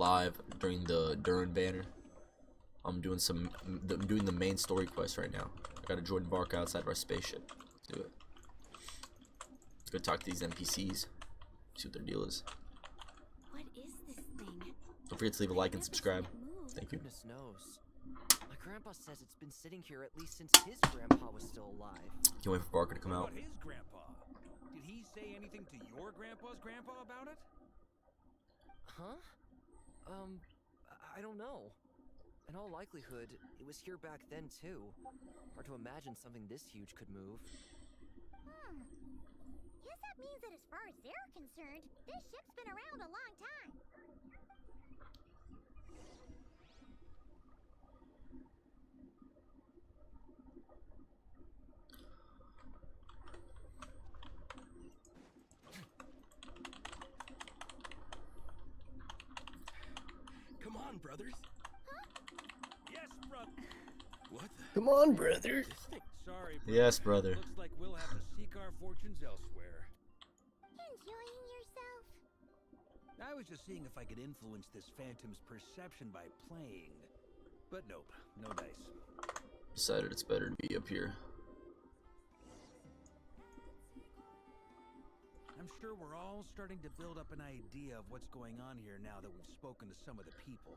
live during the DURIN banner. I'm doing the main story quest right now. I gotta join Vark outside of our spaceship. Let's do it. Let's go talk to these NPCs. See what their deal is. What is this thing? Don't forget to leave a like and subscribe. Thank you. Goodness knows. My grandpa says it's been sitting here at least since his grandpa was still alive. Can't wait for Barker to come out. What about his grandpa? Did he say anything to your grandpa's grandpa about it? Huh? I don't know. In all likelihood, it was here back then too. Hard to imagine something this huge could move. Guess that means that as far as they're concerned, this ship's been around a long time. Come on, brothers. Yes, brother. What the? Come on, brother. Sorry, brother. Yes, brother. Looks like we'll have to seek our fortunes elsewhere. Enjoying yourself? I was just seeing if I could influence this phantom's perception by playing. But nope, no dice. Decided it's better to be up here. I'm sure we're all starting to build up an idea of what's going on here now that we've spoken to some of the people.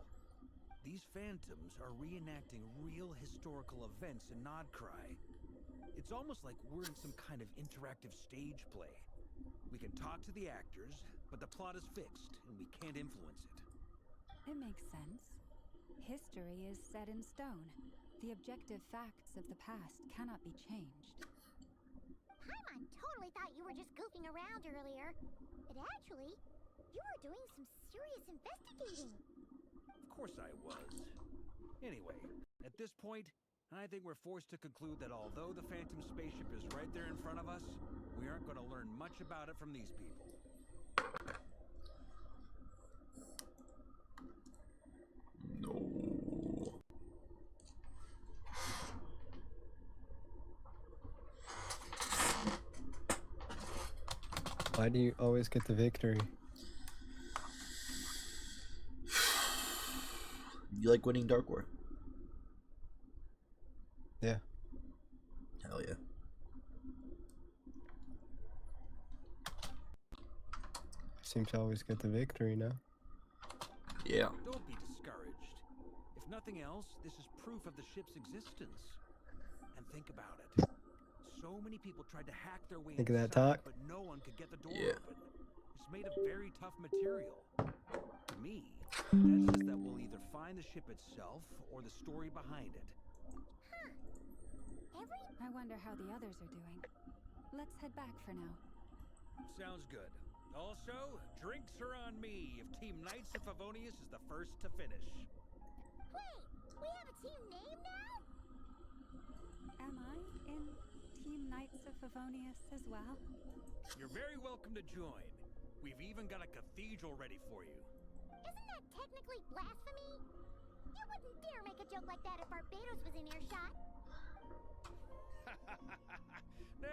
These phantoms are reenacting real historical events in Nodcry. It's almost like we're in some kind of interactive stage play. We can talk to the actors, but the plot is fixed, and we can't influence it. It makes sense. History is set in stone. The objective facts of the past cannot be changed. Paimon totally thought you were just goofing around earlier. But actually, you were doing some serious investigating. Of course I was. Anyway, at this point, I think we're forced to conclude that although the Phantom spaceship is right there in front of us, we aren't going to learn much about it from these people. No. Why do you always get the victory? You like winning Dark War? Yeah. Hell yeah. Seem to always get the victory now. Yeah. Don't be discouraged. If nothing else, this is proof of the ship's existence. And think about it. So many people tried to hack their way Think of that inside, talk. but no one could get the door Yeah. open. It's made of very tough material. To me, that says that we'll either find the ship itself or the story behind it. I wonder how the others are doing. Let's head back for now. Sounds good. Also, drinks are on me if Team Knights of Favonius is the first to finish. Wait, we have a team name now? Am I in Team Knights of Favonius as well? You're very welcome to join. We've even got a cathedral ready for you. Isn't that technically blasphemy? You wouldn't dare make a joke like that if Barbados was in earshot. Nah,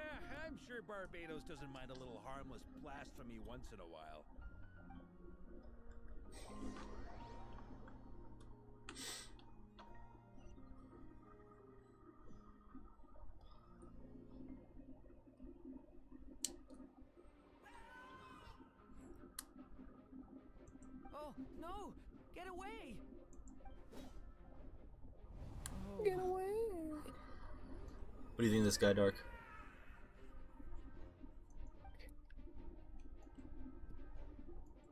I'm sure Barbados doesn't mind a little harmless blasphemy once in a while. Oh, no! Get away! Get away! What do you think of this guy, Dark?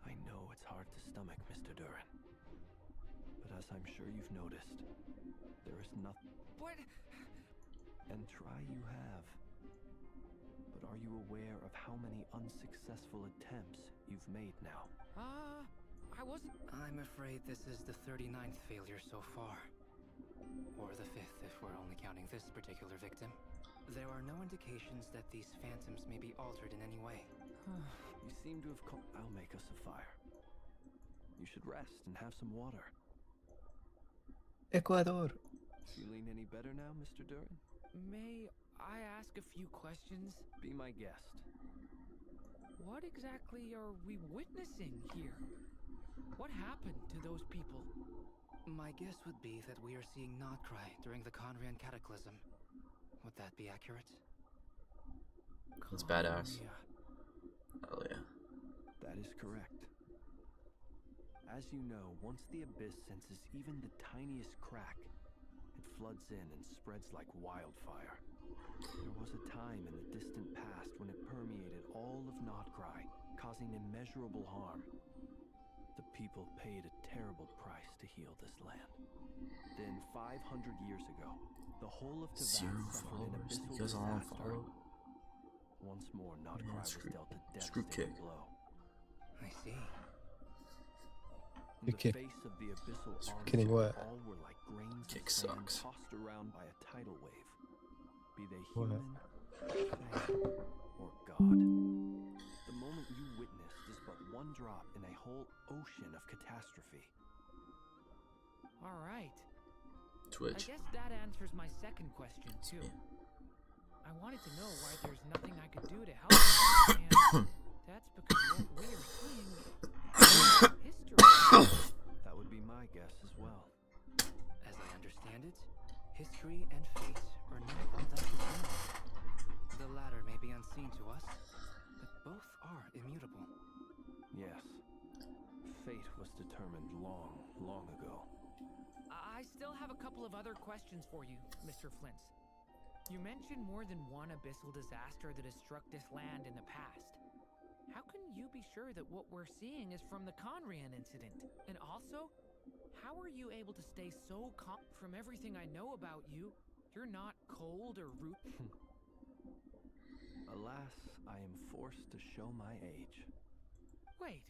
I know it's hard to stomach, Mr. DURIN. But as I'm sure you've noticed, there is nothing. What? And try you have. But are you aware of how many unsuccessful attempts you've made now? I wasn't... I'm afraid this is the 39th failure so far. Or the 5th if we're only counting this particular victim. There are no indications that these phantoms may be altered in any way. You seem to have I'll make us a fire. You should rest and have some water. Ecuador. Feeling any better now, Mr. DURIN? May I ask a few questions? Be my guest. What exactly are we witnessing here? What happened to those people? My guess would be that we are seeing Notcry during the Conrian Cataclysm. Would that be accurate? That's badass. Yeah. Hell yeah. That is correct. As you know, once the Abyss senses even the tiniest crack, it floods in and spreads like wildfire. There was a time in the distant past when it permeated all of Notcry, causing immeasurable harm. The people paid a terrible price to heal this land. Then, 500 years ago, the whole of Zero Teyvat suffered an followers. abyssal You guys all disaster. unfollow? Once more, Notcry was dealt a Screw kick. devastating blow. I see. In the kick. face of the abyssal Kidding onslaught, what? all were like grains Kick of sand sucks. tossed around by a tidal wave. Be they What? human, fae, or god. The moment you witnessed is but one drop in a whole ocean of catastrophe. All right. I Twitch. guess that answers my second question, too. I wanted to know why there's nothing I could do to help you, and that's because what we are seeing is history. That would be my guess as well. As I understand it, history and fate are not all that dissimilar. The latter may be unseen to us, but both are immutable. Yes. Fate was determined long, long ago. I still have a couple of other questions for you, Mr. Flint. You mentioned more than one abyssal disaster that has struck this land in the past. How can you be sure that what we're seeing is from the Conrian incident? And also, how are you able to stay so calm? From everything I know about you, you're not cold or rude. Alas, I am forced to show my age. Wait,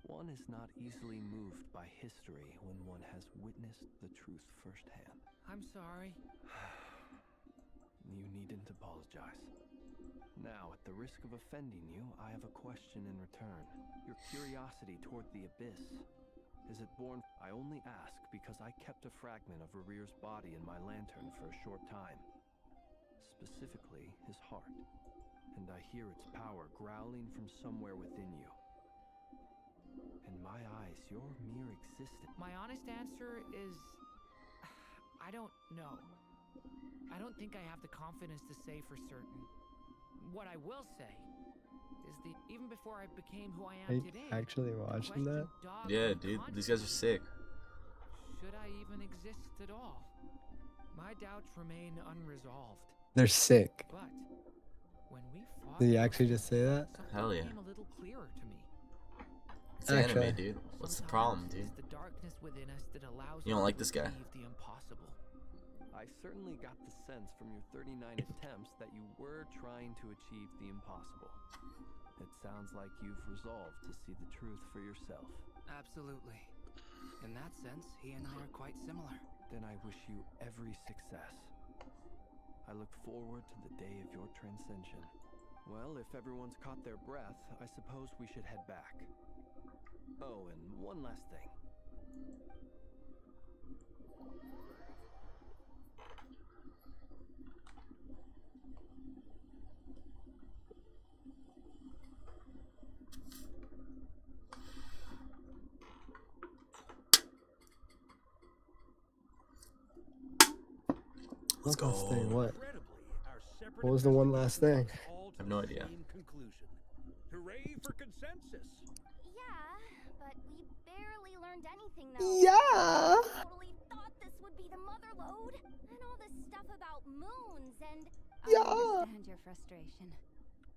One is not easily moved by history when one has witnessed the truth firsthand. I'm sorry. You needn't apologize. Now, at the risk of offending you, I have a question in return. Your curiosity toward the Abyss. Is it born? I only ask because I kept a fragment of Rere's body in my lantern for a short time. Specifically, his heart. And I hear its power growling from somewhere within you. In my eyes, your mere existence. My honest answer is... I don't know. I don't think I have the confidence to say for certain. What I will say is that even before I became who I Are am you today, actually the watching that? question dogged Yeah, me dude. These guys are sick. Should I even exist at all? My doubts remain unresolved. They're sick. But when we fought, Did you actually just say that? something Hell yeah. became a little clearer to me. It's anime, Actually. dude. What's the Sometimes problem, dude? It's the darkness within us that allows You don't us like to this guy? achieve the impossible. I certainly got the sense from your 39 attempts that you were trying to achieve the impossible. It sounds like you've resolved to see the truth for yourself. Absolutely. In that sense, he and I are quite similar. Then I wish you every success. I look forward to the day of your transcension. Well, if everyone's caught their breath, I suppose we should head back. Oh, and one last thing. Let's go. Last thing, what? Incredibly, our separate What was the one last thing? investigations all to I have no the idea. same conclusion. Hooray for consensus! Yeah, but we barely learned anything though. Yeah. Totally thought this would be the mother lode. And all this stuff about moons and... I understand your frustration.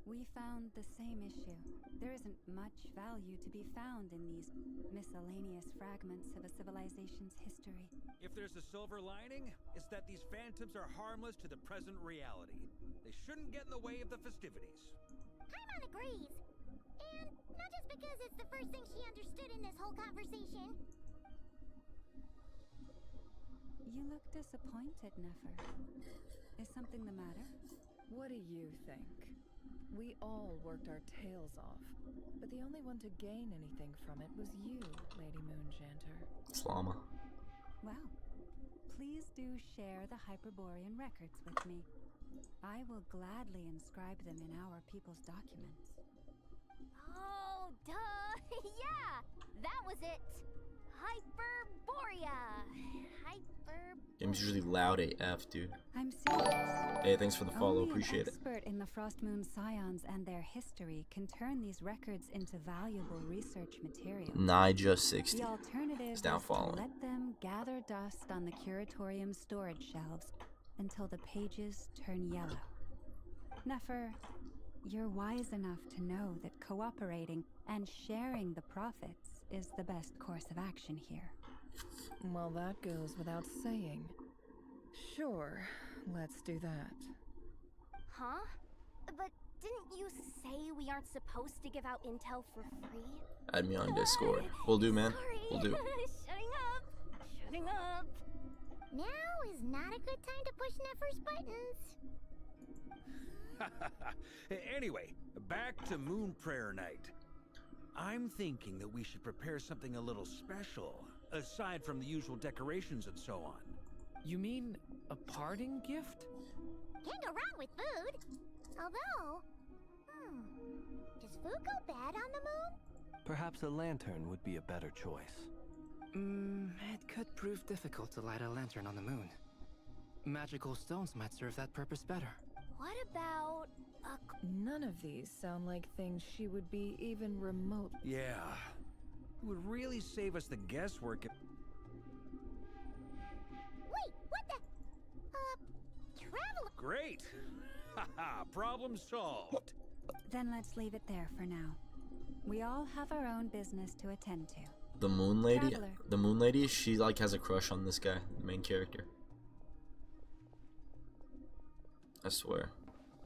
We found the same issue. There isn't much value to be found in these miscellaneous fragments of a civilization's history. If there's a silver lining, it's that these phantoms are harmless to the present reality. They shouldn't get in the way of the festivities. Paimon agrees. And not just because it's the first thing she understood in this whole conversation. You look disappointed, Nefer. Is something the matter? What do you think? We all worked our tails off, but the only one to gain anything from it was you, Lady Moonshanter. Slama. Well, please do share the Hyperborean records with me. I will gladly inscribe them in our people's documents. Oh, duh. Yeah, that was it. Hyperborea. Game's usually loud AF, dude. I'm serious. Hey, thanks for the follow. Only Appreciate an it. expert in the Frost Moon Scions and their history can turn these records into valuable research material. Nija60 The alternative is is now to following. let them gather dust on the curatorium's storage shelves until the pages turn yellow. Nefer, you're wise enough to know that cooperating and sharing the profits is the best course of action here. Well, that goes without saying. Sure, let's do that. Huh? But didn't you say we aren't supposed to give out intel for free? Add me on Discord. We'll do, man. Sorry. We'll do. Shutting up. Now is not a good time to push Nefer's buttons. Anyway, back to Moon Prayer Night. I'm thinking that we should prepare something a little special, aside from the usual decorations and so on. You mean a parting gift? Can't go wrong with food. Although, does food go bad on the moon? Perhaps a lantern would be a better choice. It could prove difficult to light a lantern on the moon. Magical stones might serve that purpose better. What about a... None of these sound like things she would be even remote. Yeah. It would really save us the guesswork if... Wait, what the... travel... Great! Haha, problem solved. Then let's leave it there for now. We all have our own business to attend to. The Moon Lady? Traveler. The Moon Lady, she like has a crush on this guy, the main character. I swear.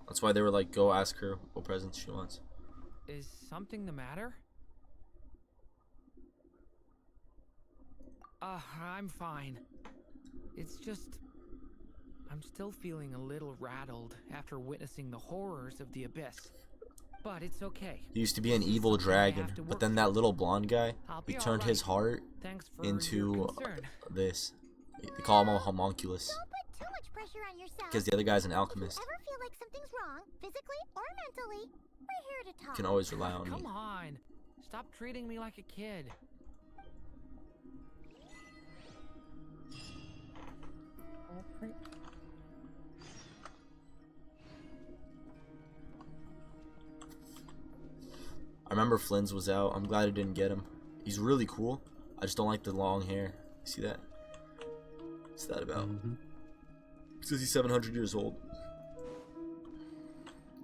That's why they were like, go ask her what presents she wants. Is something the matter? I'm fine. It's just... I'm still feeling a little rattled after witnessing the horrors of the Abyss. But it's okay. He used to be an evil dragon, but then that little blonde guy, he turned his heart into this. They call him a homunculus. Don't put too much pressure on yourself. Because the other guy's an alchemist. If you ever feel like something's wrong, physically or mentally, we're here to talk. You can always rely on me. Come on. Stop treating me like a kid. I remember Flynn's was out. I'm glad I didn't get him. He's really cool. I just don't like the long hair. See that? What's that about? Because he's 700 years old.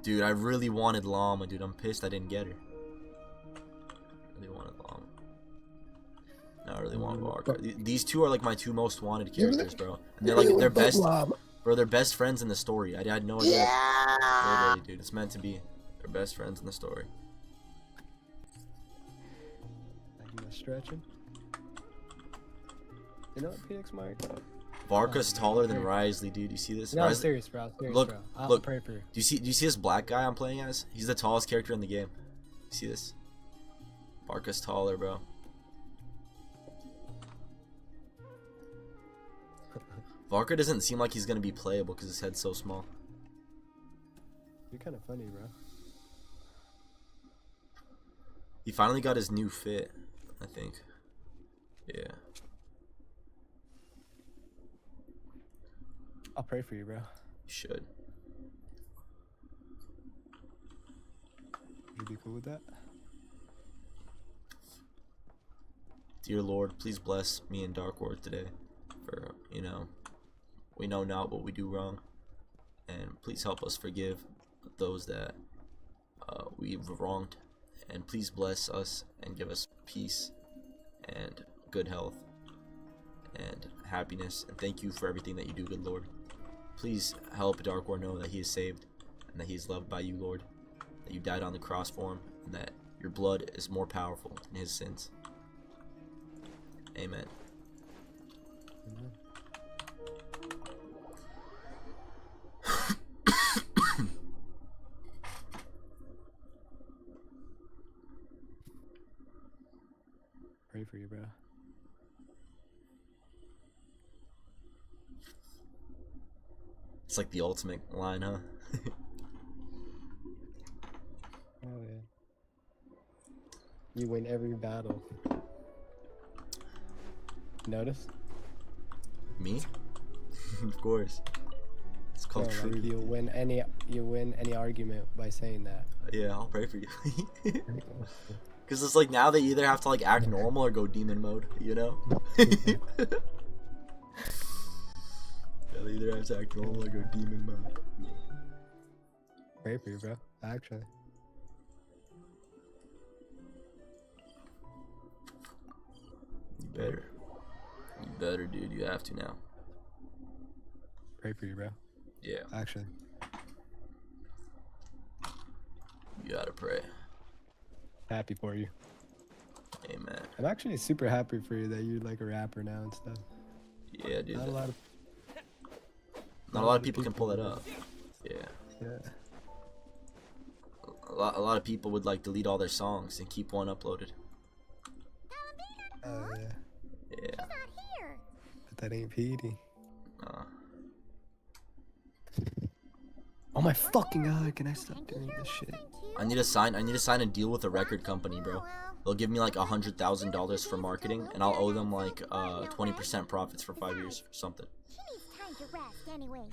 Dude, I really wanted Llama, dude. I'm pissed I didn't get her. I really wanted Llama. No, I really want Varka. These two are like my two most wanted characters, bro. And they're like, they're best, bro, they're best friends in the story. I had no idea. Literally, dude, it's meant to be. They're best friends in the story. Stretching. You know what, Phoenix Mike? Varka's taller than Risley, dude. You see this? No, I'm Risley, serious, bro. Serious, look, bro. I'll look. pray for you. Do you see this black guy I'm playing as? He's the tallest character in the game. You see this? Varka's taller, bro. Varka doesn't seem like he's gonna be playable because his head's so small. You're kind of funny, bro. He finally got his new fit, I think. Yeah. I'll pray for you, bro. You should. Would you be cool with that? Dear Lord, please bless me and Dark Ward today. For, you know, we know not what we do wrong. And please help us forgive those that we've wronged. And please bless us and give us peace and good health and happiness. And thank you for everything that you do, good Lord. Please help Dark Ward know that he is saved and that he is loved by you, Lord. That you died on the cross for him and that your blood is more powerful than his sins. Amen. Amen. Pray for you, bro. It's like the ultimate line, huh? Oh, yeah. You win every battle. Notice? Me? Of course. It's called No, like, truth. you win any argument by saying that. Yeah, I'll pray for you. Because it's like now they either have to like act normal or go demon mode, you know? Yeah, they either have to act normal or go demon mode. Pray for you, bro. Actually. You better. You better, dude. You have to now. Pray for you, bro. Yeah. Actually. You gotta pray. Happy for you. Amen. I'm actually super happy for you that you're like a rapper now and stuff. Yeah, dude. Not a Not a lot of people can pull that up. Yeah. Yeah. A lot of people would like delete all their songs and keep one uploaded. Oh yeah. Yeah. Not here. But that ain't Petey. Nah. Oh my fucking god, can I stop doing this shit? I need to sign a deal with a record company, bro. They'll give me like $100,000 for marketing, and I'll owe them like 20% profits for 5 years or something. She needs time to rest anyway.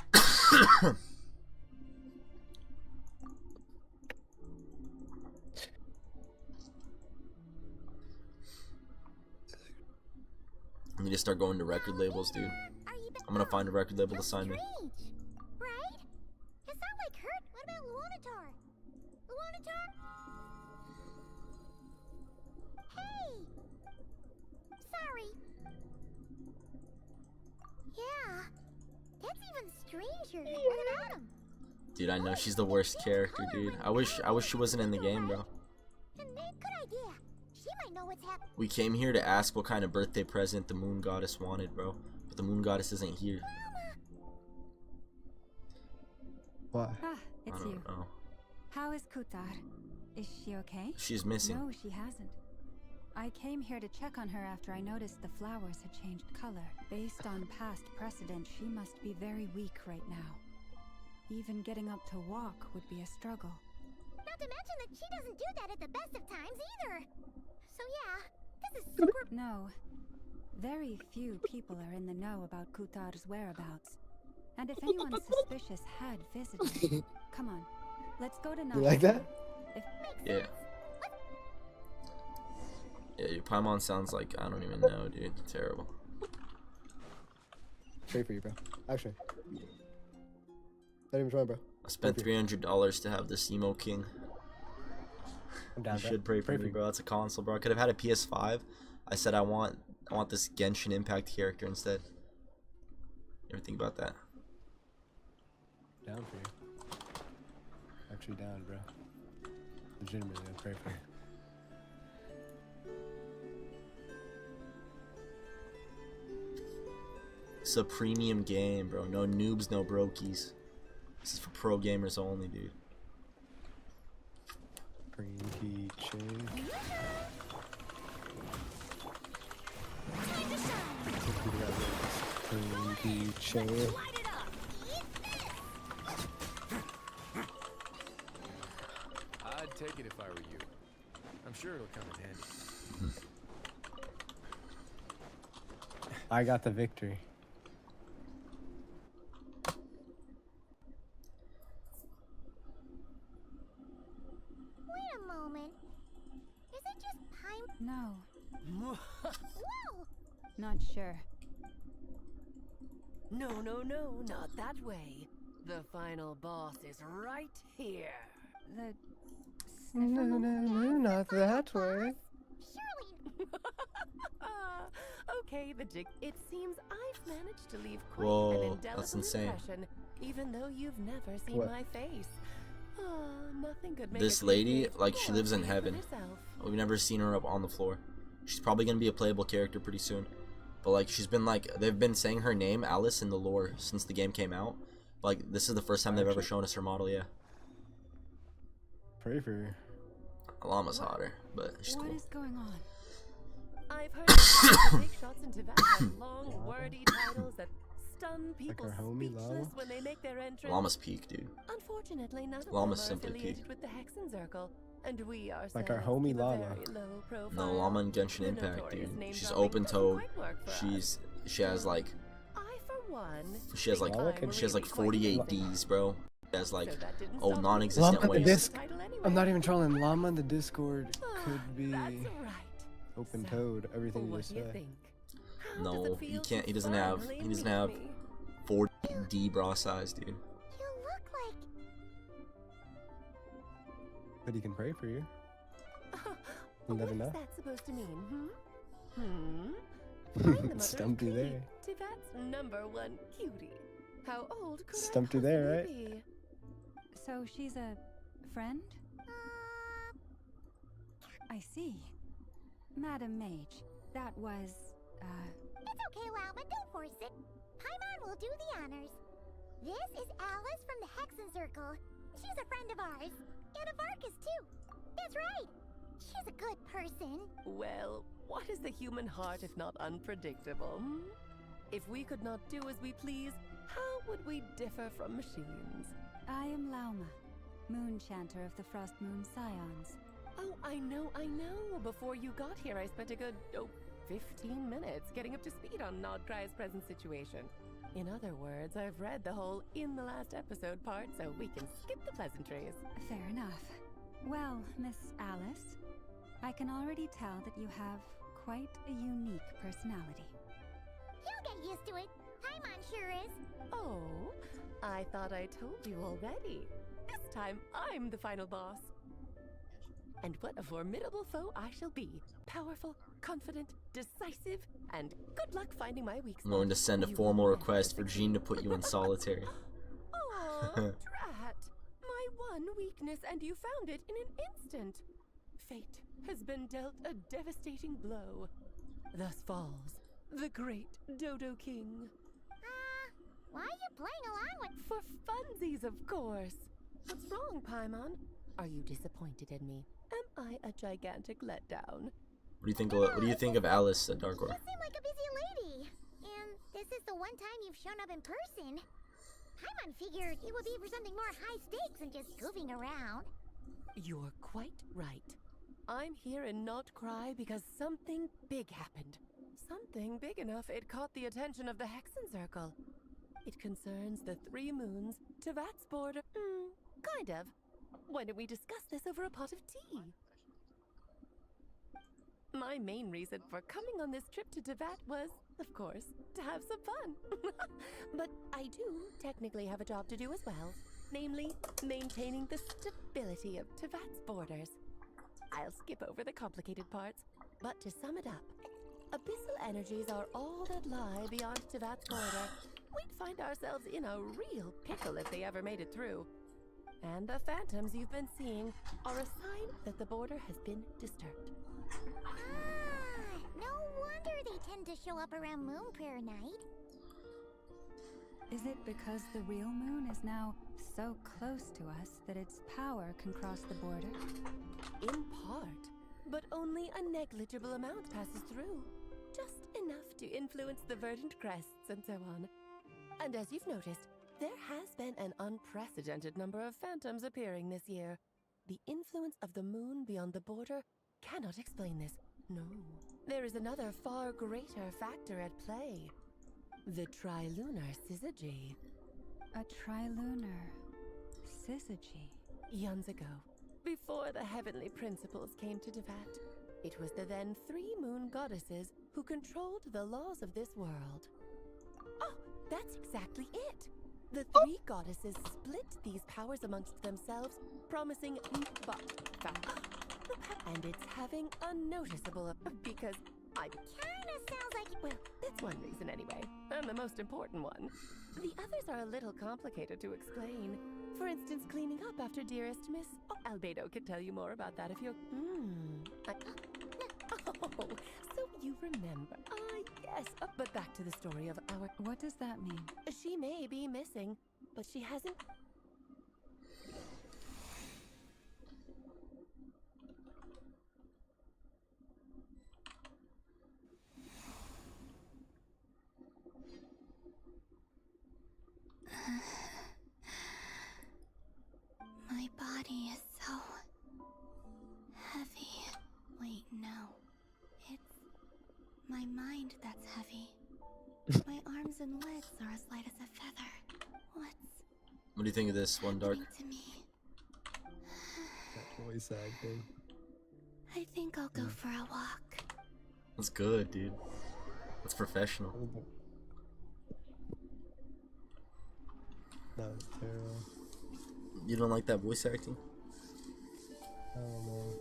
I need to start going to record labels, dude. I'm gonna find a record label to sign me. Strange, right? It's not like her. What about Luanatar? Luanatar? Hey! Sorry. Yeah. That's even stranger. What about him? Dude, I know she's the worst character, dude. I wish she wasn't in the game, bro. Good idea. She might know what's happening. We came here to ask what kind of birthday present the moon goddess wanted, bro. But the moon goddess isn't here. What? Ah, it's I you. don't know. How is Kutar? Is she okay? She's missing. No, she hasn't. I came here to check on her after I noticed the flowers had changed color. Based on past precedent, she must be very weak right now. Even getting up to walk would be a struggle. Not to mention that she doesn't do that at the best of times either. So yeah, this is super. No. Very few people are in the know about Kutar's whereabouts. And if anyone suspicious had visited, come on, let's go to You like that? Yeah. Yeah, your Paimon sounds like, I don't even know, dude. Terrible. Pray for you, bro. Actually. Not even trying, bro. I spent $300 to have this emo king. I'm down, You bro. should pray for me, bro. That's a console, bro. I could have had a PS5. I said I want this Genshin Impact character instead. You ever think about that? Down for you. Actually down, bro. Legitimately, I'll pray for you. It's a premium game, bro. No noobs, no brokies. This is for pro gamers only, dude. Prinky chain. Prinky chain. I'd take it if I were you. I'm sure it'll come in handy. I got the victory. Wait a moment. Is it just Paimon? No, Whoa! not sure. No, not that way. The final boss is right here. The No, not that way. Surely. Okay, the jig. It seems I've managed to leave quite Whoa, an indelible that's insane. impression, even though you've never seen What? my face. Nothing could make This a lady, creative like, she more lives in clear for heaven. herself. We've never seen her up on the floor. She's probably gonna be a playable character pretty soon. But like, she's been like, they've been saying her name, Alice, in the lore since the game came out. Like, this is the first time they've ever Actually. shown us her model. Yeah, Pray for her. Llama's hotter, but she's what cool. is going on? I've heard that big shots into that have long, wordy titles that stun people our homie, speechless Llama? when they make their entrance. Llama's peak, dude. Unfortunately, none of Llama's them are simply affiliated peak. with the Hexen Circle, And we are Like our homie Llama. No, Llama and Genshin Impact, dude. She's open toed. She has like she has like 48 Ds, bro. She has like non-existent Llama the waves. disc. I'm not even trolling. Llama in the Discord could be open toed. Everything you just said. No, he can't. He doesn't have 40 D bra size, dude. You look like... But he can pray for you. You What never is know. that supposed to mean, I'm the mother of Stumped you Kate, there. Tivat's #1 cutie. How old could Stumped I you there, possibly right? be? So she's a friend? I see. Madam Mage, that was, It's okay, Lalma, don't force it. Paimon will do the honors. This is Alice from the Hexen Circle. She's a friend of ours. And of Arcus, too. That's right. She's a good person. Well, what is the human heart if not unpredictable? If we could not do as we please, how would we differ from machines? I am Lauma, Moon Chanter of the Frost Moon Scions. Oh, I know. Before you got here, I spent a good, 15 minutes getting up to speed on Nodcry's present situation. In other words, I've read the whole in the last episode part, so we can skip the pleasantries. Fair enough. Well, Miss Alice, I can already tell that you have quite a unique personality. You'll get used to it. Paimon sure is. Oh, I thought I told you already. This time, I'm the final boss. And what a formidable foe I shall be. Powerful, confident, decisive, and good luck finding my weak spot. I'm going to send a formal request for Jean to put you in solitary. Aw, drat. My one weakness, and you found it in an instant. Fate has been dealt a devastating blow. Thus falls the great Dodo King. Why are you playing along with... For funsies, of course. What's wrong, Paimon? Are you disappointed in me? Am I a gigantic letdown? What do you think? What do you think of Alice at Dark Order? You seem like a busy lady. And this is the one time you've shown up in person. Paimon figured it would be for something more high stakes than just goofing around. You're quite right. I'm here in Nodcry because something big happened. Something big enough it caught the attention of the Hexen Circle. It concerns the 3 moons, Tivat's border. Kind of. Why don't we discuss this over a pot of tea? My main reason for coming on this trip to Tivat was, of course, to have some fun. But I do technically have a job to do as well, namely maintaining the stability of Tivat's borders. I'll skip over the complicated parts, but to sum it up, abyssal energies are all that lie beyond Tivat's border. We'd find ourselves in a real pickle if they ever made it through. And the phantoms you've been seeing are a sign that the border has been disturbed. No wonder they tend to show up around Moon Prayer Night. Is it because the real moon is now so close to us that its power can cross the border? In part, but only a negligible amount passes through. Just enough to influence the verdant crests and so on. And as you've noticed, there has been an unprecedented number of phantoms appearing this year. The influence of the moon beyond the border cannot explain this. No. There is another far greater factor at play. The trilunar syzygy. A trilunar syzygy. Eons ago, before the heavenly principles came to Tivat, it was the then 3 moon goddesses who controlled the laws of this world. Oh, that's exactly it! The 3 goddesses split these powers amongst themselves, promising and it's having a noticeable because Kinda sounds like... Well, that's one reason anyway, and the most important one. The others are a little complicated to explain. For instance, cleaning up after dearest Miss... Oh, Albedo can tell you more about that if you're... Oh, so you remember. Yes. But back to the story of our... What does that mean? She may be missing, but she hasn't... My body is so My arms and legs are as light as a feather. What do you think of this one, Dark? To me, That voice acting. I think I'll go for a walk. That's good, dude. That's professional. That was terrible. You don't like that voice acting? I don't know.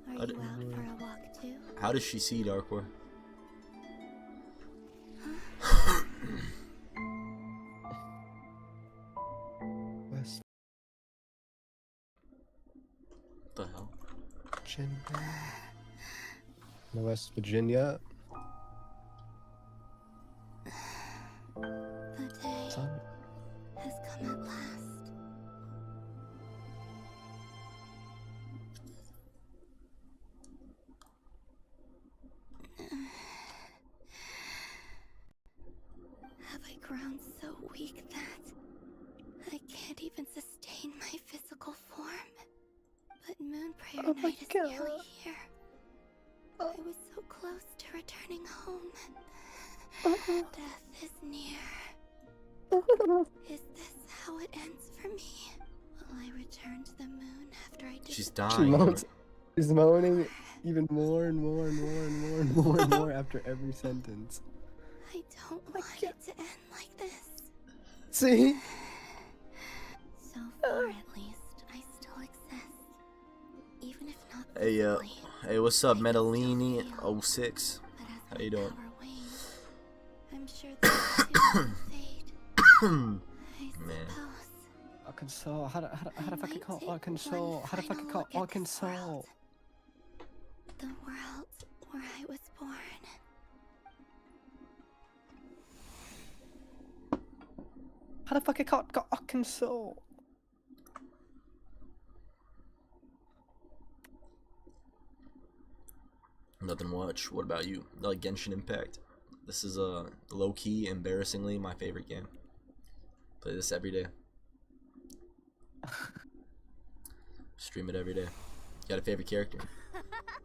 Are you out for a walk too? How does she see Darkor? West What the hell? Virginia. West Virginia. The day Son. has come at last. Have I grown so weak that I can't even sustain my physical form? But Moon Prayer Night is nearly here. I was so close to returning home. Death is near. Is this how it ends for me? Will I return to the moon after I She's She dying. moans. She's moaning even more and more and more and more and more and more after every sentence. I don't want it to end like this. See? So far, at least, I still exist. Even if not Hey, physically, hey, what's up, Metalini06? but as How my you doing? power wanes, I'm sure that too will fade. I Man. suppose. Arkansas. How the fuck it call Might take Arkansas? one How the fuck it final call look at this Arkansas? world. The world where I was born. How the fuck it call Arkansas? Nothing much. What about you? Like Genshin Impact. This is low key, embarrassingly my favorite game. Play this every day. Stream it every day. Got a favorite character?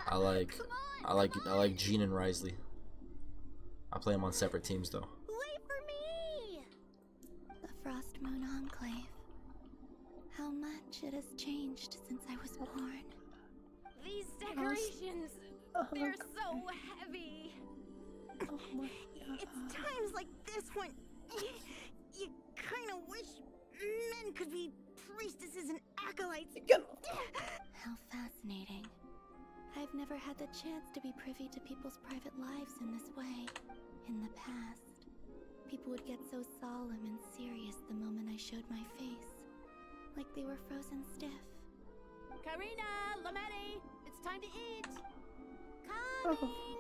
I like Jean and Risley. I play them on separate teams though. Wait for me! The Frost Moon Enclave. How much it has changed since I was born. These decorations, they're so heavy. It's times like this when you kind of wish men could be priestesses and acolytes. How fascinating. I've never had the chance to be privy to people's private lives in this way. In the past, people would get so solemn and serious the moment I showed my face. Like they were frozen stiff. Karina, Lametti, it's time to eat. Coming!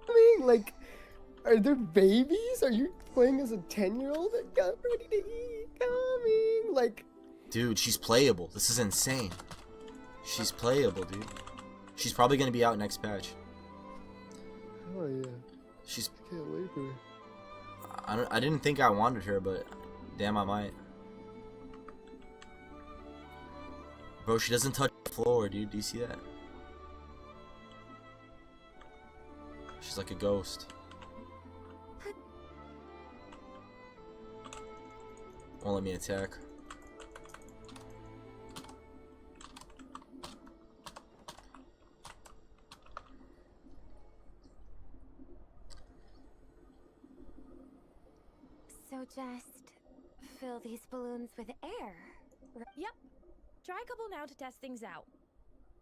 I mean, like, are there babies? Are you playing as a 10-year-old that got ready to eat? Coming, like. Dude, she's playable. This is insane. She's playable, dude. She's probably gonna be out next patch. Oh yeah. She's. I can't wait for her. I didn't think I wanted her, but damn, I might. Bro, she doesn't touch the floor, dude. Do you see that? She's like a ghost. Won't let me attack. So just fill these balloons with air. Yep. Try a couple now to test things out.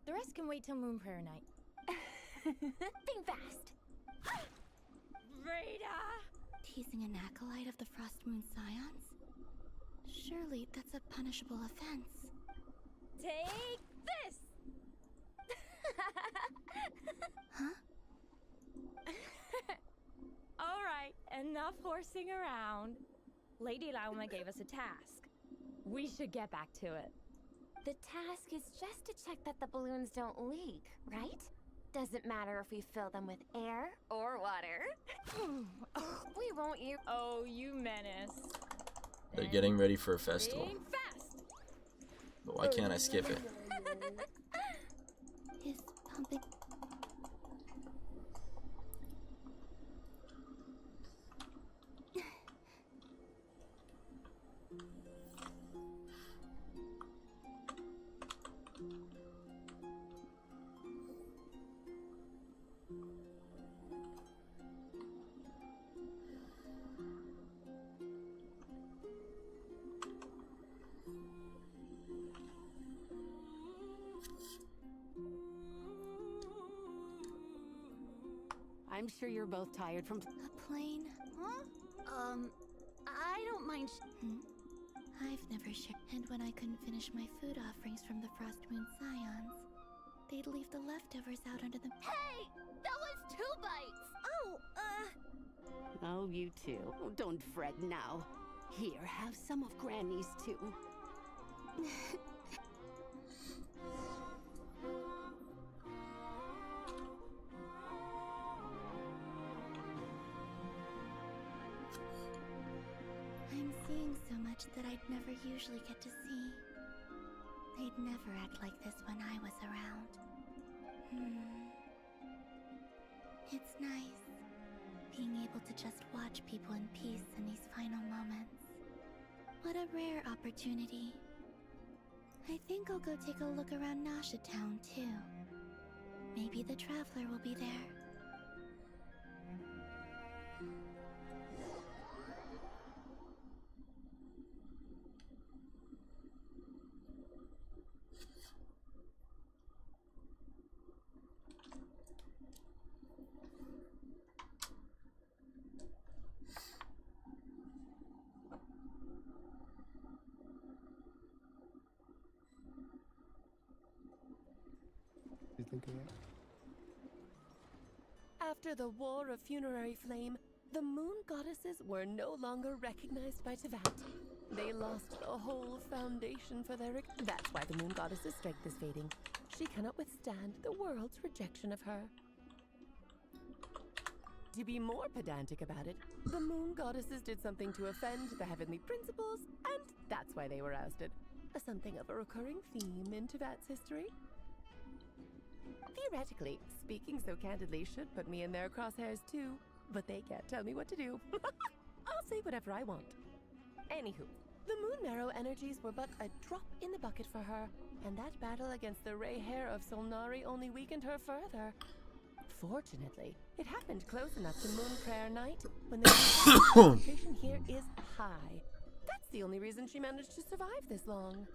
The rest can wait till Moon Prayer Night. Think fast. Rita! Teasing an acolyte of the Frost Moon Scions? Surely that's a punishable offense. Take this! Huh? Alright, enough horsing around. Lady Lauma gave us a task. We should get back to it. The task is just to check that the balloons don't leak, right? Doesn't matter if we fill them with air or water. We won't use. Oh, you menace. They're getting ready for a festival. Think fast! But why can't I skip it? Is pumping I'm sure you're both tired from... A plane? Huh? I don't mind I've never shared. And when I couldn't finish my food offerings from the Frost Moon Scions, they'd leave the leftovers out under the... Hey! That was 2 bites! Oh, you too. Oh, don't fret now. Here, have some of Granny's too. I'm seeing so much that I'd never usually get to see. They'd never act like this when I was around. It's nice, being able to just watch people in peace in these final moments. What a rare opportunity. I think I'll go take a look around Nasha Town too. Maybe the Traveler will be there. You think of that? After the War of Funerary Flame, the Moon Goddesses were no longer recognized by Tevat. They lost the whole foundation for their... That's why the Moon Goddess's strength is fading. She cannot withstand the world's rejection of her. To be more pedantic about it, the Moon Goddesses did something to offend the Heavenly Principles, and that's why they were ousted. Something of a recurring theme in Tevat's history. Theoretically, speaking so candidly should put me in their crosshairs too, but they can't tell me what to do. I'll say whatever I want. Anywho, the Moon Marrow energies were but a drop in the bucket for her, and that battle against the Ray Hair of Solnari only weakened her further. Fortunately, it happened close enough to Moon Prayer Night, when the concentration here is high. That's the only reason she managed to survive this long.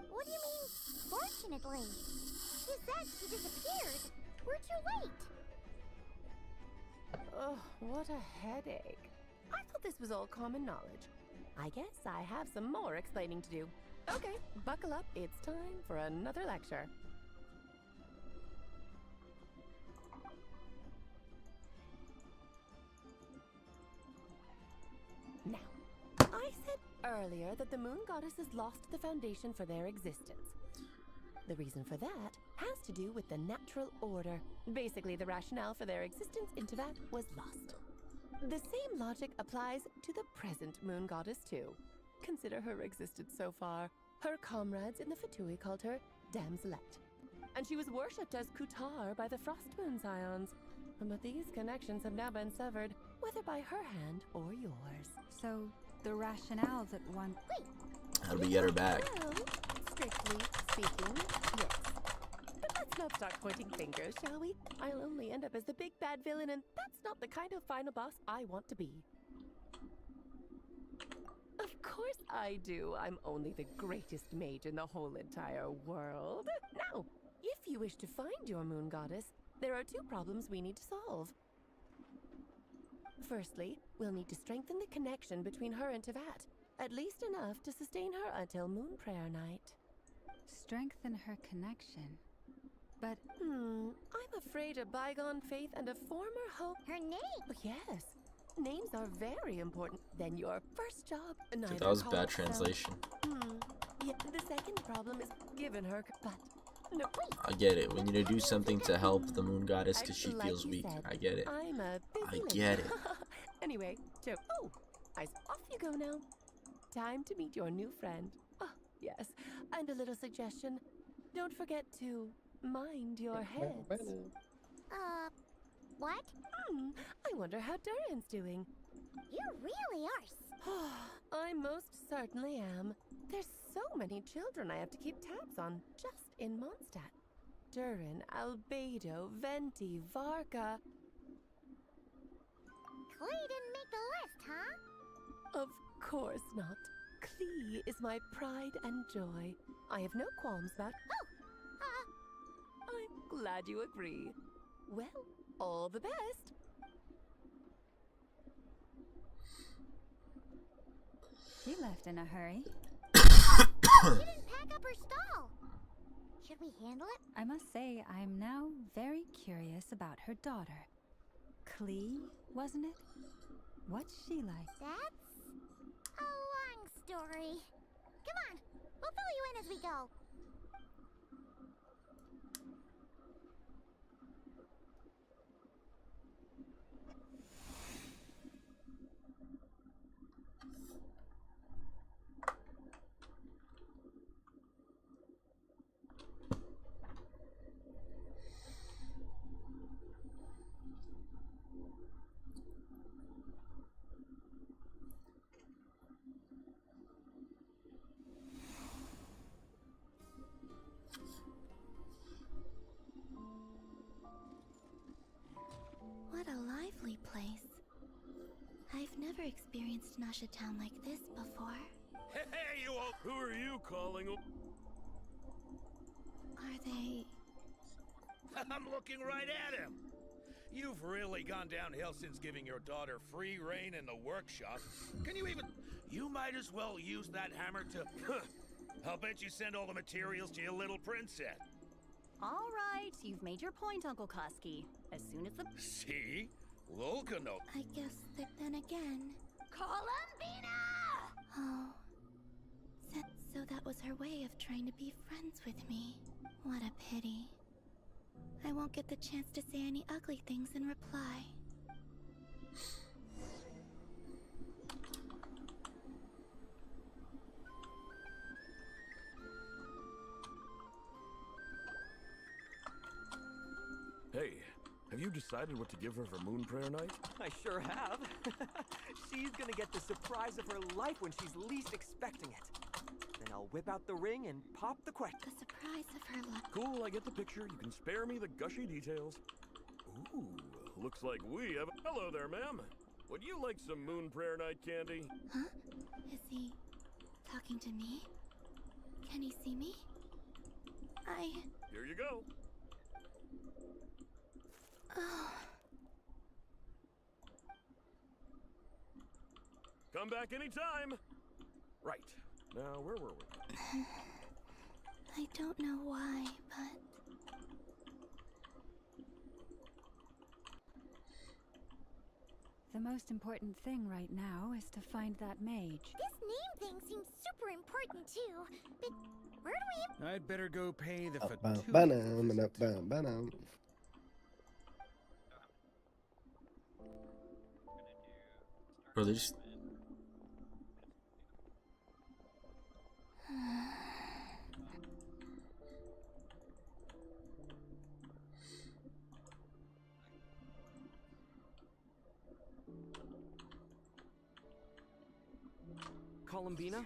What do you mean, fortunately? You said she disappeared. We're too late. Oh, what a headache. I thought this was all common knowledge. I guess I have some more explaining to do. Okay, buckle up. It's time for another lecture. Now, I said earlier that the Moon Goddesses lost the foundation for their existence. The reason for that has to do with the natural order. Basically, the rationale for their existence in Tevat was lost. The same logic applies to the present Moon Goddess too. Consider her existence so far. Her comrades in the Fatui called her Damselette, and she was worshipped as Kutar by the Frost Moon Scions. But these connections have now been severed, whether by her hand or yours. So, the rationale that one... Wait! How do we get her back? Well, strictly speaking, yes. But let's not start pointing fingers, shall we? I'll only end up as the big bad villain, and that's not the kind of final boss I want to be. Of course I do. I'm only the greatest mage in the whole entire world. Now, if you wish to find your Moon Goddess, there are 2 problems we need to solve. Firstly, we'll need to strengthen the connection between her and Tevat, at least enough to sustain her until Moon Prayer Night. Strengthen her connection. But... I'm afraid a bygone faith and a former hope... Her name? Oh, yes. Names are very important. Then your first job... Dude, that was bad translation. Yeah, the second problem is given her... But... No, wait. I get it. We need to do something to help the Moon Goddess because she Like feels you weak. said, I get it. I'm a busy I lady. get it. Anyway, so... Oh, off you go now. Time to meet your new friend. Oh, yes. And a little suggestion. Don't forget to mind your heads. What? I wonder how Durin's doing. You really are. I most certainly am. There's so many children I have to keep tabs on just in Mondstadt. Durin, Albedo, Venti, Varka. Klee didn't make the list, huh? Of course not. Klee is my pride and joy. I have no qualms about... I'm glad you agree. Well, all the best. She left in a hurry. She didn't pack up her stall. Should we handle it? I must say, I'm now very curious about her daughter. Klee, wasn't it? What's she like? That's a long story. Come on, we'll fill you in as we go. What a lively place. I've never experienced Nasha Town like this before. Hey, you all! Who are you calling? Are they... I'm looking right at him! You've really gone downhill since giving your daughter free reign in the workshop. Can you even... You might as well use that hammer to... I'll bet you send all the materials to your little princess. All right, you've made your point, Uncle Koski. As soon as the... See? Lolka no... I guess that then again... Columbina! Oh. So that was her way of trying to be friends with me. What a pity. I won't get the chance to say any ugly things in reply. Hey, have you decided what to give her for Moon Prayer Night? I sure have. She's gonna get the surprise of her life when she's least expecting it. Then I'll whip out the ring and pop the question. The surprise of her life. Cool, I get the picture. You can spare me the gushy details. Ooh, looks like we have... Hello there, ma'am. Would you like some Moon Prayer Night candy? Huh? Is he talking to me? Can he see me? Here you go. Oh. Come back anytime. Right. Now, where were we? I don't know why, but... The most important thing right now is to find that mage. This name thing seems super important too. But where do we... I'd better go pay the Bro, they just... Columbina?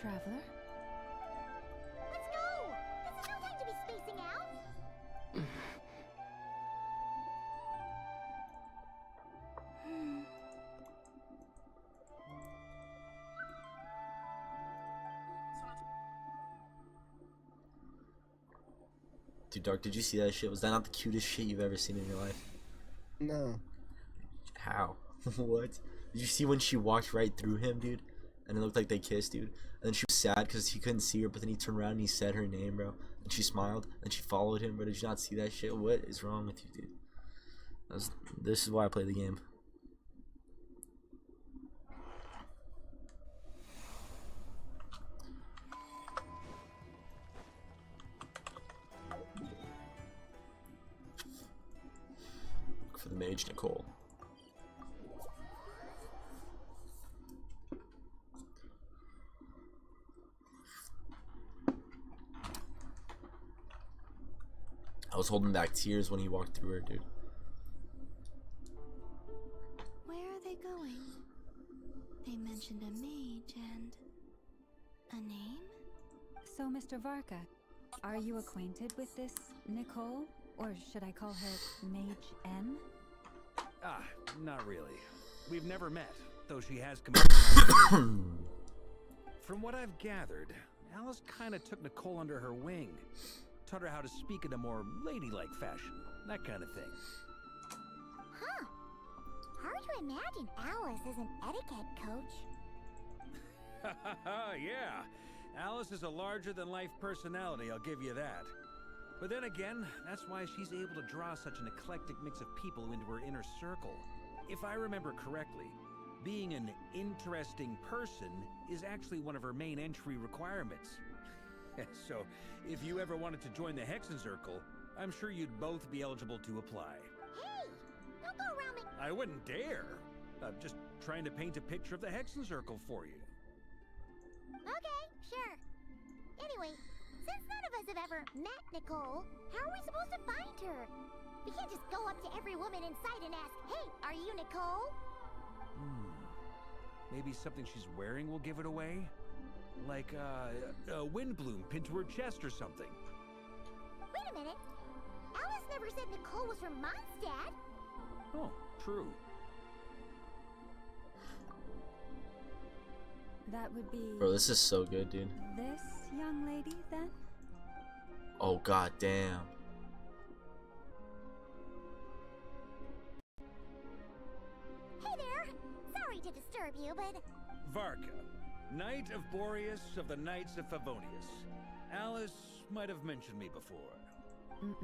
Traveler? Let's go! This is no time to be spacing out! Dude, Dark, did you see that shit? Was that not the cutest shit you've ever seen in your life? No. How? What? Did you see when she walked right through him, dude? And it looked like they kissed, dude. And then she was sad because he couldn't see her, but then he turned around and he said her name, bro. And she smiled, and she followed him, bro. Did you not see that shit? What is wrong with you, dude? This is why I play the game. Look for the mage, Nicole. I was holding back tears when he walked through her, dude. Where are they going? They mentioned a mage and... a name? So, Mr. Varka, are you acquainted with this Nicole? Or should I call her Mage M? Ah, not really. We've never met. though she has come. From what I've gathered, Alice kind of took Nicole under her wing. Taught her how to speak in a more ladylike fashion. That kind of thing. Huh. Hard to imagine Alice as an etiquette coach. Yeah. Alice is a larger-than-life personality, I'll give you that. But then again, that's why she's able to draw such an eclectic mix of people into her inner circle. If I remember correctly, being an interesting person is actually one of her main entry requirements. So, if you ever wanted to join the Hexen Circle, I'm sure you'd both be eligible to apply. Hey! Don't go around me! I wouldn't dare! I'm just trying to paint a picture of the Hexen Circle for you. Okay, sure. Anyway, since none of us have ever met Nicole, how are we supposed to find her? We can't just go up to every woman in sight and ask, hey, are you Nicole? Maybe something she's wearing will give it away? Like, a wind bloom pinned to her chest or something. Wait a minute. Alice never said Nicole was from Mondstadt. Oh, true. That would be. Bro, this is so good, dude. This young lady, then? Oh, god damn. Hey there! Sorry to disturb you, but... Varka, Knight of Boreas of the Knights of Favonius. Alice might have mentioned me before. Have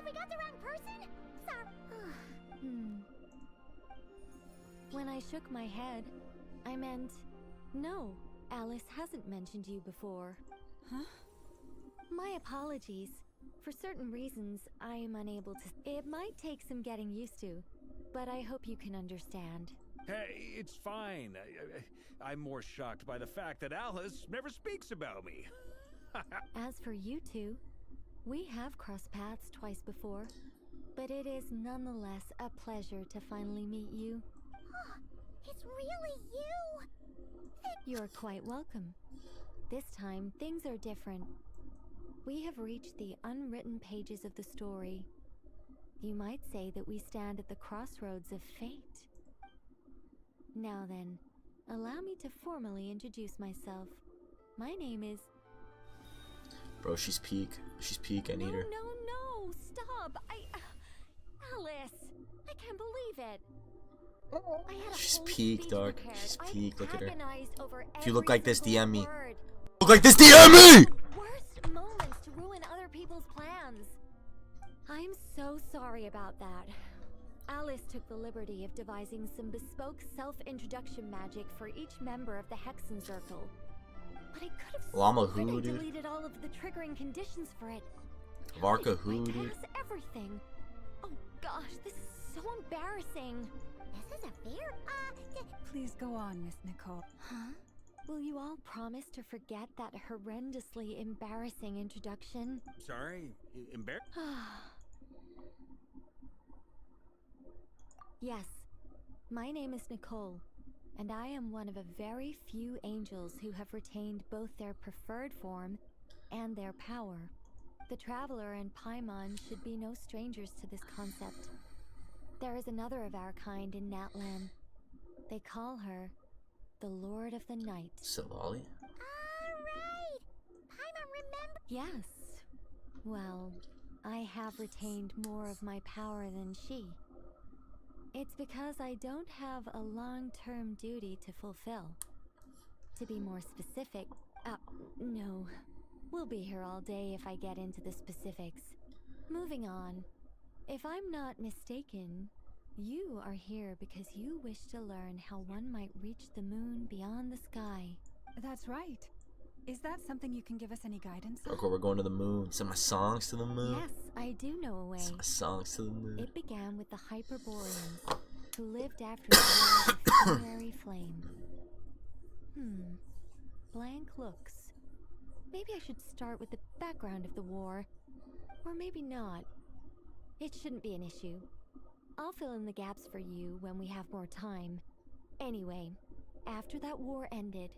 we got the wrong person? Sorry. When I shook my head, I meant, no, Alice hasn't mentioned you before. Huh? My apologies. For certain reasons, I am unable to. It might take some getting used to, but I hope you can understand. Hey, it's fine. I'm more shocked by the fact that Alice never speaks about me. As for you two, we have crossed paths twice before, but it is nonetheless a pleasure to finally meet you. It's really you! You're quite welcome. This time, things are different. We have reached the unwritten pages of the story. You might say that we stand at the crossroads of fate. Now then, allow me to formally introduce myself. My name is... Bro, she's peak. She's peak. I need her. No, stop! Alice! I can't believe it! I had a She's whole peak, speech dog. prepared. She's I've peak. Look at her. agonized over If you look every like this, single DM me. word. Look like this, DM me! Worst moments to ruin other people's plans. I'm so sorry about that. Alice took the liberty of devising some bespoke self-introduction magic for each member of the Hexen Circle. But I could have Llama sworn who, I dude? deleted all of the triggering conditions for it. Varka who, dude? Pass everything. Oh gosh, this is so embarrassing. This is a fair, Please go on, Miss Nicole. Huh? Will you all promise to forget that horrendously embarrassing introduction? Sorry? Yes, my name is Nicole, and I am one of a very few angels who have retained both their preferred form and their power. The Traveler and Paimon should be no strangers to this concept. There is another of our kind in Natlan. They call her the Lord of the Night. Silali? Alright! Paimon, remember? Yes. Well, I have retained more of my power than she. It's because I don't have a long-term duty to fulfill. To be more specific, no. We'll be here all day if I get into the specifics. Moving on. If I'm not mistaken, you are here because you wish to learn how one might reach the moon beyond the sky. That's right. Is that something you can give us any guidance on? Okay, we're going to the moon. Send my songs to the moon. Yes, I do know a way. Send my songs to the moon. It began with the Hyperboreans, who lived after the War of the Funerary Flame. Blank looks. Maybe I should start with the background of the war. Or maybe not. It shouldn't be an issue. I'll fill in the gaps for you when we have more time. Anyway, after that war ended,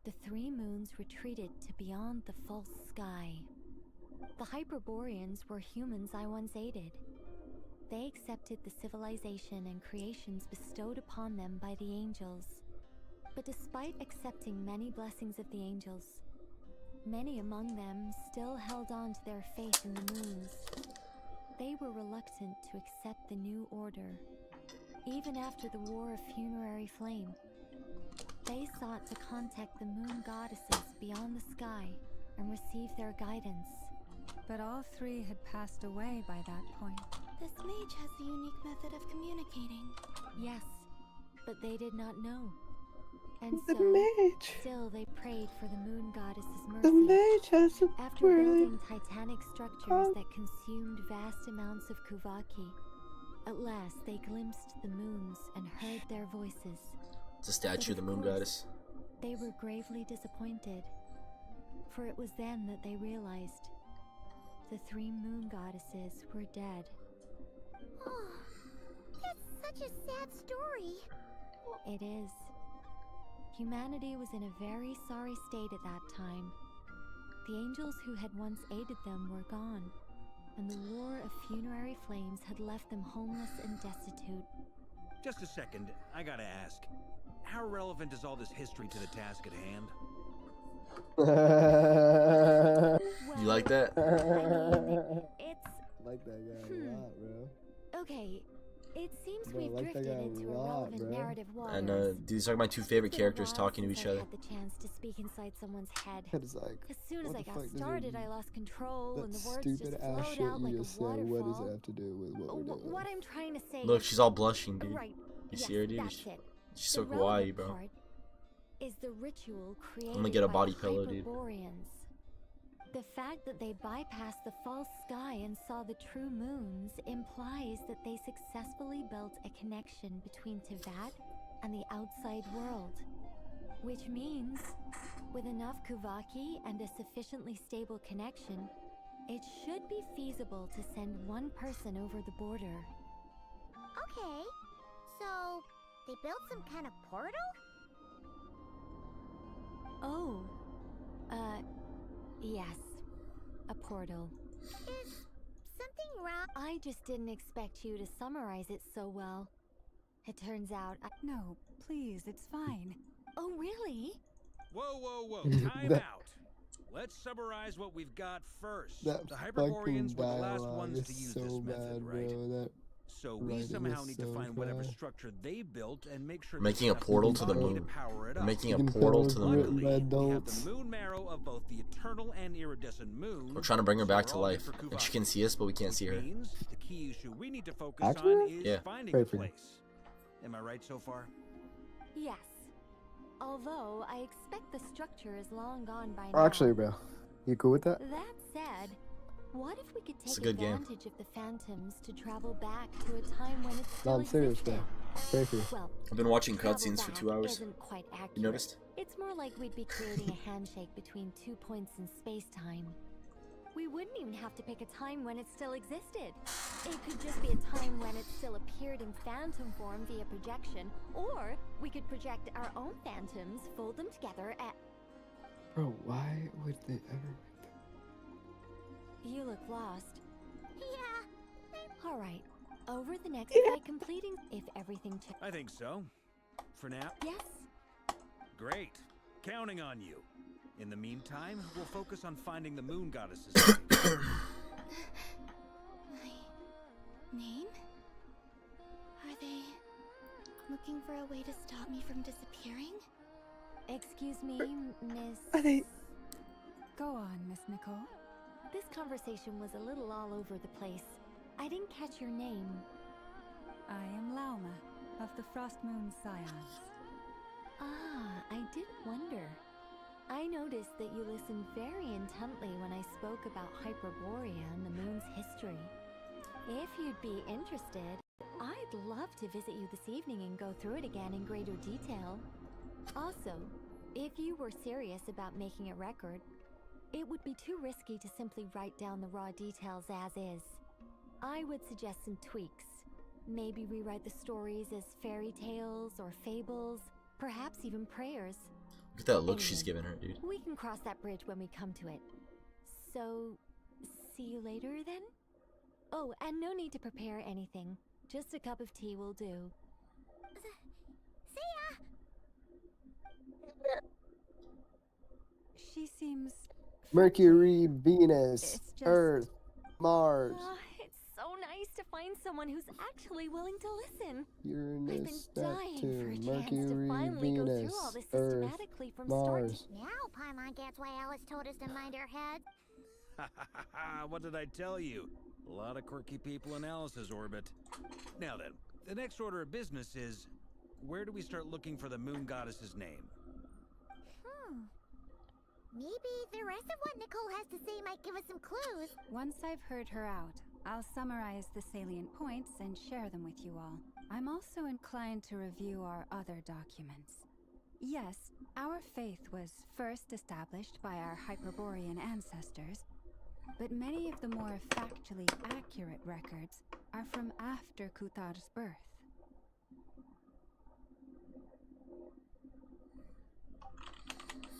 the three moons retreated to beyond the false sky. The Hyperboreans were humans I once aided. they accepted the civilization and creations bestowed upon them by the angels. But despite accepting many blessings of the angels, many among them still held on to their faith in the moons. They were reluctant to accept the new order, even after the War of Funerary Flame. They sought to contact the moon goddesses beyond the sky and receive their guidance. But all three had passed away by that point. This mage has a unique method of communicating. Yes, but they did not know. And The so, mage. still they prayed for the moon goddess's mercy. The mage has a After really... building titanic structures that consumed vast amounts of Kuvaki, at last they glimpsed the moons and heard their voices. It's a statue of the moon goddess. They were gravely disappointed, for it was then that they realized the three moon goddesses were dead. Oh, that's such a sad story. It is. Humanity was in a very sorry state at that time. The angels who had once aided them were gone, and the War of Funerary Flames had left them homeless and destitute. Just a second, I gotta ask. How relevant is all this history to the task at hand? You like that? It's... like that guy a lot, bro. Okay, it seems Bro, we've like that drifted guy a into lot, irrelevant bro. narrative waters. And these are my two favorite characters talking to each other. I had the chance to speak inside someone's head. It's like, As soon as what I the got fuck does it started, mean? I lost control, That and the words stupid just ass flowed shit out like you a just said, what does waterfall. it have to do with what we're doing? What I'm trying to say Look, is... she's all blushing, dude. Right. You Yes, see her, dude? that's it. She's so The kawaii, relevant bro. part is the ritual created I'm gonna get a by body the pillow, dude. Hyperboreans. The fact that they bypassed the false sky and saw the true moons implies that they successfully built a connection between Tivat and the outside world. Which means, with enough Kuvaki and a sufficiently stable connection, it should be feasible to send one person over the border. Okay, so they built some kind of portal? Oh, yes. A portal. Is something wrong? I just didn't expect you to summarize it so well. It turns out No, please, it's fine. Oh, really? Whoa, whoa, whoa, time out. Let's summarize what we've got first. That The fucking Hyperboreans were the last dialogue ones is to use so this method, bad, right? bro. That So we writing somehow is need so to find whatever bad. structure they built and make sure Making a there's enough portal to the Kuvaki moon. power it We're up. making a You can portal tell to the it's written moon. by We have adults. the moon marrow of both the eternal and iridescent moon. We're trying to bring her so back we're to all good life. for And she Kuvaki. can see us, but we can't see her. Which means the key issue we need to focus Actually? on is Yeah. finding Pray the for you. place. Am I right so far? Yes. Although I expect the structure is long gone by Oh, now. actually, bro, you cool with that? That said, what if we could It's a take good game. advantage of the phantoms to travel back to a time when it No, still I'm serious, bro. existed? Pray for you. Well, I've been watching travel cutscenes for back 2 hours. isn't quite accurate. You noticed? It's more like we'd be creating a handshake between 2 points in space-time. We wouldn't even have to pick a time when it still existed. It could just be a time when it still appeared in phantom form via projection, or we could project our own phantoms, fold them together at... Bro, why would they ever make that? You look lost. Yeah. Alright, over the next Yeah. by completing if everything I think so. For now. Yes. Great. Counting on you. In the meantime, we'll focus on finding the moon goddesses. My name? Are they looking for a way to stop me from disappearing? Excuse me, Miss... Are they... Go on, Miss Nicole. This conversation was a little all over the place. I didn't catch your name. I am Lauma, of the Frost Moon Scions. Ah, I did wonder. I noticed that you listened very intently when I spoke about Hyperborea and the moon's history. If you'd be interested, I'd love to visit you this evening and go through it again in greater detail. Also, if you were serious about making a record, it would be too risky to simply write down the raw details as is. I would suggest some tweaks. Maybe rewrite the stories as fairy tales or fables, perhaps even prayers. Look at that look she's giving her, dude. We can cross that bridge when we come to it. So, see you later then? Oh, and no need to prepare anything. Just a cup of tea will do. See ya! She seems Mercury, Venus, It's just- Earth, Mars, It's so nice to find someone who's actually willing to listen. Uranus, I've been dying for a Neptune, chance to Mercury, finally go Venus, through all this Earth, systematically from start Mars. to... Now Paimon gets why Alice told us to mind our heads. What did I tell you? A lot of quirky people in Alice's orbit. Now then, the next order of business is, where do we start looking for the moon goddess's name? Maybe the rest of what Nicole has to say might give us some clues. Once I've heard her out, I'll summarize the salient points and share them with you all. I'm also inclined to review our other documents. Yes, our faith was first established by our Hyperborean ancestors, but many of the more factually accurate records are from after Kuthar's birth.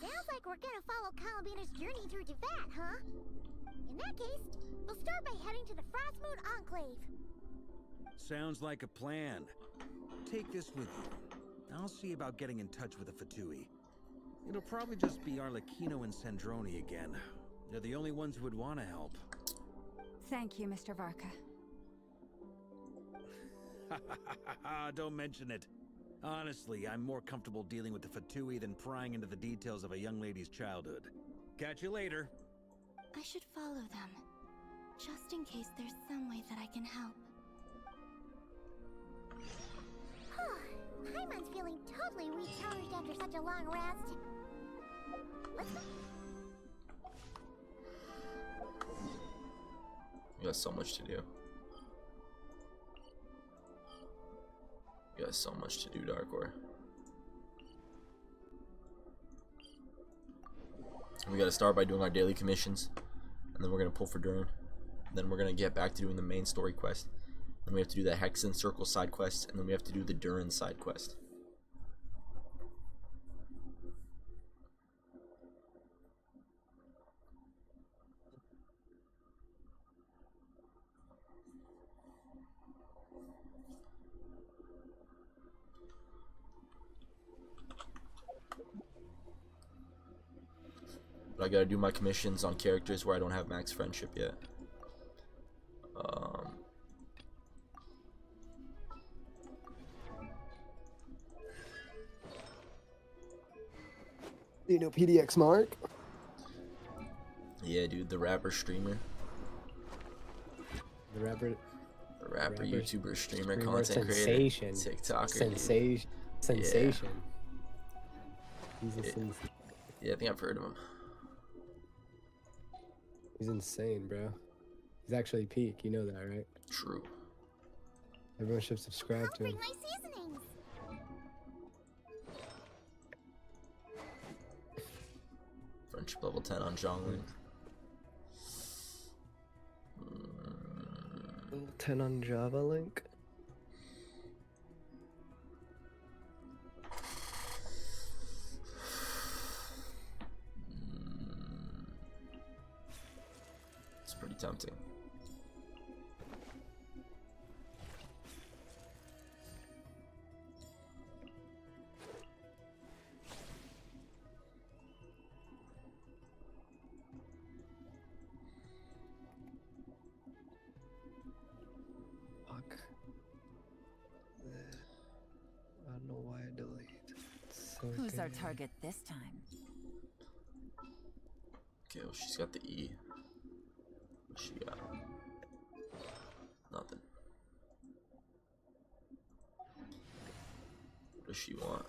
Sounds like we're gonna follow Columbina's journey through Teyvat, huh? In that case, we'll start by heading to the Frostmoon Enclave. Sounds like a plan. Take this with you. I'll see about getting in touch with the Fatui. It'll probably just be Arlecchino and Sandroni again. They're the only ones who would want to help. Thank you, Mr. Varka. Don't mention it. Honestly, I'm more comfortable dealing with the Fatui than prying into the details of a young lady's childhood. Catch you later. I should follow them, just in case there's some way that I can help. Paimon's feeling totally recharged after such a long rest. Let's go. You got so much to do. You got so much to do, Darkor. We gotta start by doing our daily commissions, and then we're gonna pull for Durin. Then we're gonna get back to doing the main story quest. Then we have to do the Hexen Circle side quest, and then we have to do the Durin side quest. But I gotta do my commissions on characters where I don't have max friendship yet. Do you know PDX Mark? Yeah, dude, the rapper streamer. The rapper, YouTuber, streamer, streamer content sensation. creator, TikToker. Sensation. Dude. Sensation. Yeah. He's a sensation. Yeah, I think I've heard of him. He's insane, bro. He's actually peak. You know that, right? True. Everyone should subscribe to him. My seasonings. Friendship level 10 on Zhongling. 10 on Java Link. It's pretty tempting. Fuck. I don't know why I delete. So Who's our good. target this time? Okay, well, she's got the E. What's she got? Nothing. What does she want?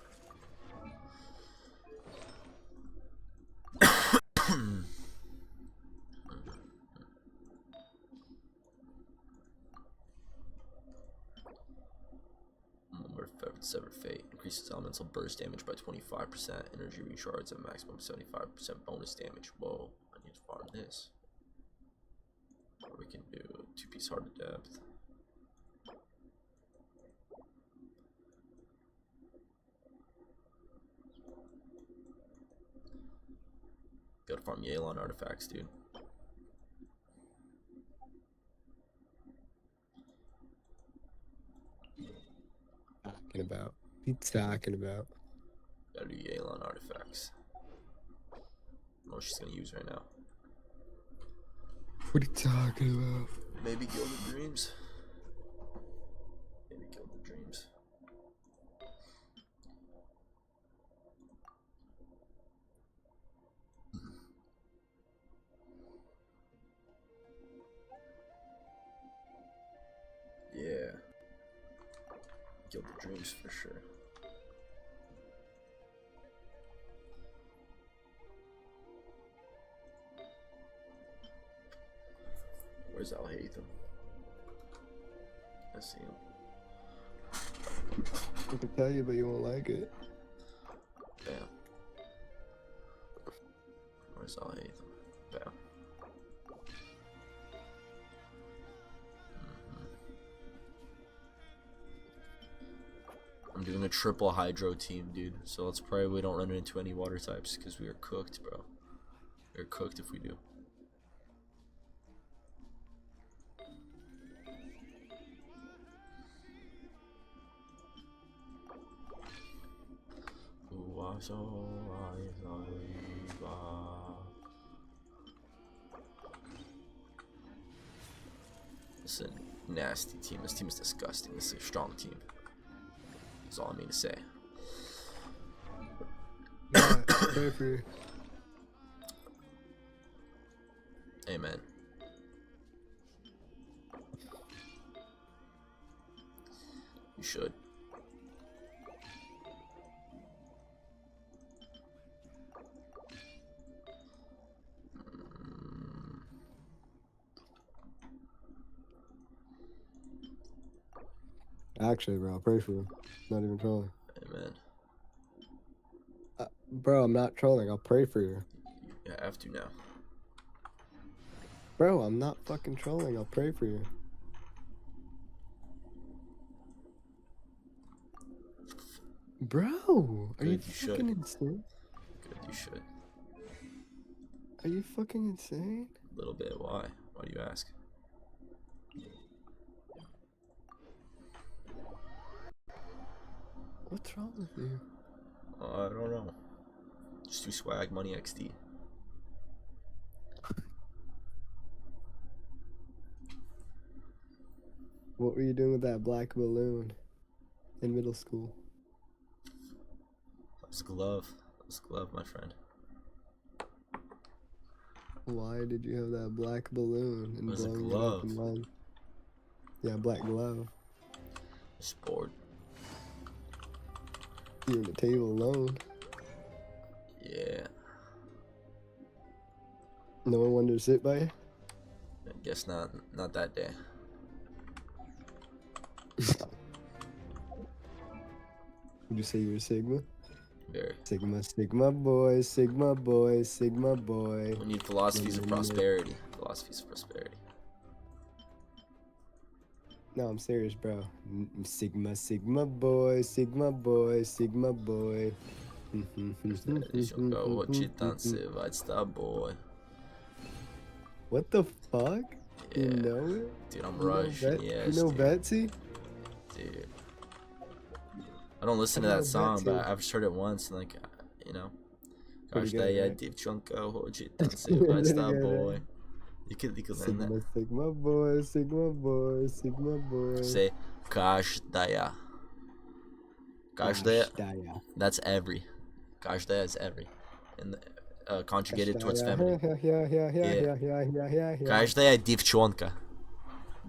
Sever Fate increases elemental burst damage by 25%, energy recharge at maximum 75% bonus damage. Whoa, I need to farm this. Or we can do 2-piece Heart of Depth. Gotta farm Yelan artifacts, dude. about? What are you talking about? Gotta do Yelan artifacts. What she's gonna use right now. What are you talking about? Maybe Gilded Dreams. Maybe Gilded Dreams. Yeah. Gilded Dreams for sure. Where's Al-Haytham? I see him. I can tell you, but you won't like it. Bam. Where's Al-Haytham? Bam. I'm doing a triple hydro team, dude. So let's pray we don't run into any water types, because we are cooked, bro. We are cooked if we do. This is a nasty team. This team is disgusting. This is a strong team. That's all I mean to say. Pray for you. Amen. You should. Actually, bro, I'll pray for you. Not even trolling. Amen. Bro, I'm not trolling. I'll pray for you. You have to now. Bro, I'm not fucking trolling. I'll pray for you. Bro, are you fucking insane? Good, you should. Are you fucking insane? A little bit. Why? Why do you ask? What's wrong with you? I don't know. Just do swag money XD. What were you doing with that black balloon in middle school? That was glove. That was glove, my friend. Why did you have that black balloon and It was a blowing glove. it up in line? Yeah, black glove. Just bored. You were at the table alone. Yeah. No one wanted to sit by you? I guess not. Not that day. Would you say you're a Sigma? Very. Sigma, Sigma boy, Sigma boy, Sigma boy. We need philosophies of prosperity. Philosophies of prosperity. No, I'm serious, bro. Sigma, Sigma boy, Sigma boy, Sigma boy. What the fuck? Yeah. You know it? Dude, I'm You know Russian, yes. You know dude. Betsy? Dude. I don't listen to I know that song, but Betsy. I've just heard it once, and like, you know. Pretty good, Каждая right? девчонка хочет танцевать с Pretty good, тобой. right? You could learn Sigma, that. Sigma boy, Sigma boy, Sigma boy. Say каждая. Каждая. Каждая. That's every. Каждая is every. And conjugated towards Каждая. feminine. Yeah. Каждая девчонка.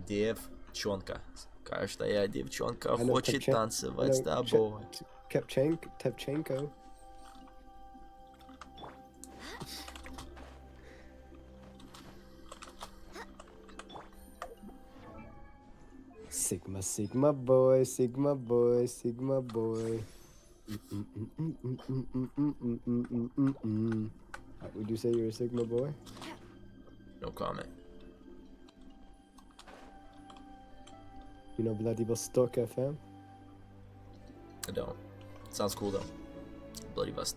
Девчонка. Каждая девчонка I know хочет танцевать с тобой. Tevchenko. Sigma, Sigma boy, Sigma boy, Sigma boy. Would you say you're a Sigma boy? No comment. You know Vladivostok FM? I don't. Sounds cool though. Bloody Bust.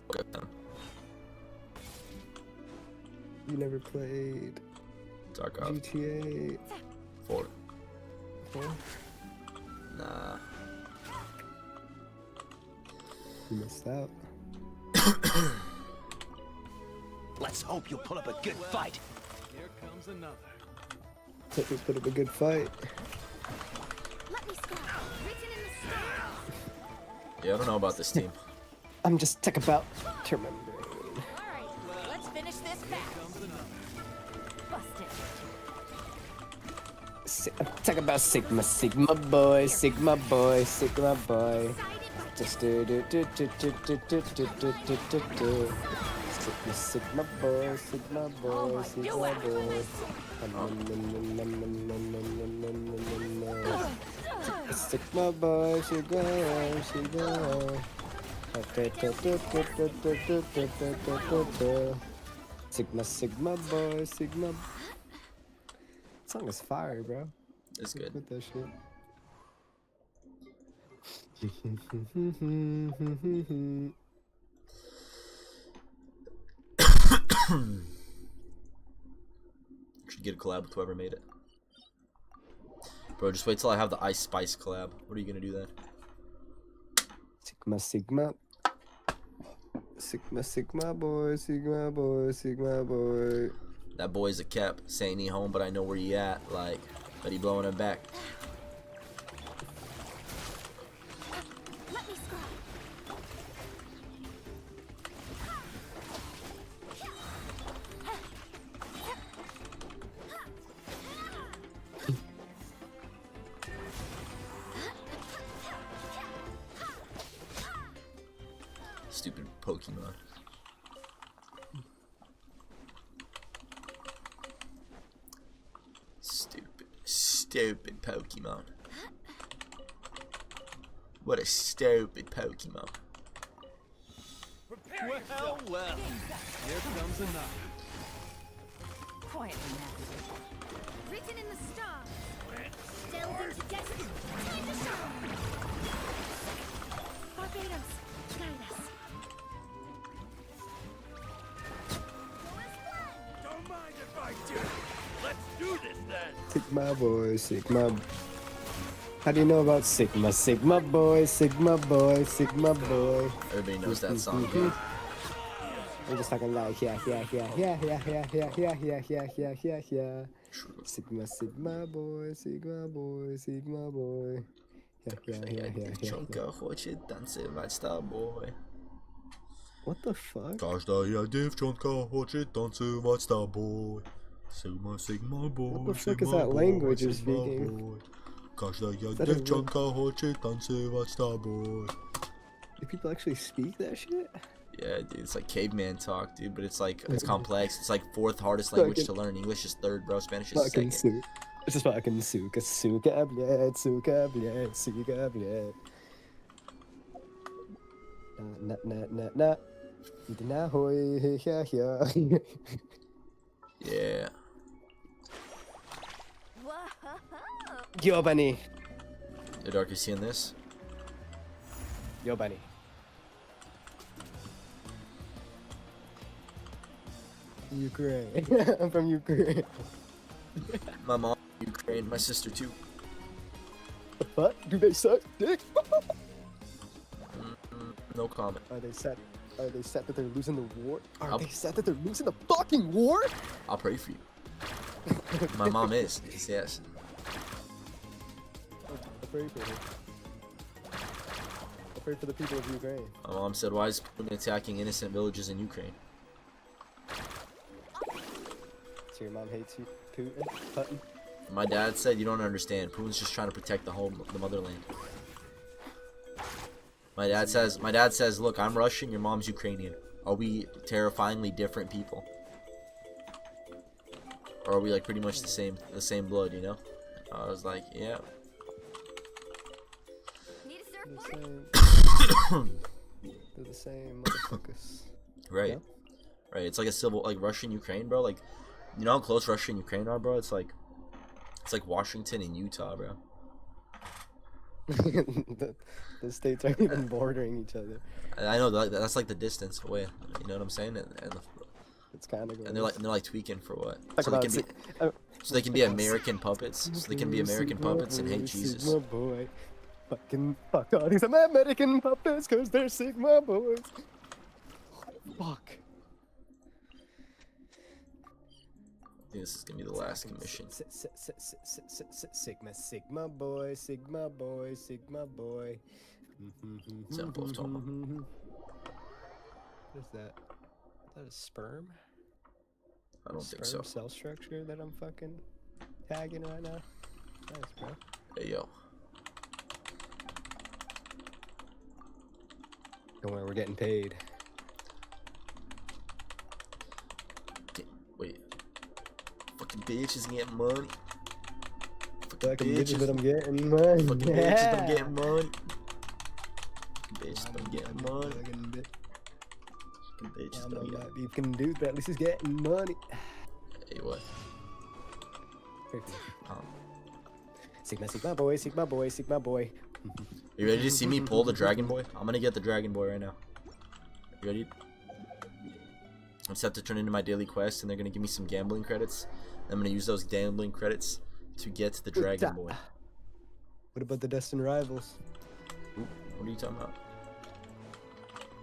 You never played Tarkov. GTA 4. 4? Nah. You missed out. Let's hope you'll put up a good fight. Here comes another. Hope we put up a good fight. Let me start. Written in the stars. Yeah, I don't know about this team. I'm just tech about to remember. Alright, let's finish this fast. Busted. Talk about Sigma, Sigma boy, Sigma boy, Sigma boy. Just do. Sigma, Sigma boy, Sigma boy, Sigma boy. Sigma boy, Sigma boy, Sigma boy. Sigma boy, Sigma. That song is fire, bro. It's good. With that shit. Should get a collab with whoever made it. Bro, just wait till I have the Ice Spice collab. What are you gonna do then? Sigma, Sigma. Sigma, Sigma boy, Sigma boy, Sigma boy. That boy's a cap, saying he home, but I know where he at. Like, but he blowing him back. Let me scry. Stupid Pokemon. Stupid Pokemon. What a stupid Pokemon. Well. Here comes another. Quietly now. Written in the stars. Delve into destiny. Time to shine. Barbados, guide us. Don't mind if I do. Let's do this then. Sigma boy, Sigma. How do you know about Sigma? Sigma boy, Sigma boy, Sigma boy. Everybody knows that song, dude. We're just talking like yeah. Sigma, Sigma boy, Sigma boy, Sigma boy. Yeah. Девчонка хочет танцевать с тобой. What the fuck? Каждая девчонка хочет танцевать с тобой. Sigma, Sigma boy. What the fuck is that language you're speaking? Каждая девчонка хочет танцевать с тобой. Do people actually speak that shit? Yeah, dude, it's like caveman talk, dude, but it's like, it's complex. It's like fourth hardest language to learn. English is third, bro. Spanish is second. It's just fucking suka, bled. Na hoy, Yeah. Yo, Bunny. The Dark, you seeing this? Yo, Bunny. Ukraine. I'm from Ukraine. My mom, Ukraine, my sister too. The fuck? Do they suck dick? No comment. Are they sad? Are they sad that they're losing the war? Are they sad that they're losing the fucking war? I'll pray for you. My mom is, yes. I pray for her. I pray for the people of Ukraine. My mom said, why is Putin attacking innocent villages in Ukraine? So your mom hates you, Putin? My dad said, you don't understand. Putin's just trying to protect the motherland. My dad says, look, I'm Russian, your mom's Ukrainian. Are we terrifyingly different people? Or are we like pretty much the same blood, you know? I was like, yeah. They're the same motherfuckers. Right. Yeah? Right. It's like a civil, like Russia and Ukraine, bro. Like, you know how close Russia and Ukraine are, bro? It's like Washington and Utah, bro. the states aren't even bordering each other. I know that's like the distance away. You know what I'm saying? And it's kind of. And they're like tweaking for what? So they can be American puppets. So they can be American puppets and hate Jesus. Sigma boy. Fucking fuck all these American puppets, cause they're Sigma boys. Fuck. I think this is gonna be the last commission. Sigma boy, Sigma boy, Sigma boy. Temple of Toma. What is that? Is that a sperm? I don't think so. Cell structure that I'm fucking tagging right now. Nice, bro. Hey yo. Don't worry, we're getting paid. Wait. Fucking bitches getting money. Fucking bitches, but I'm getting money. Fucking bitches, I'm getting money. Bitches, I'm getting money. Fucking bitches, I'm getting money. You can do, but at least he's getting money. Hey, what? Sigma boy, Sigma boy, Sigma boy. You ready to see me pull the Dragon Boy? I'm gonna get the Dragon Boy right now. You ready? I'm set to turn into my daily quest, and they're gonna give me some gambling credits. I'm gonna use those gambling credits to get the Dragon Boy. What about the Destined Rivals? Ooh, what are you talking about?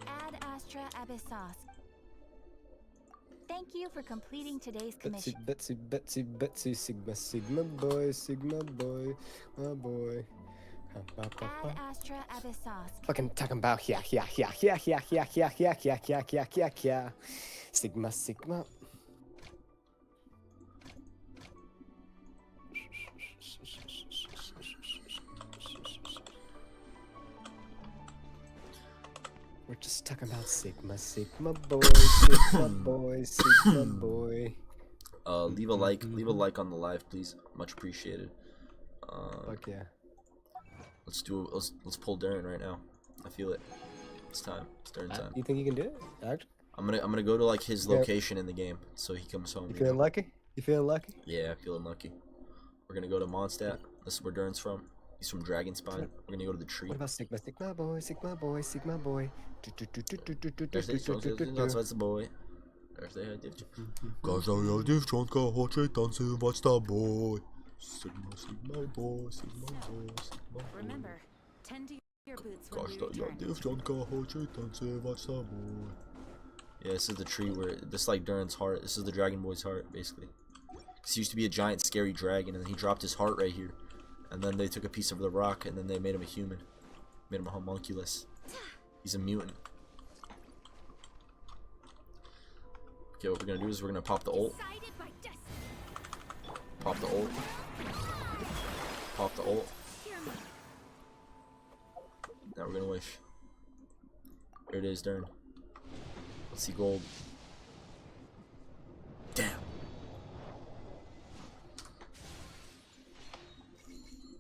Ad Astra Abyssos. Thank you for completing today's commission. Betsy, Sigma boy, my boy. Ad Astra Abyssos. Fucking talking about yeah. Sigma. We're just talking about Sigma boy, Sigma boy, Sigma boy. Leave a like on the live, please. Much appreciated. Fuck yeah. Let's pull Durin right now. I feel it. It's time. It's Durin time. You think you can do it? Actually? I'm gonna go to like his location in the game, so he comes home. You feeling lucky? You feeling lucky? Yeah, feeling lucky. We're gonna go to Mondstadt. This is where Durin's from. He's from Dragonspine. We're gonna go to the tree. What about Sigma boy, Sigma boy, Sigma boy? There's the boy. Sigma boy. Remember, tend to your boots when we return. Yeah, this is the tree where this is like Durin's heart. This is the Dragon Boy's heart, basically. He used to be a giant, scary dragon, and he dropped his heart right here. And then they took a piece of the rock, and then they made him a human. Made him a homunculus. He's a mutant. Okay, what we're gonna do is we're gonna pop the ult. Pop the ult. Pop the ult. Now we're gonna wish. Here it is, Durin. Let's see gold. Damn.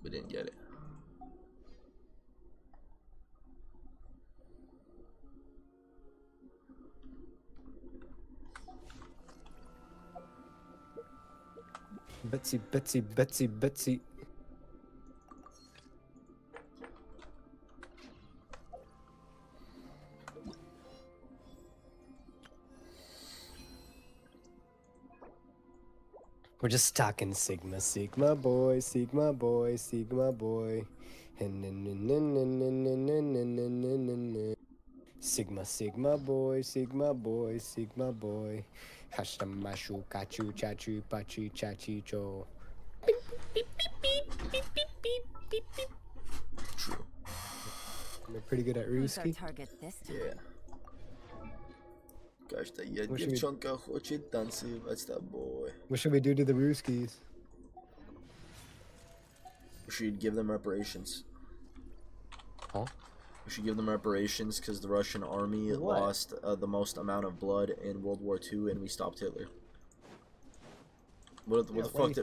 We didn't get it. Betsy. We're just talking Sigma boy, Sigma boy. Sigma boy, Sigma boy. Hashamashu kachu chachu pachi chachi cho. True. They're pretty good at Ruski. Target this time. Yeah. Кажется, я девчонка хочет танцевать с тобой. What should we do to the Ruskies? We should give them reparations. Huh? We should give them reparations because the Russian army lost the most amount of blood in World War II, and we stopped Hitler. What the fuck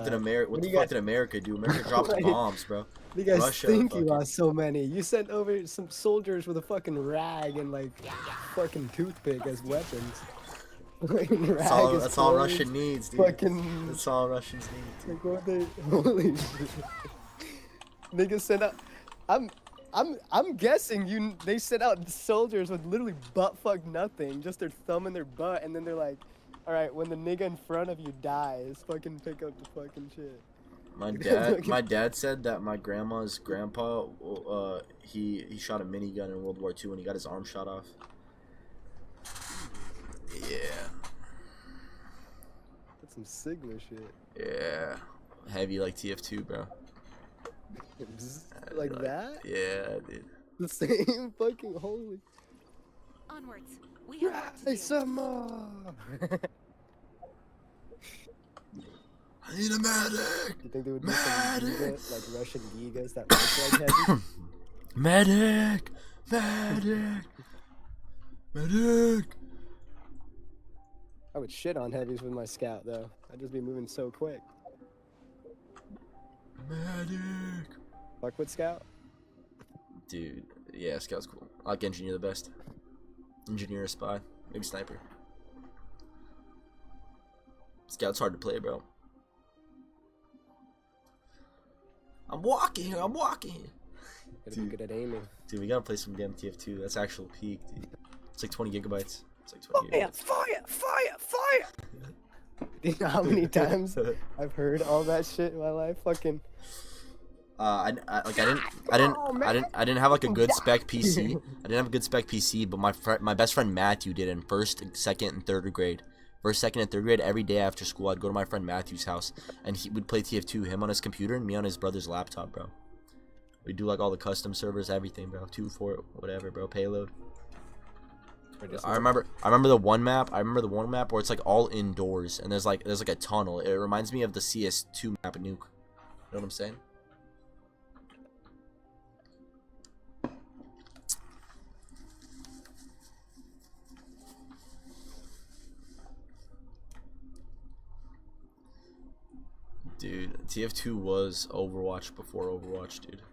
did America do? America dropped bombs, bro. You guys Russia think you lost so many. You sent over some soldiers with a fucking rag and like fucking toothpick as weapons. That's all Russia needs, dude. Fucking, that's all Russians need. Like what they, holy shit. Niggas sent out. I'm guessing they sent out soldiers with literally butt fuck nothing, just their thumb in their butt, and then they're like, all right, when the nigga in front of you dies, fucking pick up the fucking shit. My dad said that my grandma's grandpa, he shot a minigun in World War II and he got his arm shot off. Yeah. That's some Sigma shit. Yeah. Heavy like TF2, bro. Like that? Yeah, dude. The same fucking holy. Onwards. We have work to do. Hey, some more. I need a medic. You think there would be some Giga, like Russian Gigas that look like heavy? Medic! Medic! Medic! I would shit on heavies with my scout though. I'd just be moving so quick. Medic! Fuck with scout? Dude, yeah, scout's cool. I like engineer the best. Engineer, a spy, maybe sniper. Scout's hard to play, bro. I'm walking here. Gotta be good at aiming. Dude, we gotta play some damn TF2. That's actual peak, dude. It's like 20 gigabytes. It's like 20 gigabytes. Fire! Do you know how many times I've heard all that shit in my life? Fucking. I didn't have like a good spec PC. I didn't have a good spec PC, but my best friend Matthew did in first, second, and third grade. First, second, and third grade, every day after school, I'd go to my friend Matthew's house, and he would play TF2, him on his computer, and me on his brother's laptop, bro. We'd do like all the custom servers, everything, bro. 2, 4, whatever, bro. Payload. I remember the one map. I remember the one map where it's like all indoors, and there's like a tunnel. It reminds me of the CS2 map at Nuke. You know what I'm saying? Dude, TF2 was Overwatch before Overwatch, dude.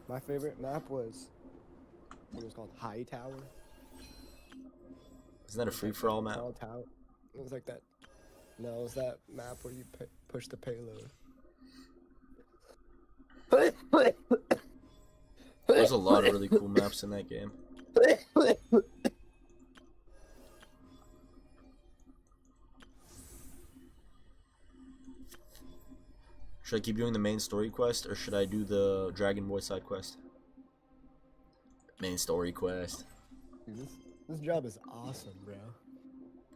My favorite map was, it was called High Tower. Isn't that a free-for-all map? It was like that. No, it was that map where you push the payload. There's a lot of really cool maps in that game. Should I keep doing the main story quest, or should I do the Dragon Boy side quest? Main story quest. Dude, this job is awesome, bro.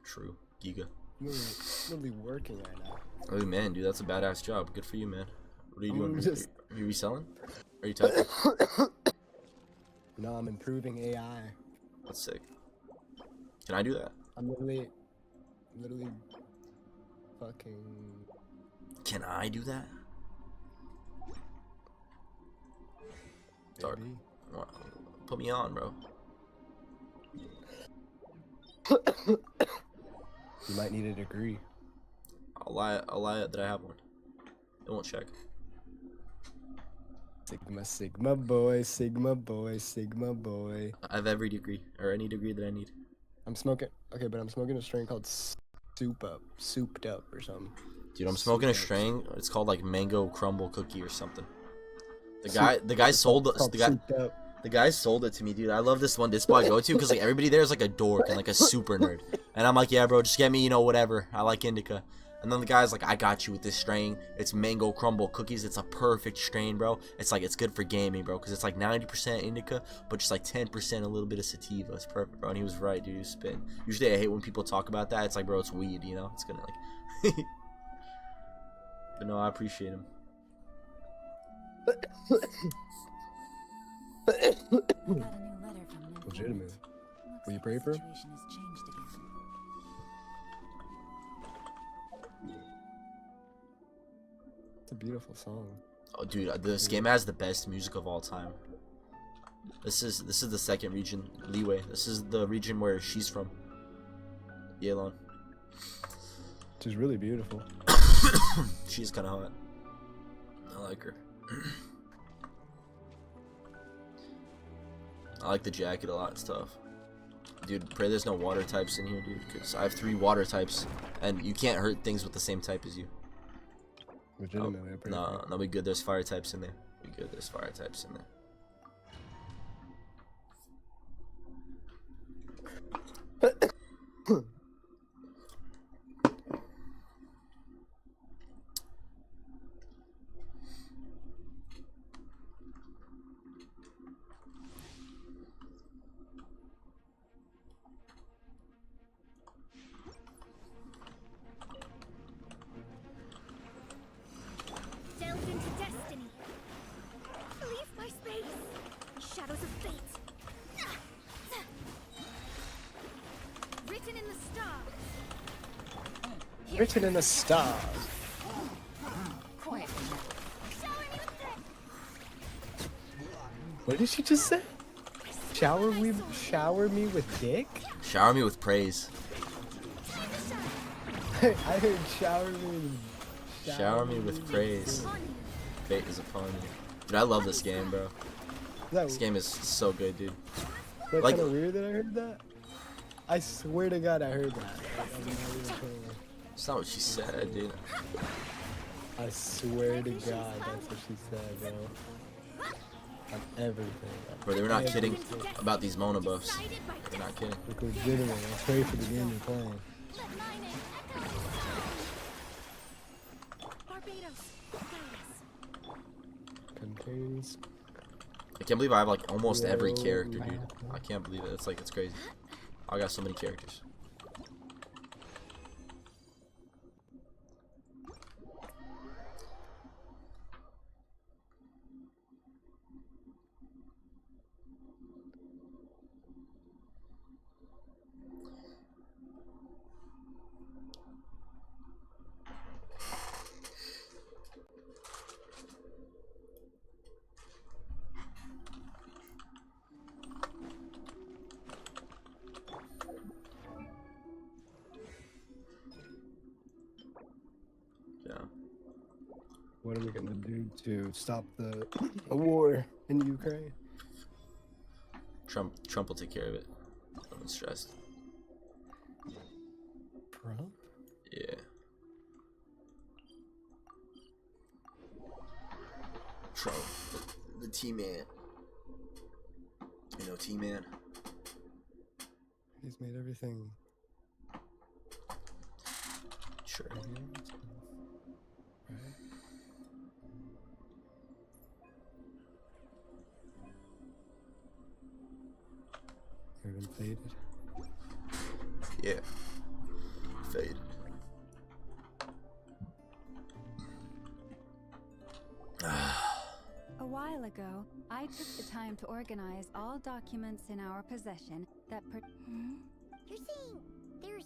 True. Giga. I'm literally working right now. Oh man, dude, that's a badass job. Good for you, man. What are you doing? Just... Are you reselling? Are you typing? No, I'm improving AI. That's sick. Can I do that? I'm literally fucking... Can I do that? Dark. Put me on, bro. You might need a degree. I'll lie that I have one. It won't check. Sigma boy, Sigma boy, Sigma boy. I have every degree, or any degree that I need. I'm smoking, okay, but I'm smoking a strain called souped up or something. Dude, I'm smoking a strain. It's called like mango crumble cookie or something. The guy sold it to me, dude. I love this one dispo I go to because like everybody there is like a dork and like a super nerd, and I'm like, yeah, bro, just get me, you know, whatever. I like indica. And then the guy's like, I got you with this strain. It's mango crumble cookies. It's a perfect strain, bro. It's like, it's good for gaming, bro, because it's like 90% indica, but just like 10% a little bit of sativa. It's perfect, bro. And he was right, dude. He was spitting. Usually I hate when people talk about that. It's like, bro, it's weed, you know? It's gonna like... But no, I appreciate him. Legitimate. Will you pray for him? It's a beautiful song. Oh, dude, this game has the best music of all time. This is the second region, Leeway. This is the region where she's from. Yelon. She's really beautiful. She's kind of hot. I like her. I like the jacket a lot and stuff. Dude, pray there's no water types in here, dude, because I have 3 water types, and you can't hurt things with the same type as you. Legitimately, no, we good. There's fire types in there. We good. There's fire types in there. in the stars. Written in the stars. Quiet. What did she just say? Shower me with dick? Shower me with praise. I heard shower me with praise. Fate is upon you. Dude, I love this game, bro. This game is so good, dude. That's Like, kind of weird that I heard that. I swear to God, I heard that. it's not what she said, dude. I swear to God, that's what she said, bro. On everything. Bro, they were not kidding about these Mona buffs. They're not kidding. Like legitimate. I pray for the game you're playing. Contains. I can't believe I have like almost every character, dude. I can't believe it. It's like, it's crazy. I got so many characters. What are we gonna do to stop the war in Ukraine? Trump will take care of it. I'm stressed. Trump? Yeah. Trump, the T-Man. You know T-Man? He's made everything. Sure. Right? Even faded. Yeah. Faded. A while ago, I took the time to organize all documents in our possession that You're saying there's...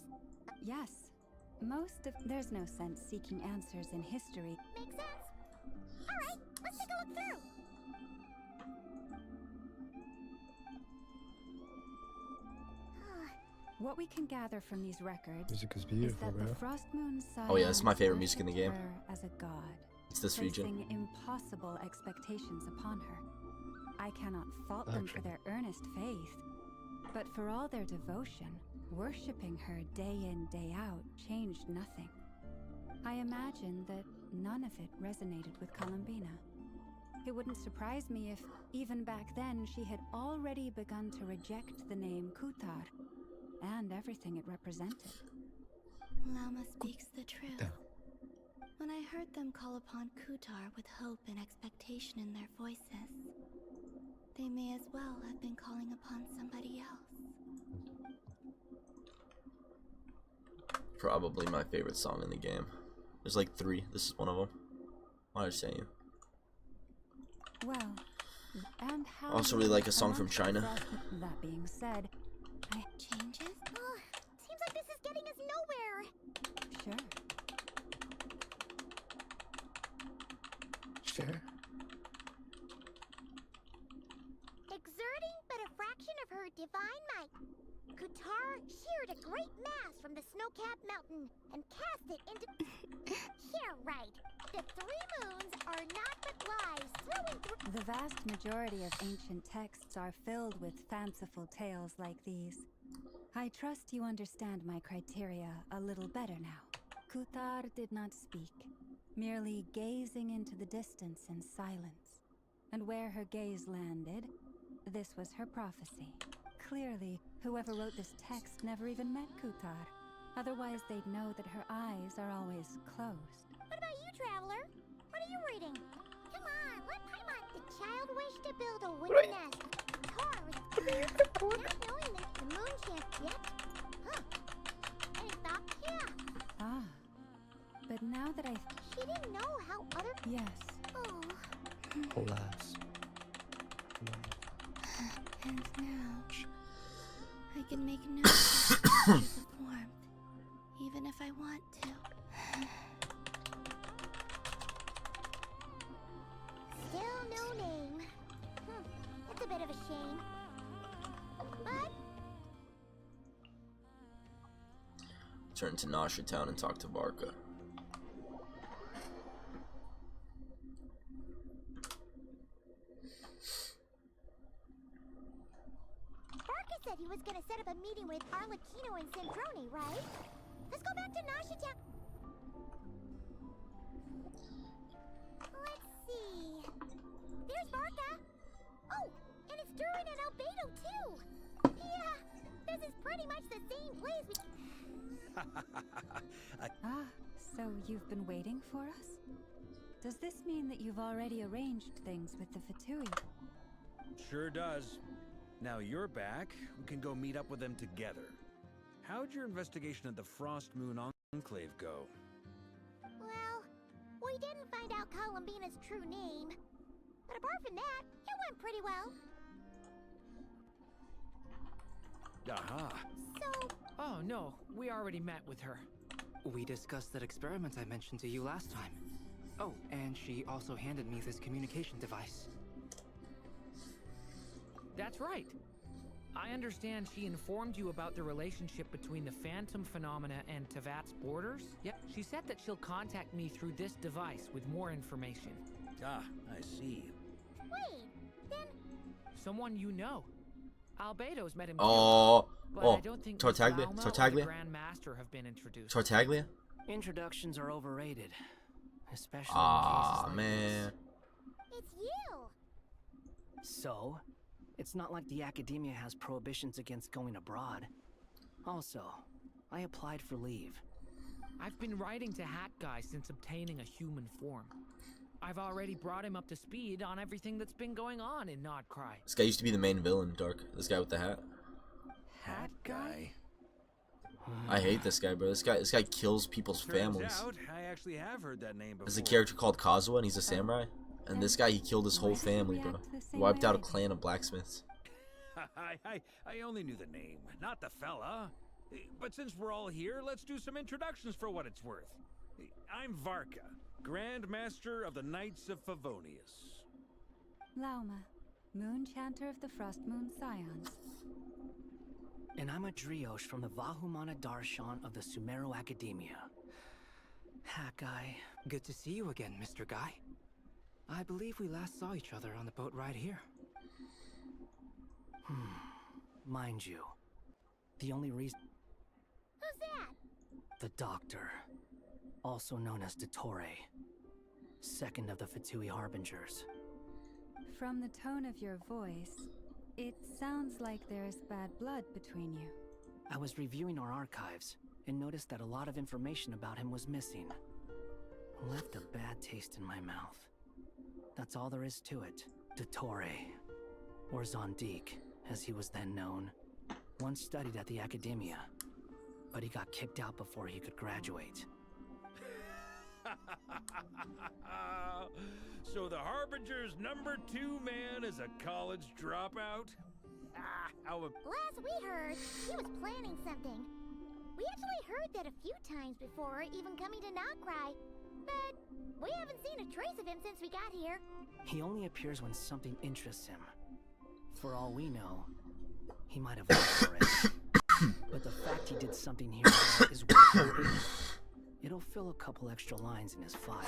Yes. There's no sense seeking answers in history. Makes sense. Alright, let's take a look through. What we can gather from these records Music is is beautiful, that bro. the Frost Moon Scion Oh yeah, it's my favorite music in the game. her as a god, It's this region. placing impossible expectations upon her. I cannot fault them for their earnest faith, but for all their devotion, worshipping her day in, day out changed nothing. I imagine that none of it resonated with Columbina. It wouldn't surprise me if, even back then, she had already begun to reject the name Kutar and everything it represented. Lama speaks the truth. When I heard them call upon Kutar with hope and expectation in their voices, they may as well have been calling upon somebody else. Probably my favorite song in the game. There's like 3. This is one of them. I understand you. Well, and how I also really like a song from China. That being said, Changes? Oh, seems like this is getting us nowhere. Sure. Sure. Exerting but a fraction of her divine might, Kutar sheared a great mass from the snow-capped mountain and cast it into... Yeah, right. The 3 moons are not but lies through and through... The vast majority of ancient texts are filled with fanciful tales like these. I trust you understand my criteria a little better now. Kutar did not speak, merely gazing into the distance in silence. And where her gaze landed, this was her prophecy. Clearly, whoever wrote this text never even met Kutar. Otherwise, they'd know that her eyes are always closed. What about you, Traveler? What are you reading? Come on, let Paimon. The child wished to build a wooden nest. Tar was not knowing that the moon chance yet. Huh. Any thoughts? Yeah. Ah. But now that I... She didn't know how other... Yes. Oh. Alas. And now, I can make notes of warning. if I want to. Still no name. That's a bit of a shame. But Turn to Nasha Town and talk to Varka. Barker said he was gonna set up a meeting with Arlecchino and Sandrone, right? Let's go back to Nasha Town. Let's see. There's Barca. Oh, and it's Durin and Albedo too. Yeah, this is pretty much the same place we... Ah, so you've been waiting for us? Does this mean that you've already arranged things with the Fatui? Sure does. Now you're back, we can go meet up with them together. How'd your investigation of the Frost Moon Enclave go? Well, we didn't find out Columbina's true name. But apart from that, it went pretty well. Aha. So... Oh no, we already met with her. We discussed that experiment I mentioned to you last time. Oh, and she also handed me this communication device. That's right. I understand she informed you about the relationship between the phantom phenomena and Tevat's borders? Yep. She said that she'll contact me through this device with more information. Ah, I see. Wait, then... Someone you know. Albedo's met him Oh, too, but I don't think Tartaglia, Lauma or Tartaglia, the Grand Master have been introduced. Tartaglia. Introductions are overrated, especially Ah, in cases like man. It's you! So, it's not like the academia has prohibitions against going abroad. Also, I applied for leave. I've been writing to Hat Guy since obtaining a human form. I've already brought him up to speed on everything that's been going on in Nodcry. This guy used to be the main villain, Dark. This guy with the hat. Hat guy? I hate this guy, bro. This guy kills people's families. Turns out, I actually have heard that name before. There's a character called Kazuha, and he's a samurai. And this guy, he killed his whole family, bro. He wiped out a clan of blacksmiths. I only knew the name, not the fella. But since we're all here, let's do some introductions for what it's worth. I'm Varka, Grand Master of the Knights of Favonius. Lauma, Moon Chanter of the Frost Moon Scions. And I'm a Driosh from the Vahumana Darshan of the Sumero Academia. Hat Guy. Good to see you again, Mr. Guy. I believe we last saw each other on the boat ride here. Mind you, the only reason... Who's that? The Doctor, also known as Dottore, second of the Fatui Harbingers. From the tone of your voice, it sounds like there's bad blood between you. I was reviewing our archives and noticed that a lot of information about him was missing. Left a bad taste in my mouth. That's all there is to it. Dottore, or Zondique, as he was then known, once studied at the Academia, but he got kicked out before he could graduate. So the Harbinger's #2 man is a college dropout? Last we heard, he was planning something. We actually heard that a few times before, even coming to Nodcry. But we haven't seen a trace of him since we got here. He only appears when something interests him. For all we know, he might have worked for it. But the fact he did something here is worth noting. It'll fill a couple extra lines in his file.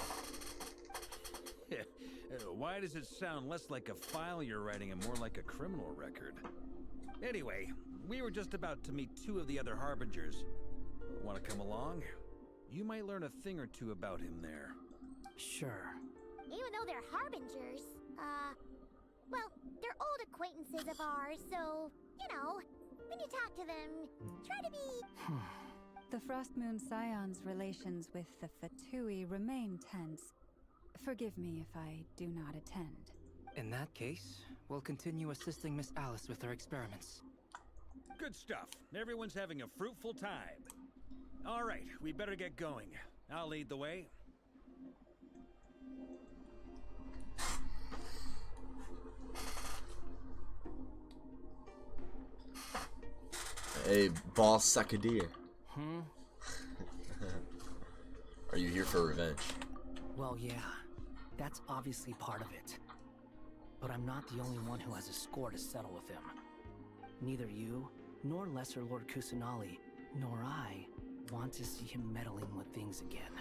Why does it sound less like a file you're writing and more like a criminal record? Anyway, we were just about to meet 2 of the other Harbingers. Want to come along? You might learn a thing or two about him there. Sure. Even though they're Harbingers, well, they're old acquaintances of ours, so, you know, when you talk to them, try to be... The Frost Moon Scions' relations with the Fatui remain tense. Forgive me if I do not attend. In that case, we'll continue assisting Miss Alice with her experiments. Good stuff. Everyone's having a fruitful time. All right, we better get going. I'll lead the way. Hey, boss Sakadir. Are you here for revenge? Well, yeah, that's obviously part of it. But I'm not the only one who has a score to settle with him. Neither you, nor Lesser Lord Kusanali, nor I want to see him meddling with things again.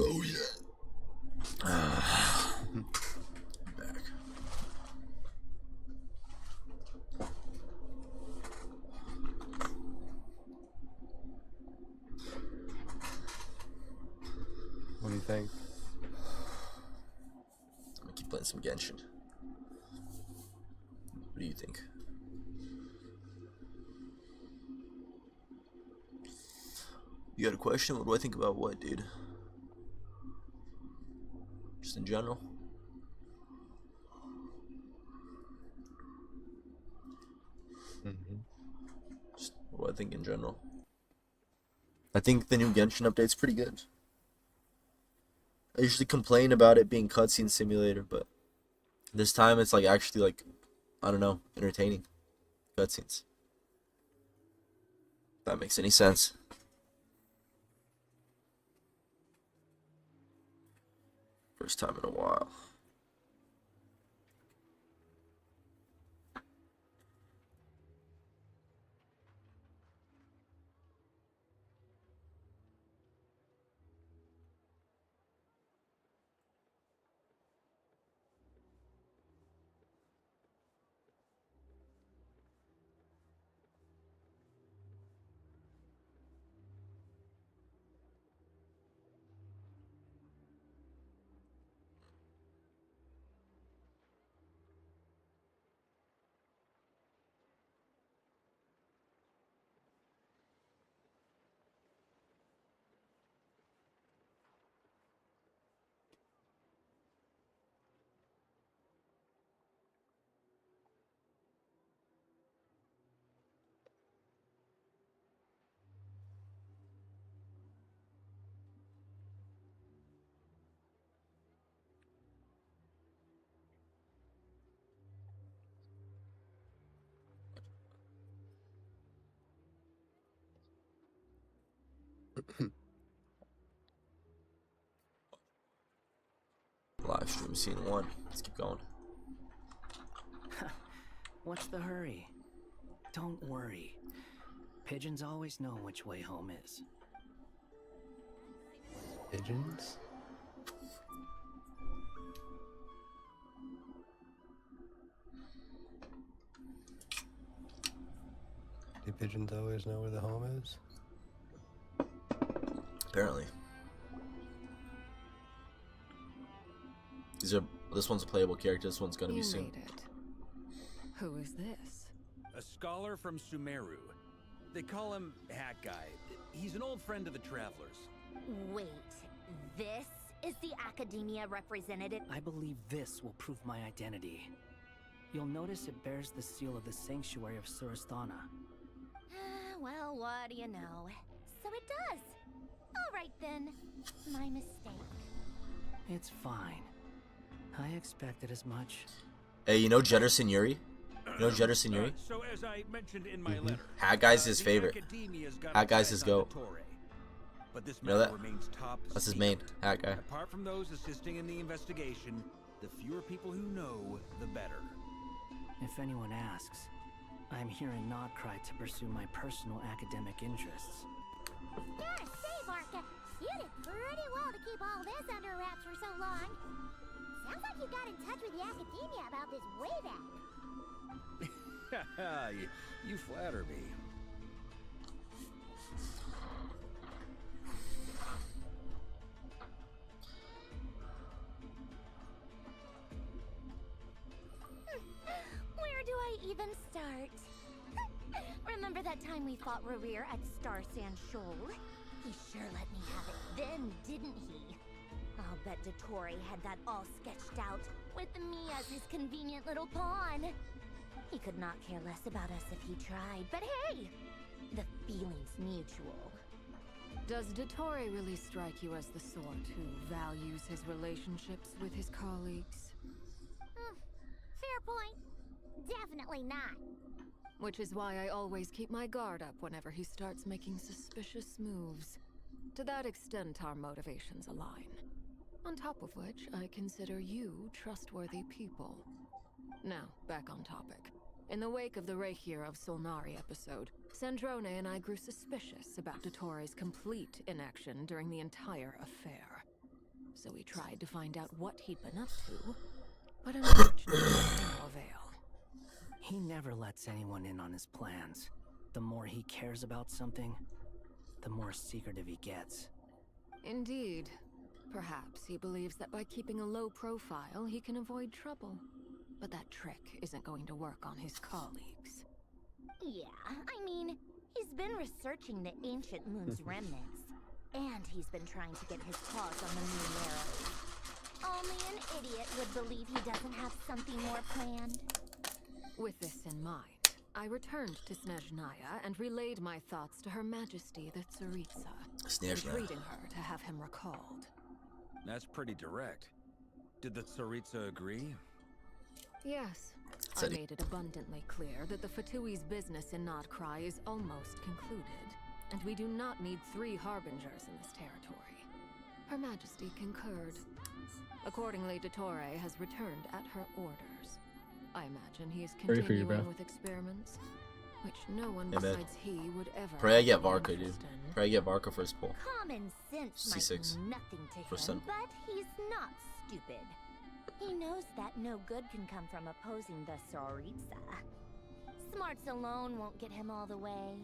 Oh yeah. Back. What do you think? I'm gonna keep playing some Genshin. What do you think? You got a question? What do I think about what, dude? Just in general? Just what do I think in general? I think the new Genshin update's pretty good. I usually complain about it being cutscene simulator, but this time it's like actually like, I don't know, entertaining cutscenes. If that makes any sense. First time in a while. Live stream scene 1. Let's keep going. What's the hurry? Don't worry. Pigeons always know which way home is. Pigeons? Do pigeons always know where the home is? Apparently. This one's a playable character, this one's gonna be soon. Made it. Who is this? A scholar from Sumeru. They call him Hat Guy. He's an old friend of the Travelers. Wait, this is the Academia representative? I believe this will prove my identity. You'll notice it bears the seal of the Sanctuary of Surasthana. Well, what do you know? So it does. All right then. My mistake. It's fine. I expected as much. Hey, you know Jetterson Yuri? You know Jetterson Yuri? So as I mentioned in my letter, Hat Guy's his favorite. Academia's got Hat its Guy's eyes his on goat. Dottore. But this You know matter that? remains top That's his secret. main, Hat Guy. Apart from those assisting in the investigation, the fewer people who know, the better. If anyone asks, I'm here in Nodcry to pursue my personal academic interests. Gotta say, Barca, you did pretty well to keep all this under wraps for so long. Sounds like you got in touch with the Academia about this way back. you flatter me. Where do I even start? Remember that time we fought Rerir at Star Sand Shoal? He sure let me have it then, didn't he? I'll bet Dottore had that all sketched out, with me as his convenient little pawn. He could not care less about us if he tried, but hey! The feeling's mutual. Does Dottore really strike you as the sort who values his relationships with his colleagues? Fair point. Definitely not. Which is why I always keep my guard up whenever he starts making suspicious moves. To that extent, our motivations align. On top of which, I consider you trustworthy people. Now, back on topic. In the wake of the Reikir of Solnari episode, Sandrone and I grew suspicious about Dottore's complete inaction during the entire affair. So we tried to find out what he'd been up to, but unfortunately, no avail. He never lets anyone in on his plans. The more he cares about something, the more secretive he gets. Indeed. Perhaps he believes that by keeping a low profile, he can avoid trouble. But that trick isn't going to work on his colleagues. Yeah, I mean, He's been researching the ancient moon's remnants, and he's been trying to get his paws on the moon arrows. Only an idiot would believe he doesn't have something more planned. With this in mind, I returned to Snezhnaya and relayed my thoughts to Her Majesty the Tsaritsa, entreating her to have him recalled. That's pretty direct. Did the Tsaritsa agree? Yes. I made it abundantly clear that the Fatui's business in Nodcry is almost concluded, and we do not need 3 harbingers in this territory. Her Majesty concurred. Accordingly, Dottore has returned at her orders. I imagine he is continuing with experiments, which no one besides he would ever. Pray I get Varka, dude. Pray I get Varka for his pull. Common sense C6 might mean nothing to for him, Sun. but he's not stupid. He knows that no good can come from opposing the Tsaritsa. Smarts alone won't get him all the way.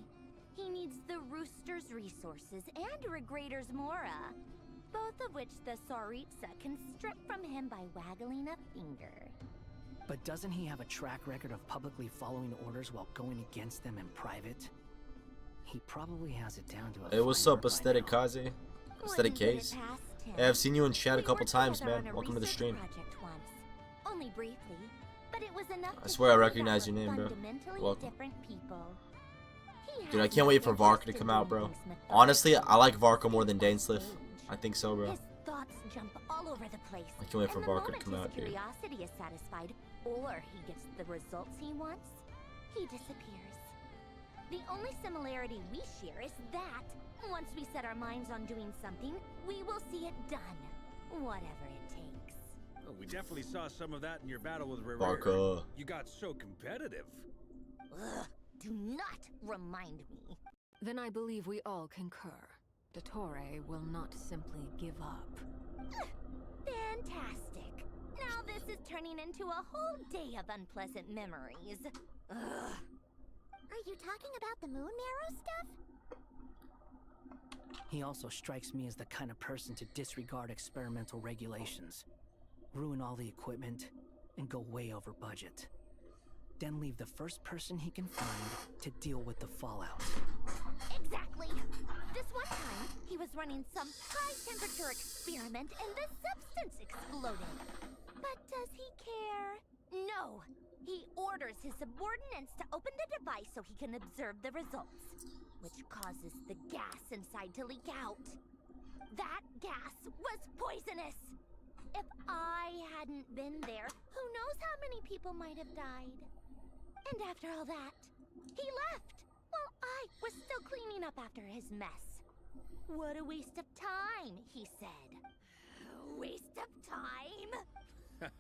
He needs the Rooster's resources and Regrator's Mora, both of which the Tsaritsa can strip from him by waggling a finger. But doesn't he have a track record of publicly following orders while going against them in private? He probably has it down to a Hey, what's up, Aesthetic Kaze? Aesthetic Case? Hey, I've seen you in chat a couple times, man. Welcome to the stream. Only briefly, but it was enough. I swear I recognize your name, bro. Welcome. Dude, I can't wait for Varka to come out, bro. Honestly, I like Varka more than Dainsliff. I think so, bro. His thoughts jump all over the place. I can't wait for Varka to come out, dude. Curiosity is satisfied, or he gets the results he wants, he disappears. The only similarity we share is that once we set our minds on doing something, we will see it done, whatever it takes. Oh, we definitely saw some of that in your battle with Rivera. Varka. You got so competitive. Ugh, do not remind me. Then I believe we all concur. Dottore will not simply give up. Fantastic. Now this is turning into a whole day of unpleasant memories. Ugh. Are you talking about the moon marrow stuff? He also strikes me as the kind of person to disregard experimental regulations, ruin all the equipment, and go way over budget. Then leave the first person he can find to deal with the fallout. Exactly. This one time, he was running some high-temperature experiment and the substance exploded. But does he care? No. He orders his subordinates to open the device so he can observe the results, which causes the gas inside to leak out. That gas was poisonous. If I hadn't been there, who knows how many people might have died. And after all that, he left while I was still cleaning up after his mess. What a waste of time, he said. Waste of time?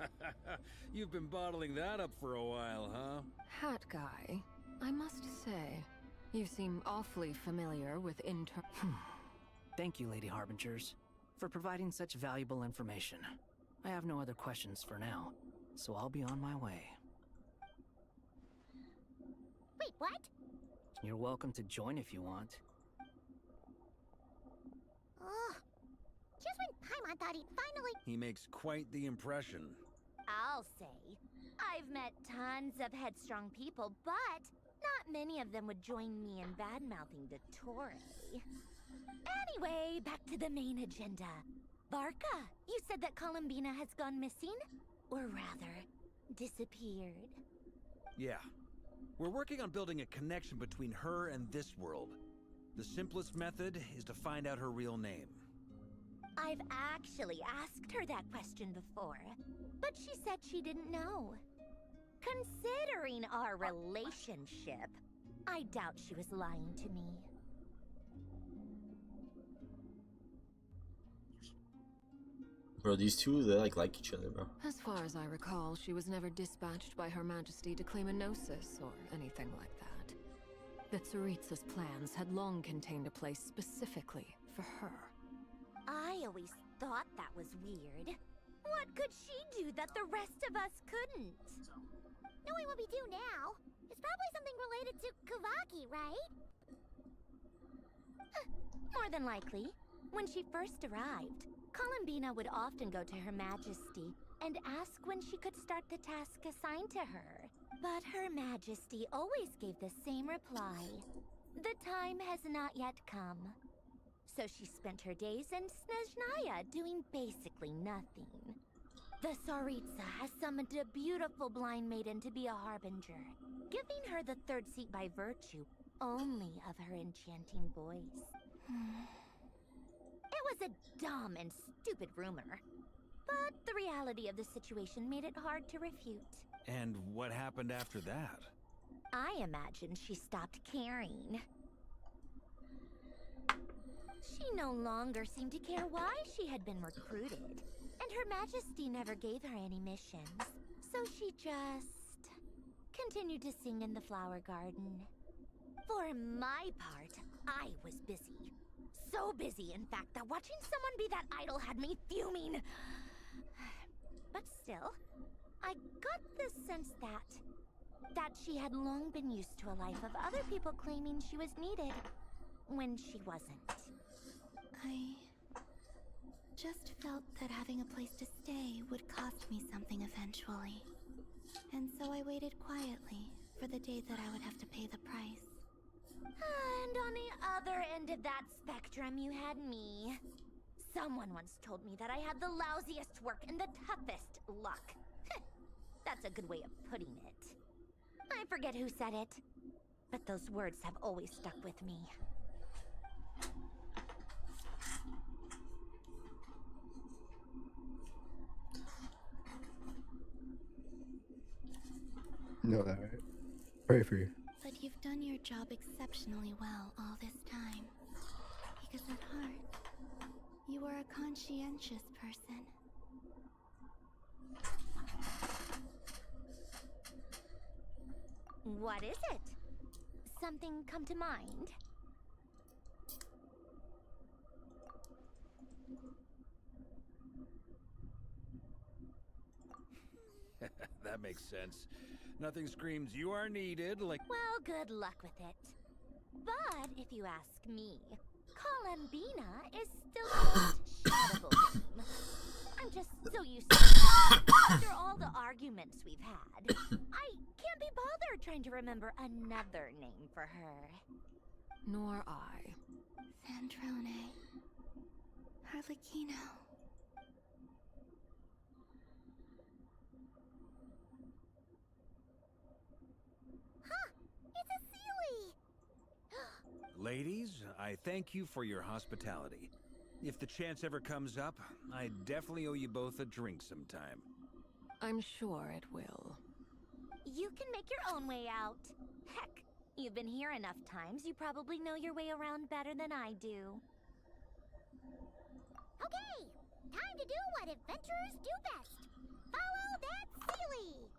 You've been bottling that up for a while, huh? Hat guy, I must say, you seem awfully familiar with Thank you, Lady Harbingers, for providing such valuable information. I have no other questions for now, so I'll be on my way. Wait, what? You're welcome to join if you want. Ugh. Just when Paimon thought he'd finally... He makes quite the impression. I'll say. I've met tons of headstrong people, but not many of them would join me in bad-mouthing Dottore. Anyway, back to the main agenda. Varka, you said that Columbina has gone missing? Or rather, disappeared. Yeah. We're working on building a connection between her and this world. The simplest method is to find out her real name. I've actually asked her that question before, but she said she didn't know. Considering our relationship, I doubt she was lying to me. Bro, these two, they like each other, bro. As far as I recall, she was never dispatched by Her Majesty to claim a gnosis or anything like that. The Tsaritsa's plans had long contained a place specifically for her. I always thought that was weird. What could she do that the rest of us couldn't? Knowing what we do now, it's probably something related to Kavaki, right? More than likely. When she first arrived, Columbina would often go to Her Majesty and ask when she could start the task assigned to her. But Her Majesty always gave the same reply. the time has not yet come. So she spent her days in Snezhnaya doing basically nothing. The Tsaritsa has summoned a beautiful blind maiden to be a harbinger, giving her the third seat by virtue only of her enchanting voice. It was a dumb and stupid rumor, but the reality of the situation made it hard to refute. And what happened after that? I imagine she stopped caring. She no longer seemed to care why she had been recruited, and Her Majesty never gave her any missions, so she just continued to sing in the flower garden. For my part, I was busy. So busy, in fact, that watching someone be that idol had me fuming. But still, I got the sense that she had long been used to a life of other people claiming she was needed when she wasn't. I just felt that having a place to stay would cost me something eventually. And so I waited quietly for the day that I would have to pay the price. And on the other end of that spectrum, you had me. Someone once told me that I had the lousiest work and the toughest luck. That's a good way of putting it. I forget who said it, but those words have always stuck with me. No, that right. Pray for you. But you've done your job exceptionally well all this time. Because at heart, you are a conscientious person. What is it? Something come to mind? That makes sense. Nothing screams you are needed like... Well, good luck with it. But if you ask me, Kalambina is still the most shoutable name. I'm just so used to it. After all the arguments we've had, I can't be bothered trying to remember another name for her. Nor I. Sandrone. Harlequino. Ladies, I thank you for your hospitality. If the chance ever comes up, I definitely owe you both a drink sometime. I'm sure it will. You can make your own way out. Heck, you've been here enough times, you probably know your way around better than I do. Okay, time to do what adventurers do best. Follow that Sealy!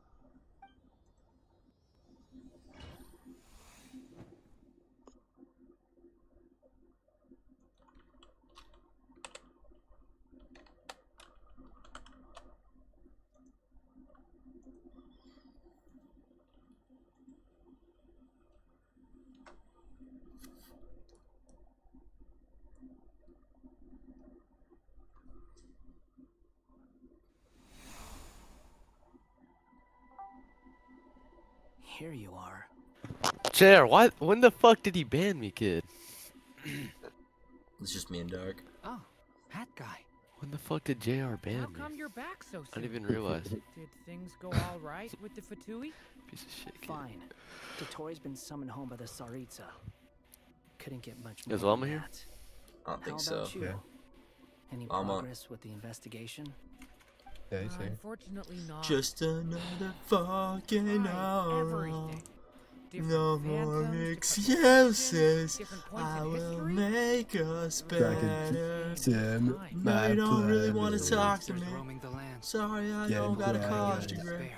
Here you are. JR, why? When the fuck did he ban me, kid? It's just me and Dark. Oh, that guy. When the fuck did JR ban How me? come you're back so soon? I didn't even realize. Did things go all right with the Fatui? Piece of shit, kid. Fine. Dotori's been summoned home by the Tsaritsa. Couldn't get much more Is Llama than here? that. I don't think How so. about you? Any progress with the investigation? Yeah, he's here. Unfortunately not. Just another fucking hour. Everything. No more excuses. I will make us better. No, you don't really want to talk to me. Sorry, I don't got a college degree.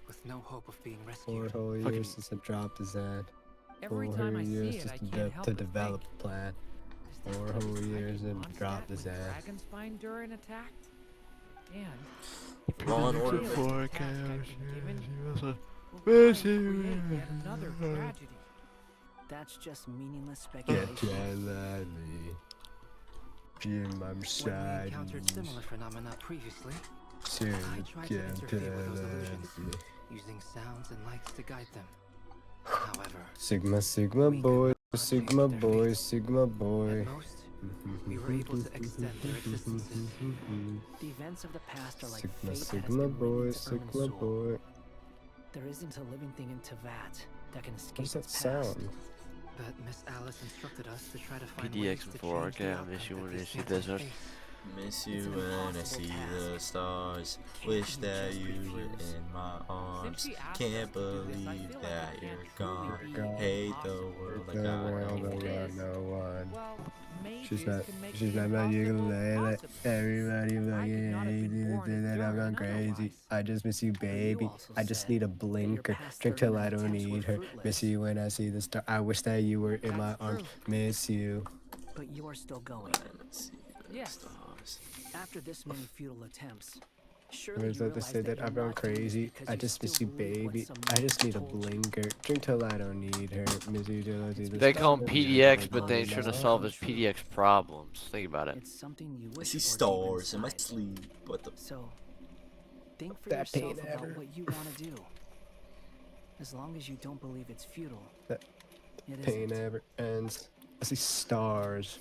With no hope of being rescued. 4 whole years since I dropped his ad. 4 Every whole time I see years it, just I to, can't help to but develop a plan. 4 whole years and dropped his ad. Dragon spine DURIN attacked? And if Law and we Order fail for at the task I've been given, We'll create yet another tragedy. That's just meaningless Get speculation. jelly. Jim, I'm When we sad. encountered similar phenomena previously, Soon I tried to get interfere with those illusions, jelly. using sounds and lights to guide them. However, Sigma, Sigma, boy. Sigma boy, Sigma boy. We were able to extend their existences. The events of the past are like Sigma, fate that has Sigma been boy, written into Sigma Irmin's soul. boy. There isn't a living thing in Tevat that can escape What does that its past. sound? But Miss Alice instructed us to try to find PDX ways to before change the okay, I outcome miss you that when these you see phantoms desert. face. Miss you when I see the stars. Wish that you were in my arms. Can't believe that you're gone. Hate the world like I know one. She's not my ukulele. Everybody fucking hates me. That I'm gone crazy. I just miss you, baby. I just need a blinker. Drink till I don't need her. Miss you when I see the star. I wish that you were in my arms. Miss you. But you are still going. Yes. After this many futile attempts, surely Where's you that to realize say that you're I've gone not doing this crazy? because I you just miss still you, believe what baby. some I just need a told you. blinker. Drink till I don't need her. Miss you till I see the They star. call them PDX, but they Miss ain't trying to you. solve his PDX problems. Think about it. It's something you I wish see for deep stars in my inside. sleep. What the? So, think for That pain yourself about ever. what you want to do. As long as you don't believe it's futile, That it pain isn't. never ends. I see stars.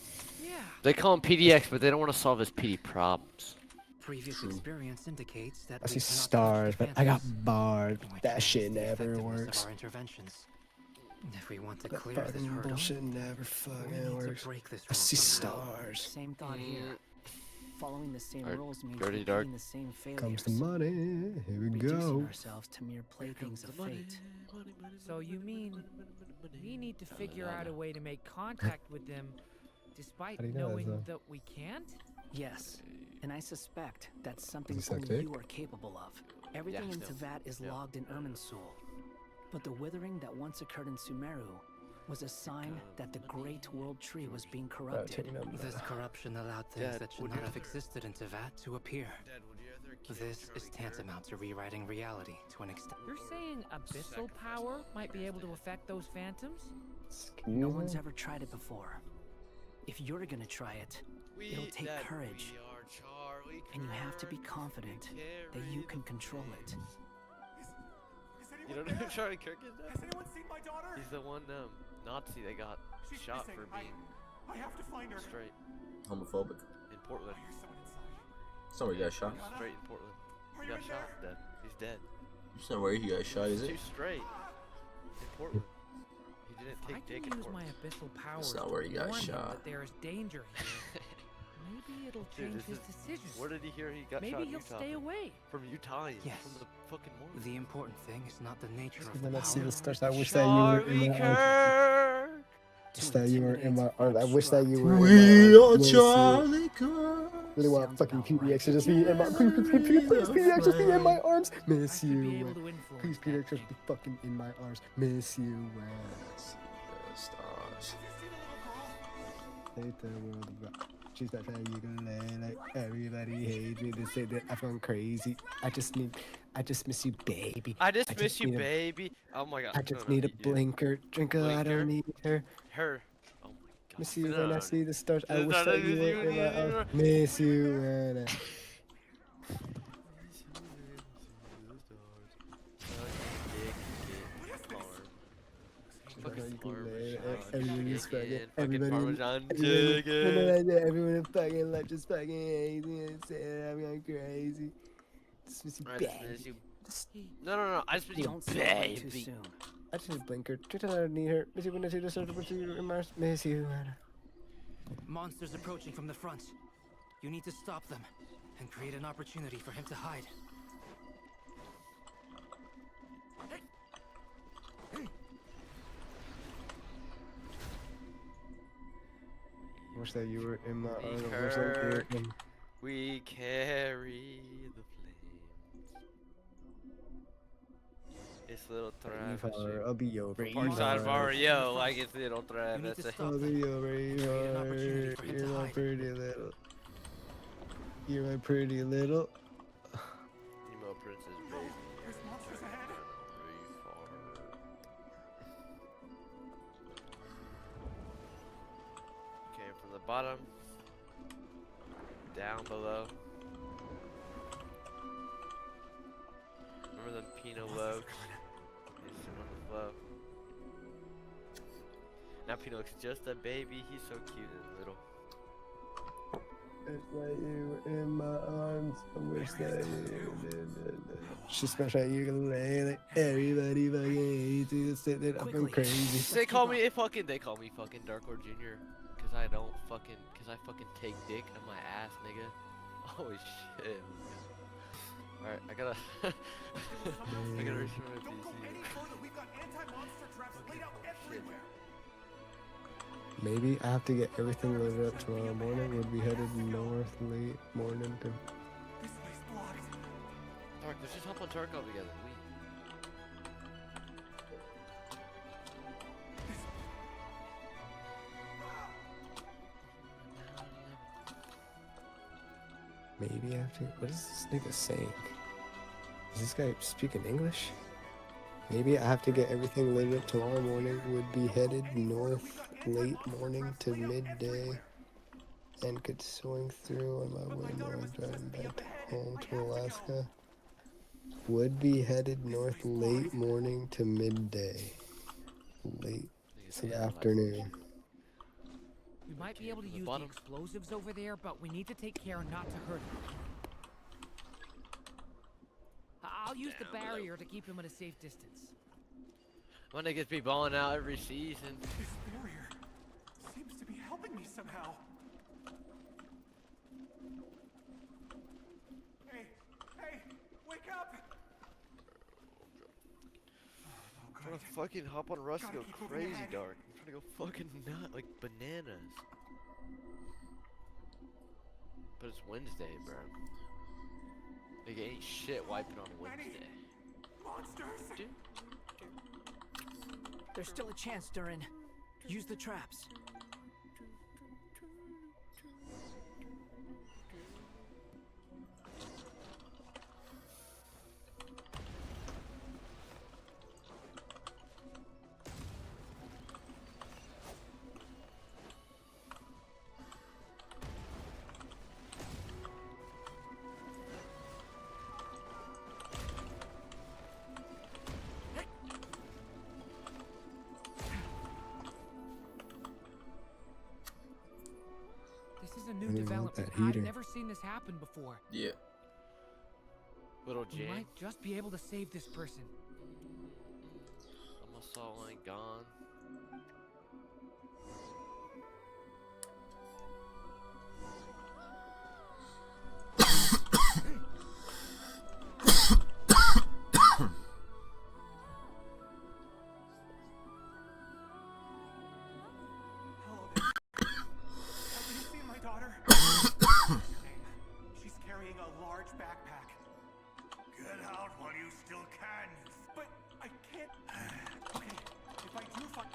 They call him PDX, but they don't want to solve his PD problems. Previous experience indicates that I we see cannot stars, touch the but I got phantoms, barred. which That limits shit the never effectiveness works. of our interventions. If we want to That clear this fucking hurdle, bullshit never we fucking need works. to break this I rule see somehow. stars. Same thought here. Following the same Alright, rules means Dirty repeating Dark. the same failures. Comes the money. Here we Reducing go. ourselves to mere playthings of fate. So you mean we need to figure out a way to make contact with them despite How do you know that, knowing though? that we can't? Yes, and I suspect that's something Is he only sick? you are capable of. Everything in Tevat is logged in Irmin's soul. But the withering that once occurred in Sumeru was a sign that the great world tree was being corrupted. This corruption allowed things that should not have existed in Tevat to appear. This is tantamount to rewriting reality to an extent. You're saying abyssal power might be able to affect those phantoms? No one's ever tried it before. If you're gonna try it, it'll take courage. And you have to be confident that you can control it. You don't know who Charlie Kirk is now? Has anyone seen my daughter? He's the one Nazi that got She's shot missing. for being I have to find her. straight Homophobic. in Portland. It's not where he got shot. Straight in Portland. Are He you got in shot. Dead. He's dead. It's not where he got shot, is He's it? too straight. In Portland. He didn't I take can dick in use my Portland. abyssal powers not to where he got warn him shot. that there is danger here. Maybe it'll Dude, change this his is- decision. Where did he hear he got Maybe shot in he'll Utah? stay away. From Utah. Yes. From the fucking morning. The important thing is not the nature of When the I see power. the stars, I wish that you were in my arms. Wish that you were in my arms. I wish that you were in my arms. Miss you. Really want fucking PDX to just be in my please PDX just be in my arms. Miss you. Please PDX just be fucking in my arms. Miss you. Stars. Hate the world about. She's that ukulele. Everybody hates me. They say that I've gone crazy. I just miss you, baby. I just miss you, need a- baby. Oh my god. I just need a blinker. Drinker, I Blinker? don't need her. Her. Oh my god. Miss you No, when no, I no. see the stars. I No, wish no, that no, you were in my arms. Miss you when I. Everybody's fucking. Everyone fucking left just fucking hates me and saying I'm going crazy. Just miss you, I just miss baby. you. No. I just miss you, Don't celebrate too baby. soon. I just need a blinker. Just I don't need her. Miss you when I see the stars. Miss you in my arms. Miss you when I. Monsters approaching from the front. You need to stop them and create an opportunity for him to hide. Wish that you were in my We arms. I wish that you were in. We carry the flames. It's little trash. I'll be over. Parkside Mario, like it's little trash. I'll be over. You're my pretty little. You're my pretty little. Emo princess baby. There's monsters ahead. Okay, from the bottom down below. Remember the Pinot loaves? They sit on the flow. Now Pinocchio's just a baby. He's so cute and little. Wish that you were in my arms. I wish that you did. She smashed that ukulele. Everybody fucking hates you. Sitting up and crazy. They call me fucking Darkor Jr. Cause I fucking take dick on my ass, nigga. Oh shit. Alright, I gotta restore my PC. We've got anti-monster traps laid out everywhere. Maybe I have to get everything loaded up tomorrow morning. We'll be headed north late morning to. This way's blocked. Dark, let's just hop on Tarkov together. Maybe I have to. What is this nigga saying? Is this guy speaking English? Maybe I have to get everything loaded up tomorrow morning. Would be headed north late morning to midday. And could swing through on my way north, driving back home to Alaska. Would be headed north late morning to midday. Late. It's the afternoon. We might be able to use the explosives over there, but we need to take care not to hurt him. I'll use the barrier to keep him at a safe distance. My niggas be balling out every season. This barrier seems to be helping me somehow. Hey, wake up! I'm trying to fucking hop on Rust and go crazy, Dark. I'm trying to go fucking nut like bananas. But it's Wednesday, bro. Like ain't shit wiping on Wednesday. Monsters! Dude. There's still a chance, Durin. Use the traps. A new Really want development. that I've heater. never seen this happen before. Yeah. Little We Jane. might just be able to save this person. Almost all ain't gone. She's carrying a large backpack. Get out while you still can. But I can't. Okay, if I do find.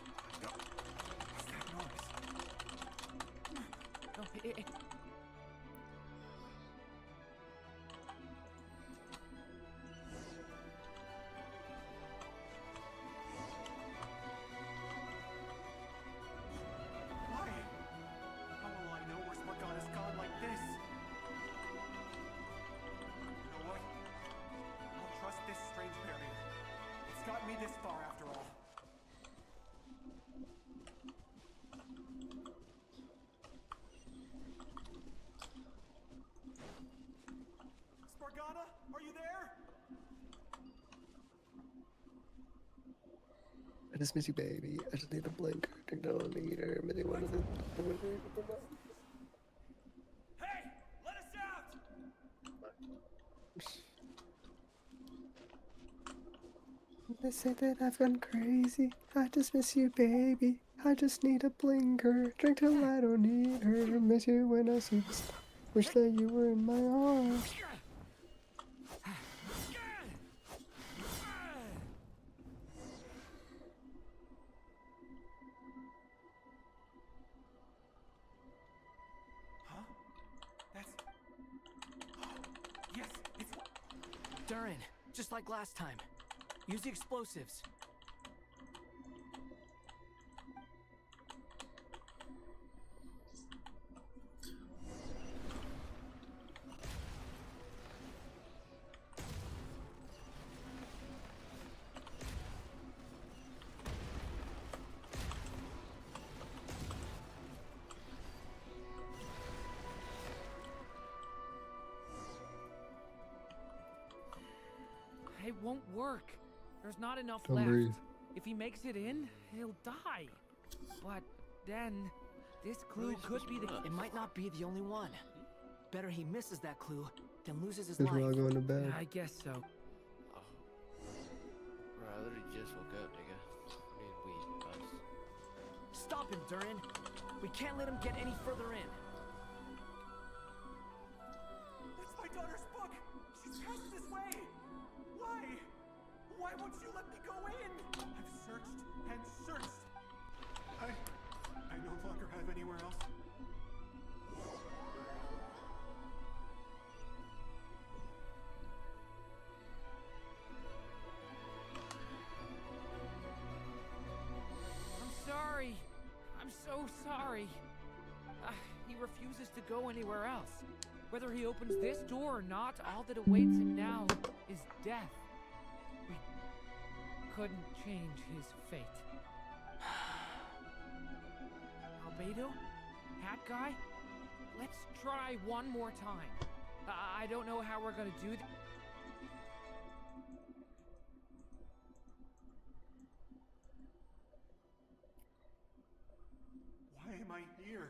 What's that noise? No, Why? How will I know where Spargana's gone like this? You know what? I'll trust this strange barrier. It's got me this far after all. Spargana, are you there? I just miss you, baby. I just need a blinker. I don't need her. Maybe one of the. Hey, let us out! They say that I've gone crazy. I just miss you, baby. I just need a blinker. Drink till I don't need her. Miss you when I see the star. Wish that you were in my arms. Yes, it's. Durin, just like last time. Use the explosives. won't work. There's not enough Don't left. breathe. If he makes it in, he'll die. But then, this clue could be the... It might not be the only one. Better he misses that clue than loses his Guess we're all life. going to bed. I guess so. Bro, I literally just woke up, nigga. I mean, us. Stop him, Durin. We can't let him get any further in. It's my daughter's book! She's passed this way! Why? Why won't you let me go in? I've searched and searched. I no longer have anywhere else. I'm sorry. I'm so sorry. He refuses to go anywhere else. Whether he opens this door or not, all that awaits him now is death. We couldn't change his fate. Albedo? Hat guy? Let's try one more time. I don't know how we're gonna do this. Why am I here?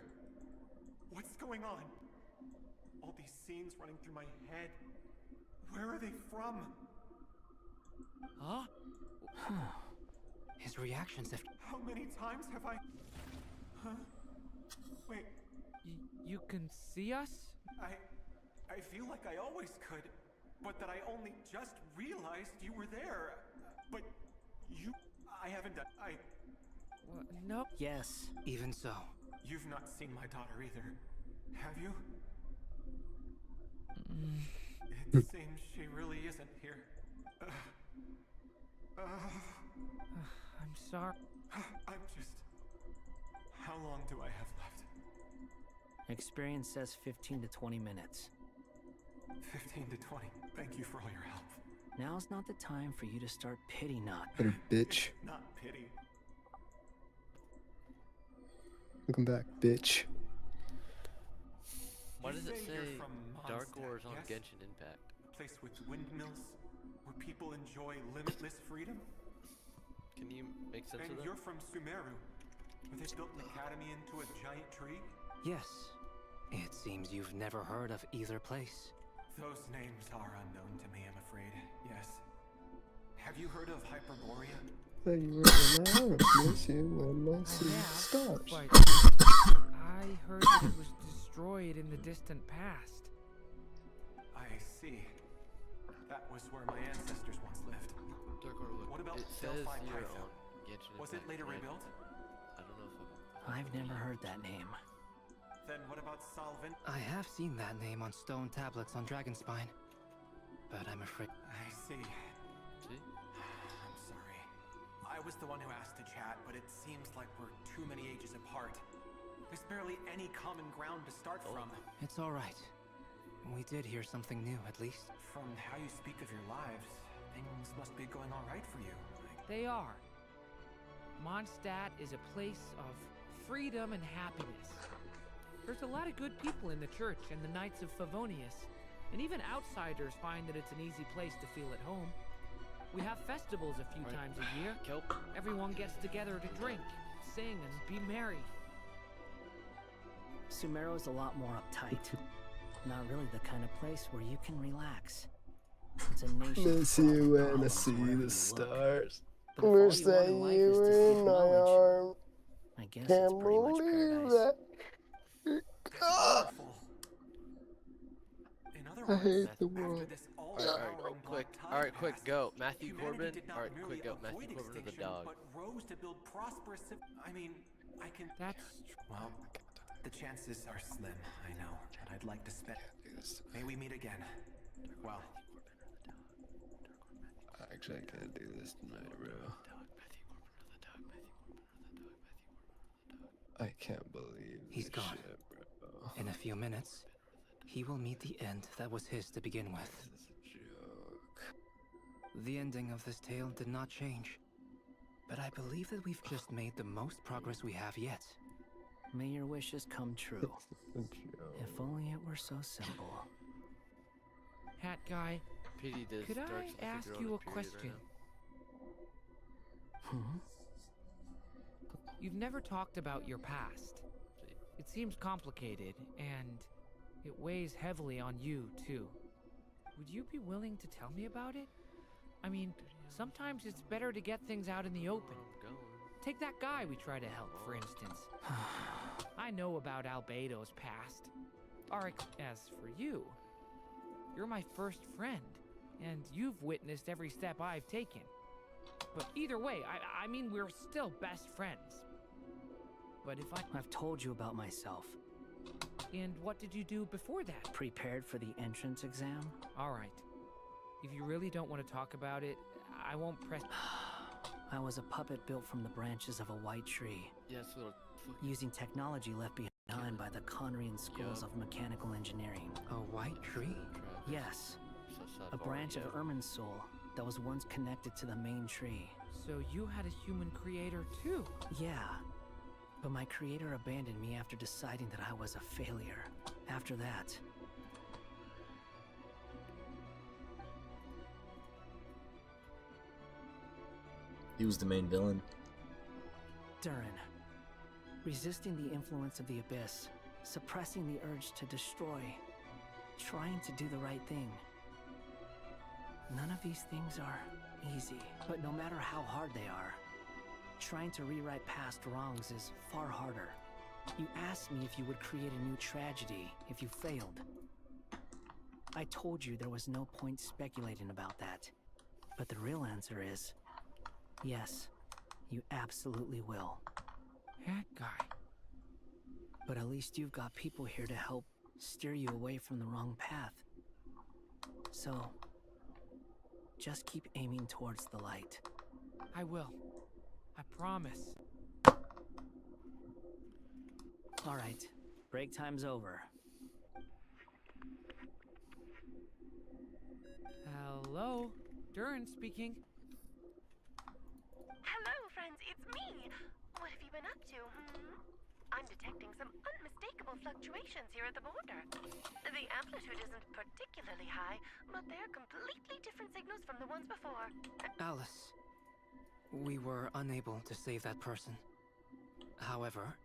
What's going on? All these scenes running through my head. Where are they from? Huh? His reactions have... How many times have I... Huh? Wait. You can see us? I feel like I always could, but that I only just realized you were there. But you... I haven't done... Nope. Yes, even so. You've not seen my daughter either, have you? It seems she really isn't here. I'm sorry. I'm just... How long do I have left? Experience says 15 to 20 minutes. 15 to 20. Thank you for all your help. Now's not the time for you to start pity not. Better bitch. Not pity. Welcome back, bitch. Why does it say say you're from Dark Mondstadt, Wars on yes? Genshin Impact? A place with windmills, where people enjoy limitless freedom. Can you make sense And of that? you're from Sumeru, where they built an academy into a giant tree. Yes. It seems you've never heard of either place. Those names are unknown to me, I'm afraid. Yes. Have you heard of Hyperborea? Hey, you were in my arms. Miss you when I see stars. But I heard that it was destroyed in the distant past. I see. That was where my ancestors once lived. Dark Order, look, What about it says Delphi here Python? on Genshin Was it Impact, later right? rebuilt? I don't know if I've never heard that name. Then what about Solvent? I have seen that name on stone tablets on Dragonspine, but I'm afraid... I see. See? I'm sorry. I was the one who asked to chat, but it seems like we're too many ages apart. There's barely any common ground to start from. It's all right. We did hear something new, at least. From how you speak of your lives, things must be going all right for you. They are. Mondstadt is a place of freedom and happiness. There's a lot of good people in the church and the Knights of Favonius, and even outsiders find that it's an easy place to feel at home. We have festivals a few times a year. Everyone gets together to drink, sing, and be merry. Sumeru's a lot more uptight. Not really the kind of place where you can relax. It's a nation. Miss you when I see the stars. Wish that you were in my arms. I guess Can't it's pretty much believe paradise. that. I hate the world. Alright, quick, go. Matthew Corbin. Alright, quick, go. Matthew Corbin or the dog. But rose to build prosperous... I mean, I can... That's... Well, the chances are slim, I know. And I'd like to spend... May we meet again. Well... Actually, I can't do this tonight, bro. I can't believe He's this gone. shit, bro. In a few minutes, he will meet the end that was his to begin with. This is a joke. The ending of this tale did not change, but I believe that we've just made the most progress we have yet. May your wishes come true. It's a joke. If only it were so simple. Hat guy, Pity this could dark I sense of ask girl you a period right question? Hmm? You've never talked about your past. It seems complicated, and it weighs heavily on you, too. Would you be willing to tell me about it? I mean, sometimes it's better to get things out in the open. Take that guy we try to help, for instance. I know about Albedo's past. As for you, you're my first friend, and you've witnessed every step I've taken. But either way, I mean, we're still best friends. But if I've told you about myself. And what did you do before that? Prepared for the entrance exam? Alright. If you really don't want to talk about it, I won't press... I was a puppet built from the branches of a white tree. Yes, little... Using technology left behind by the Conrian schools of mechanical engineering. A white tree? Yes. A branch of Irminsul that was once connected to the main tree. So you had a human creator too? Yeah. But my creator abandoned me after deciding that I was a failure. After that... He was the main villain. DURIN. Resisting the influence of the Abyss. Suppressing the urge to destroy. Trying to do the right thing. None of these things are easy. But no matter how hard they are, trying to rewrite past wrongs is far harder. You asked me if you would create a new tragedy if you failed. I told you there was no point speculating about that. But the real answer is, yes, you absolutely will. That guy. But at least you've got people here to help steer you away from the wrong path. So, just keep aiming towards the light. I will. I promise. All right, break time's over. Hello, DURIN speaking. Hello, friends, it's me. What have you been up to, I'm detecting some unmistakable fluctuations here at the border. The amplitude isn't particularly high, but they're completely different signals from the ones before. Alice, we were unable to save that person. However,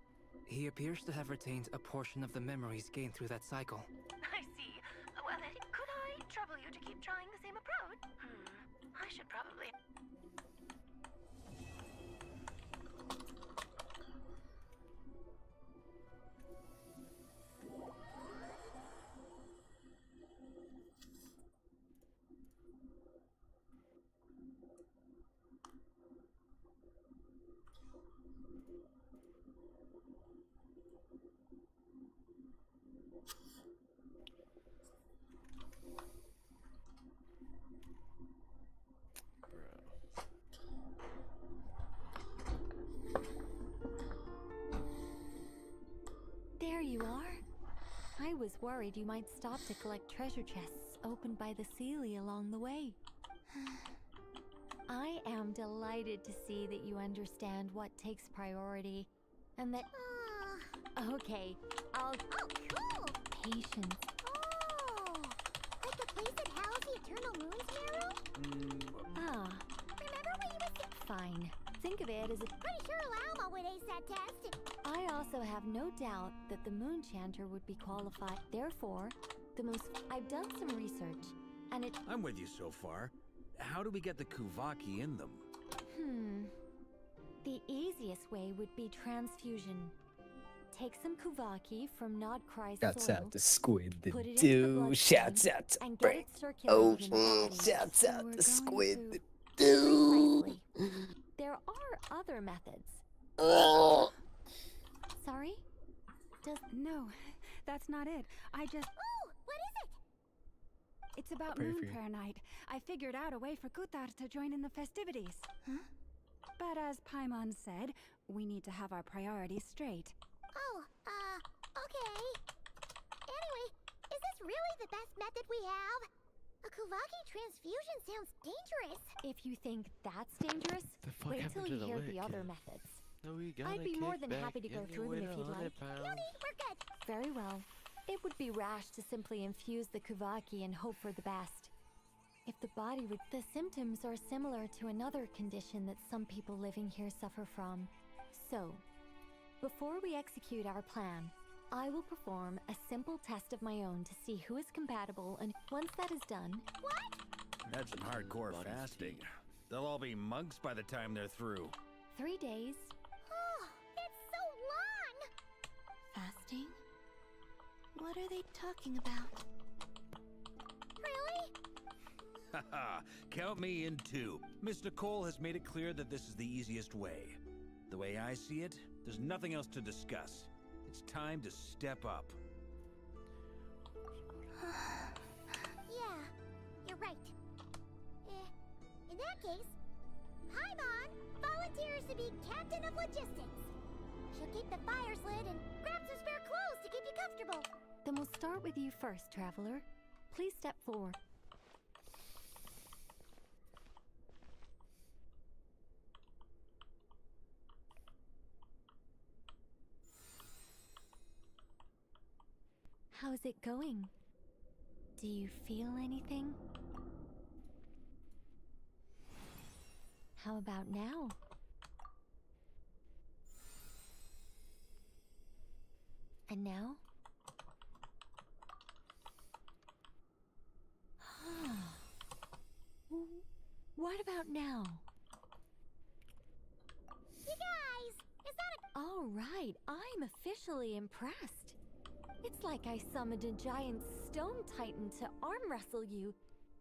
he appears to have retained a portion of the memories gained through that cycle. I see. Well, then, could I trouble you to keep trying the same approach? I should probably... There you are. I was worried you might stop to collect treasure chests opened by the Seelie along the way. I am delighted to see that you understand what takes priority, and that... Okay, Oh, cool! patience. Oh! Like the place that housed the Eternal Moon's Marrow? Ah, Remember when you were... fine. Think of it as a... Pretty sure Llama would ace that test. I also have no doubt that the Moon Chanter would be qualified. Therefore, I've done some research, and it... I'm with you so far. How do we get the Kuvaki in them? The easiest way would be transfusion. Take some Kuvaki from Nodcry's Shouts soil, out to Squid the put it into the Dude. bloodstream, Shouts out to and get Break. it circulating in the body. Shouts So out we're to going Squid to- the Dude. Precisely. There are other methods. Sorry? No, that's not it. I just... Oh, what is it? It's about Pray Moon for you. Prayer Night. I figured out a way for Kutar to join in the festivities. Huh? But as Paimon said, we need to have our priorities straight. Oh, okay. Anyway, is this really the best method we have? A Kuvaki transfusion sounds dangerous. If you think that's dangerous, The fuck wait happened till you to the hear leg? the other methods. No, we I'd be more than kick happy to back go through them if you'd like. No need, we're good. Very well. It would be rash to simply infuse the Kuvaki and hope for the best. If the body would... The symptoms are similar to another condition that some people living here suffer from. So, before we execute our plan, I will perform a simple test of my own to see who is compatible, and once that is done... What? That's some hardcore fasting. They'll all be monks by the time they're through. 3 days. Oh, it's so long! Fasting? What are they talking about? Really? Haha, count me in too. Mr. Cole has made it clear that this is the easiest way. The way I see it, there's nothing else to discuss. It's time to step up. Yeah, you're right. In that case, Paimon volunteers to be captain of logistics. She'll keep the fires lit and grab some spare clothes to keep you comfortable. Then we'll start with you first, traveler. Please step forward. How's it going? Do you feel anything? How about now? And now? What about now? You guys, is that a... All right, I'm officially impressed. It's like I summoned a giant stone titan to arm wrestle you,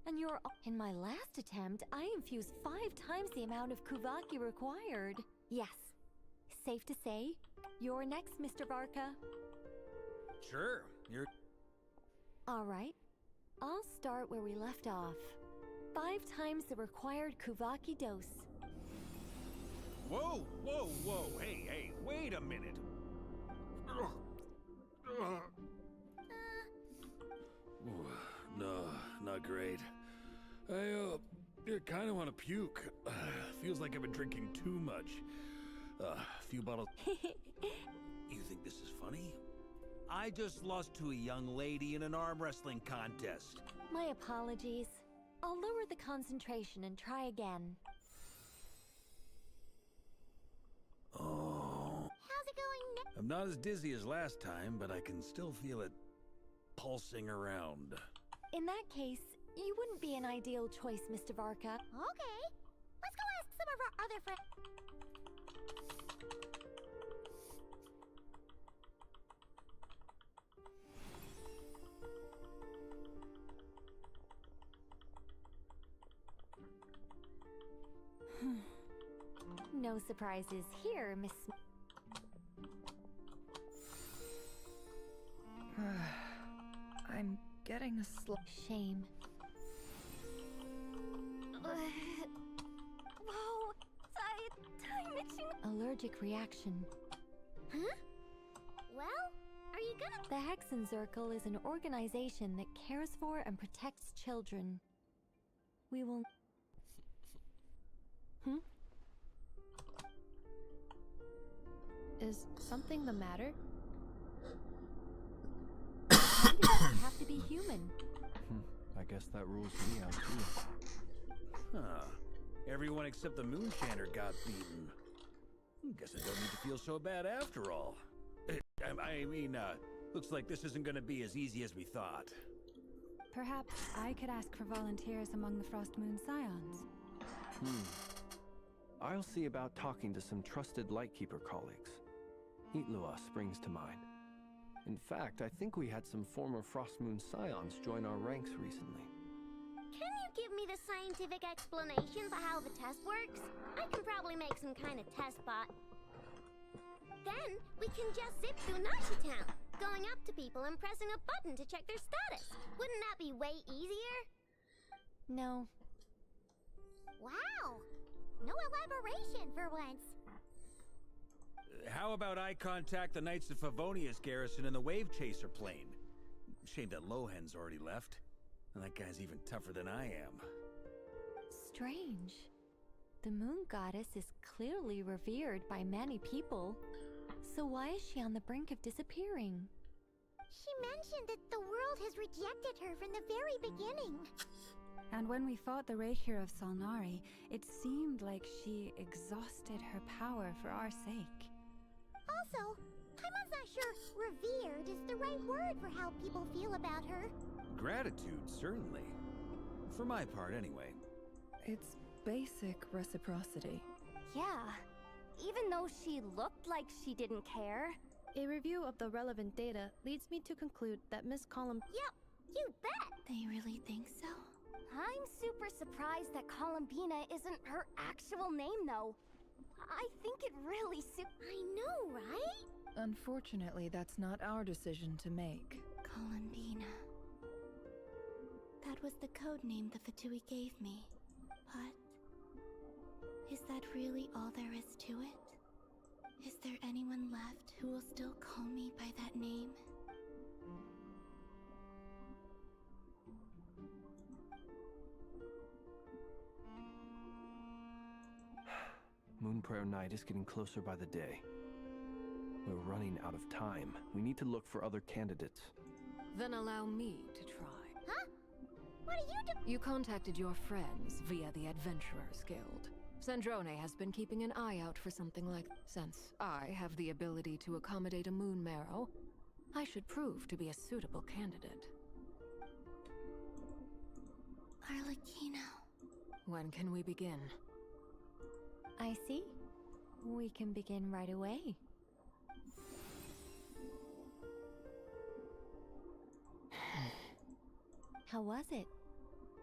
and you're... In my last attempt, I infused 5 times the amount of Kuvaki required. Yes. Safe to say, you're next, Mr. Varka. Sure, you're... All right. I'll start where we left off. 5 times the required Kuvaki dose. Whoa, whoa, whoa, hey, wait a minute. No, not great. I kind of want to puke. Feels like I've been drinking too much. A few bottles... You think this is funny? I just lost to a young lady in an arm wrestling contest. My apologies. I'll lower the concentration and try again. Oh. How's it going now? I'm not as dizzy as last time, but I can still feel it pulsing around. In that case, you wouldn't be an ideal choice, Mr. Varka. Okay. Let's go ask some of our other friends. No surprises here, Miss... I'm getting a Shame. Whoa, time itching. Allergic reaction. Huh? Well, are you gonna... The Hexen Circle is an organization that cares for and protects children. We will... Is something the matter? Why does it have to be human? I guess that rules me out too. Huh. Everyone except the Moonshander got beaten. Guess I don't need to feel so bad after all. I mean, looks like this isn't gonna be as easy as we thought. Perhaps I could ask for volunteers among the Frost Moon Scions. I'll see about talking to some trusted Lightkeeper colleagues. Itlua springs to mind. In fact, I think we had some former Frost Moon Scions join our ranks recently. Can you give me the scientific explanation for how the test works? I can probably make some kind of test bot. Then, we can just zip through Nashi Town, going up to people and pressing a button to check their status. Wouldn't that be way easier? No. Wow! No elaboration for once. How about I contact the Knights of Favonia's garrison in the Wave Chaser plane? Shame that Lohan's already left. And that guy's even tougher than I am. Strange. The moon goddess is clearly revered by many people. So why is she on the brink of disappearing? She mentioned that the world has rejected her from the very beginning. And when we fought the Raikir of Salnari, it seemed like she exhausted her power for our sake. Also, Paimon's not sure revered is the right word for how people feel about her. Gratitude, certainly. For my part, anyway. It's basic reciprocity. Yeah. Even though she looked like she didn't care. A review of the relevant data leads me to conclude that Miss Column. Yep, you bet! They really think so? I'm super surprised that Columbina isn't her actual name, though. I think it really I know, right? Unfortunately, that's not our decision to make. Columbina. That was the code name the Fatui gave me. But is that really all there is to it? Is there anyone left who will still call me by that name? Moon Prayer Night is getting closer by the day. We're running out of time. We need to look for other candidates. Then allow me to try. Huh? What are you doing? You contacted your friends via the Adventurers Guild. Sandrone has been keeping an eye out for something like... Since I have the ability to accommodate a moon marrow, I should prove to be a suitable candidate. Arlecchino. When can we begin? I see. We can begin right away. How was it?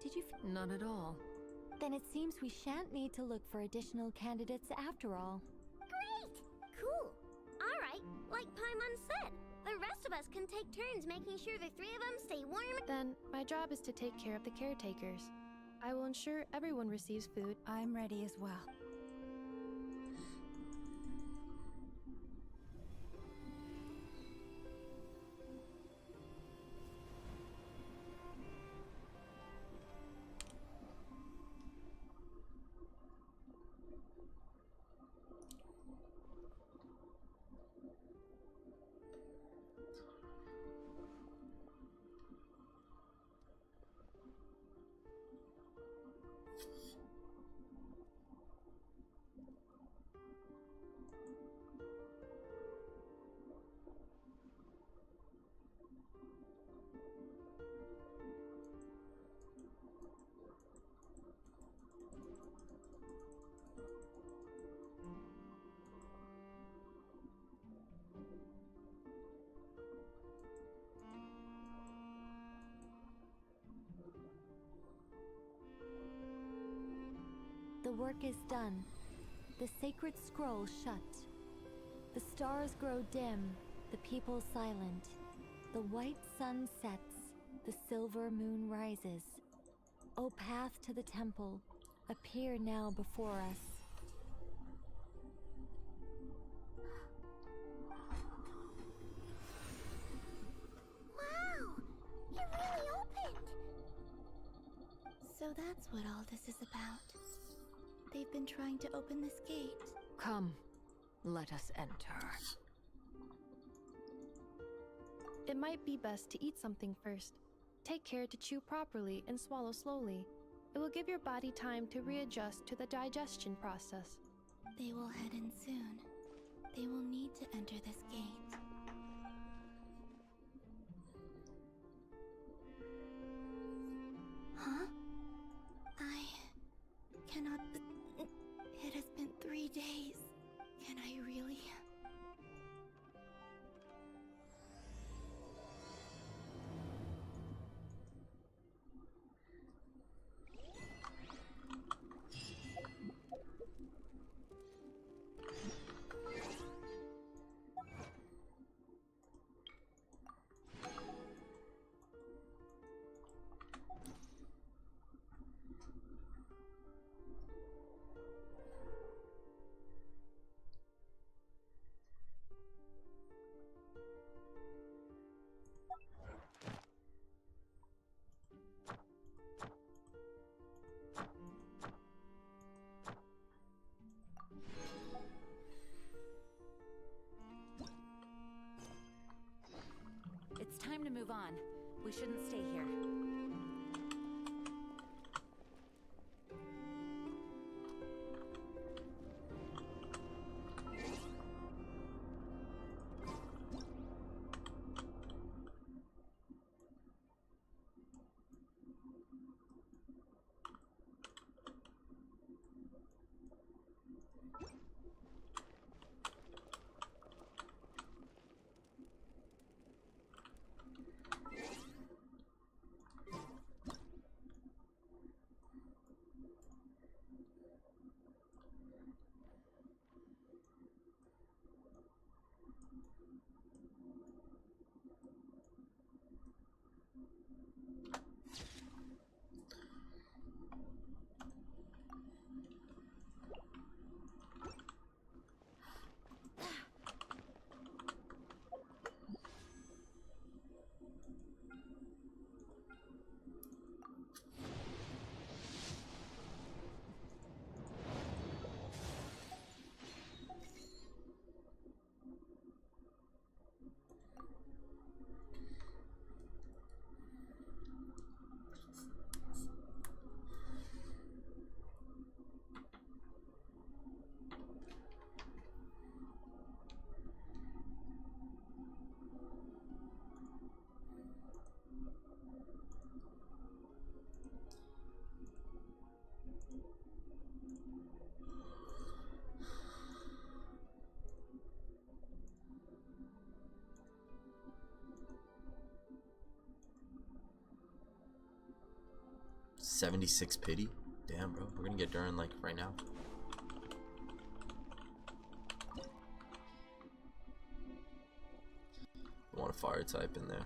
Did you Not at all. Then it seems we shan't need to look for additional candidates after all. Great! Cool. Alright, like Paimon said, the rest of us can take turns making sure the three of them stay warm. Then my job is to take care of the caretakers. I will ensure everyone receives food. I'm ready as well. The work is done. The sacred scroll shut. The stars grow dim, the people silent. The white sun sets, the silver moon rises. O path to the temple, appear now before us. Wow! It really opened! So that's what all this is about. They've been trying to open this gate. Come, let us enter. It might be best to eat something first. Take care to chew properly and swallow slowly. It will give your body time to readjust to the digestion process. They will head in soon. They will need to enter this gate. Huh? I cannot... It has been 3 days. Can I really... time to move on. We shouldn't stay here. $76 pity? Damn, bro. We're gonna get Durin like right now. I want a fire type in there.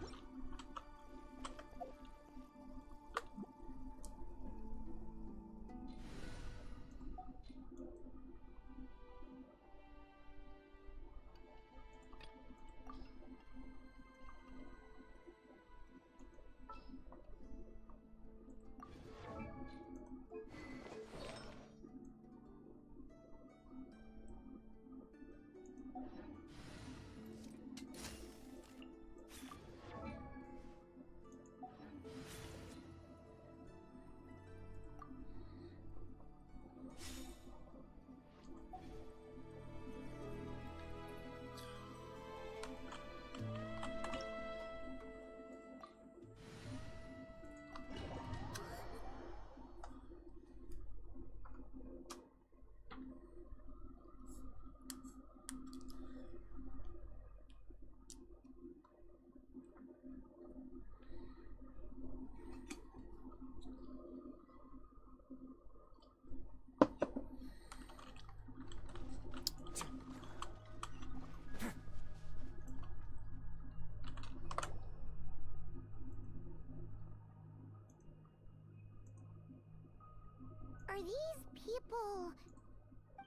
Are these people...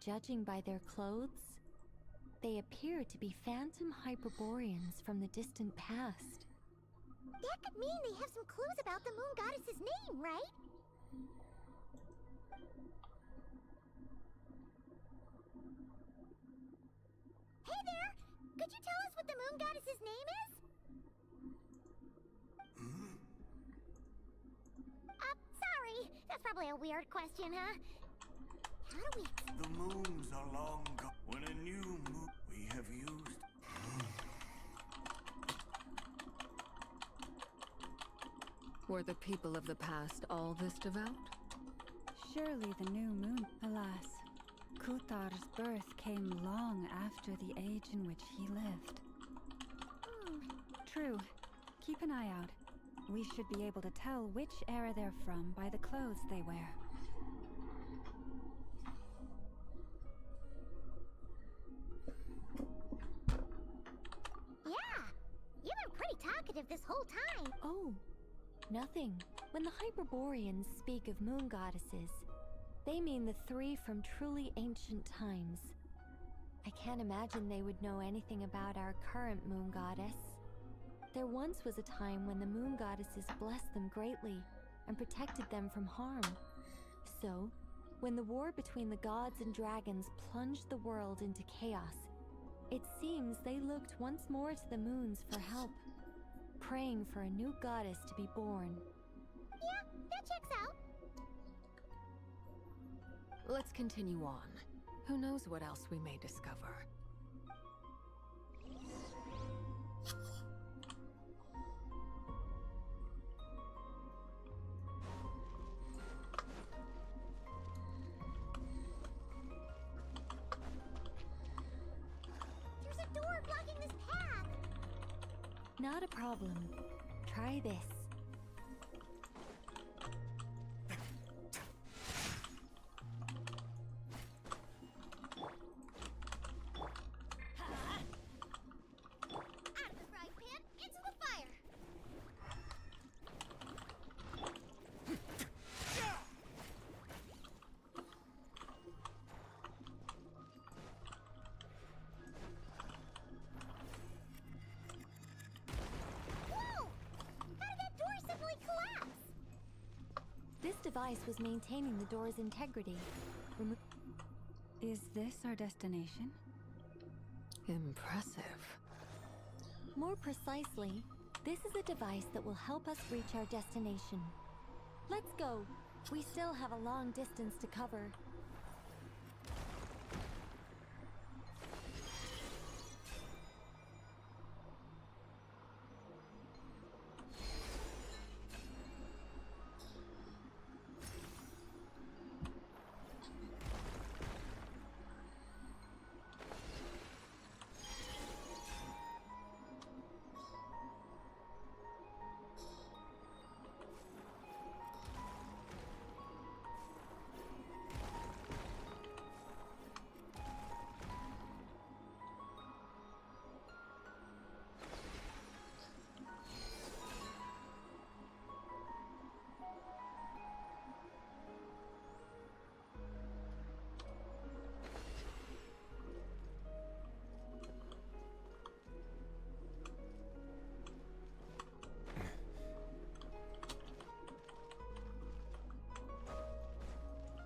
Judging by their clothes, they appear to be phantom Hyperboreans from the distant past. That could mean they have some clues about the moon goddess's name, right? Hey there! Could you tell us what the moon goddess's name is? Sorry. That's probably a weird question, huh? How do we... The moons are long gone. When a new moon we have used. Were the people of the past all this devout? Surely the new moon. Alas, Kuthar's birth came long after the age in which he lived. True. Keep an eye out. We should be able to tell which era they're from by the clothes they wear. Yeah! You've been pretty talkative this whole time. Oh, nothing. When the Hyperboreans speak of moon goddesses, they mean the three from truly ancient times. I can't imagine they would know anything about our current moon goddess. There once was a time when the moon goddesses blessed them greatly and protected them from harm. So, when the war between the gods and dragons plunged the world into chaos, it seems they looked once more to the moons for help. praying for a new goddess to be born. Yeah, that checks out. Let's continue on. Who knows what else we may discover? There's a door blocking this path. Not a problem. Try this. Out of the frying pan, into the fire. Whoa! How did that door suddenly collapse? This device was maintaining the door's integrity. Is this our destination? Impressive. More precisely, this is a device that will help us reach our destination. Let's go. We still have a long distance to cover.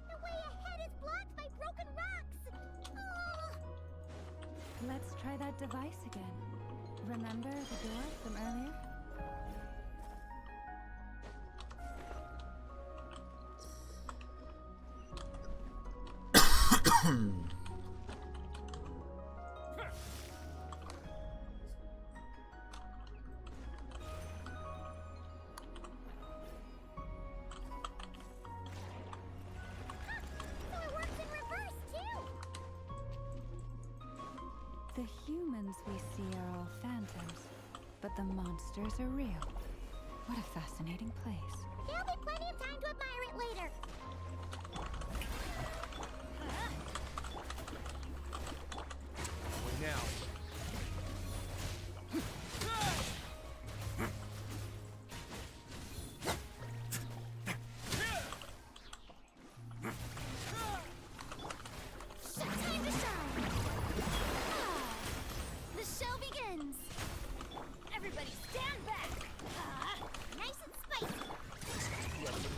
The way ahead is blocked by broken rocks. Let's try that device again. Remember the door from earlier? So it works in reverse too. The humans we see are all phantoms, but the monsters are real. What a fascinating place. There'll be plenty of time to admire it later. Wait now. Time to shine. The show begins. Everybody stand back. Nice and spicy.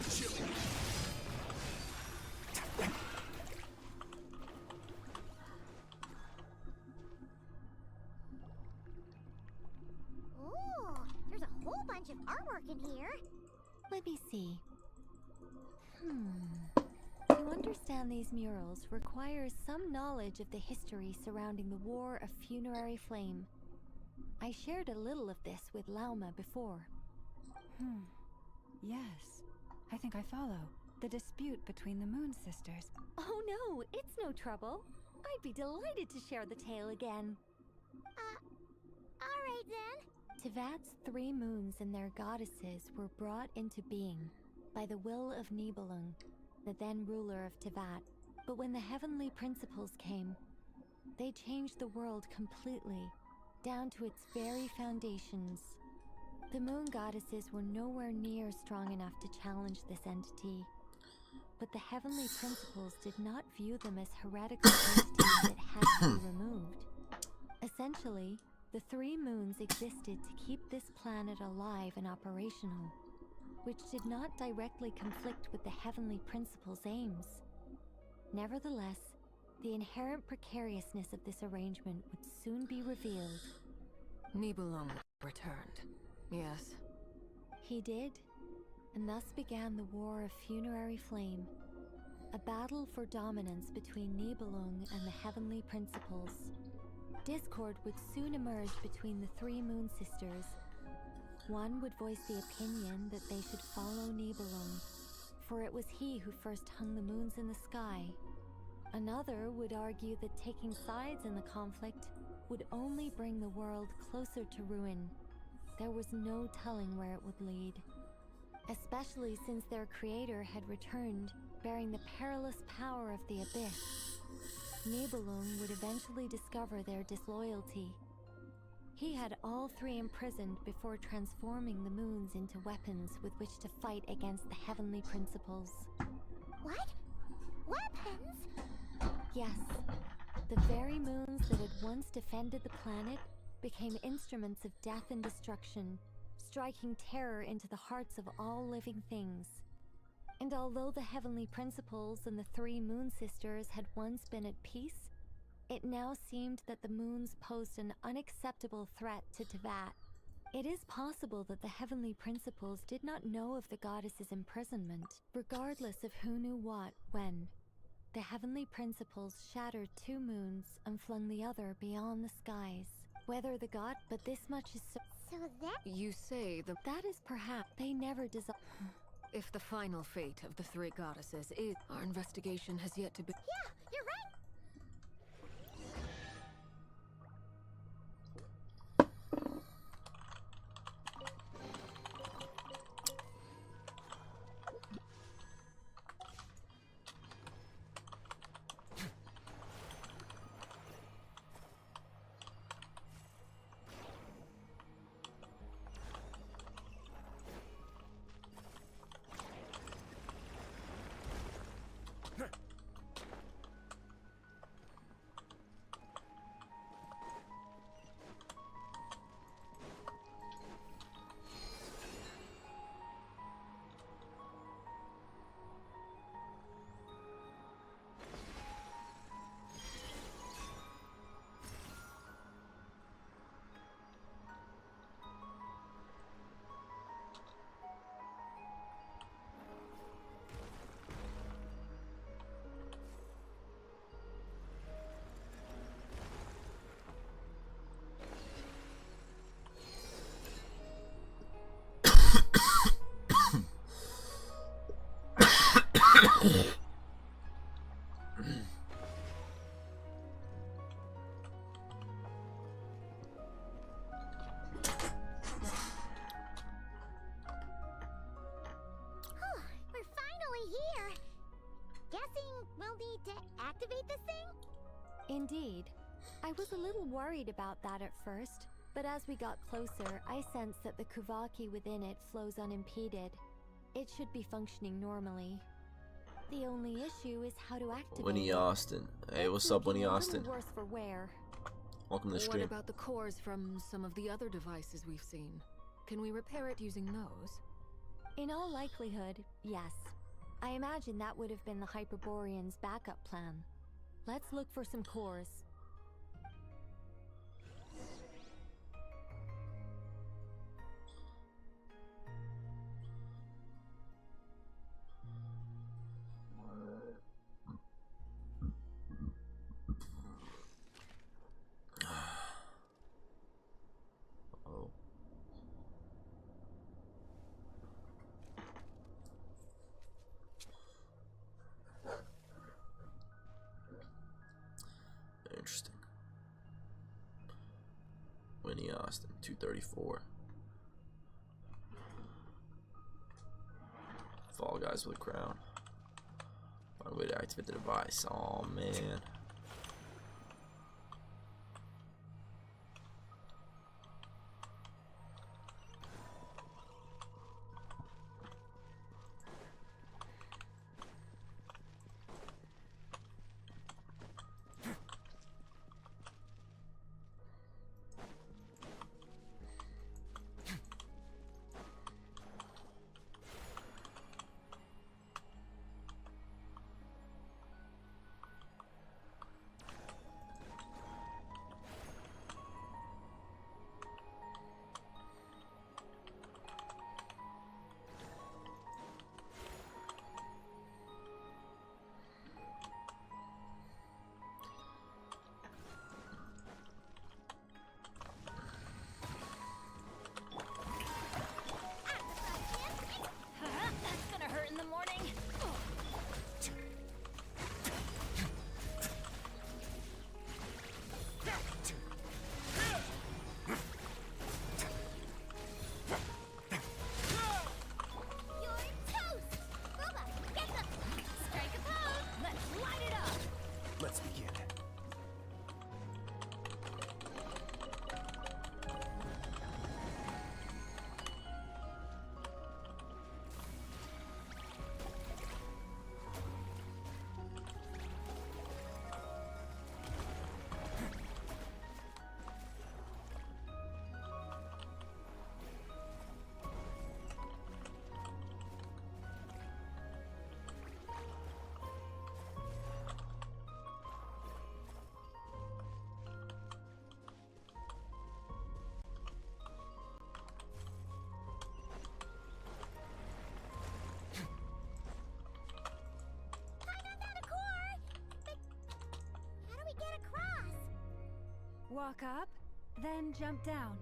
Chilly. Ooh, there's a whole bunch of artwork in here. Let me see. To understand these murals requires some knowledge of the history surrounding the War of Funerary Flame. I shared a little of this with Lauma before. Yes, I think I follow. The dispute between the Moon Sisters. Oh no, it's no trouble. I'd be delighted to share the tale again. Alright then. Tevat's 3 moons and their goddesses were brought into being by the will of Nibelung, the then ruler of Tevat. But when the heavenly principles came, they changed the world completely, down to its very foundations. The moon goddesses were nowhere near strong enough to challenge this entity. But the heavenly principles did not view them as heretical entities that had to be removed. Essentially, the 3 moons existed to keep this planet alive and operational, which did not directly conflict with the heavenly principles' aims. Nevertheless, the inherent precariousness of this arrangement would soon be revealed. Nibelung returned. Yes. He did, and thus began the War of Funerary Flame, a battle for dominance between Nibelung and the Heavenly Principles. Discord would soon emerge between the three Moon Sisters. One would voice the opinion that they should follow Nibelung, for it was he who first hung the moons in the sky. Another would argue that taking sides in the conflict would only bring the world closer to ruin. There was no telling where it would lead, especially since their creator had returned, bearing the perilous power of the Abyss. Nibelung would eventually discover their disloyalty. He had all three imprisoned before transforming the moons into weapons with which to fight against the Heavenly Principles. What? Weapons? Yes. The very moons that had once defended the planet became instruments of death and destruction, striking terror into the hearts of all living things. And although the Heavenly Principles and the three Moon Sisters had once been at peace, it now seemed that the moons posed an unacceptable threat to Teyvat. It is possible that the Heavenly Principles did not know of the goddess's imprisonment. Regardless of who knew what, when, the Heavenly Principles shattered two moons and flung the other beyond the skies. Whether the god, but this much is so... So that... You say the... That is perhaps... They never dissolved. If the final fate of the three goddesses is... Our investigation has yet to be... Yeah, you're right! We're finally here. Guessing we'll need to activate this thing? Indeed. I was a little worried about that at first, but as we got closer, I sensed that the Kuvaki within it flows unimpeded. It should be functioning normally. The only issue is how to activate Winnie it. Austin. Hey, what's up, Winnie Austin? Worse for wear. Welcome to the What stream. about the cores from some of the other devices we've seen? Can we repair it using those? In all likelihood, yes. I imagine that would have been the Hyperborean's backup plan. Let's look for some cores. Oh. Interesting. Winnie Austin, 234. Fall Guys with a crown. Find a way to activate the device. Oh man. Walk up, then jump down.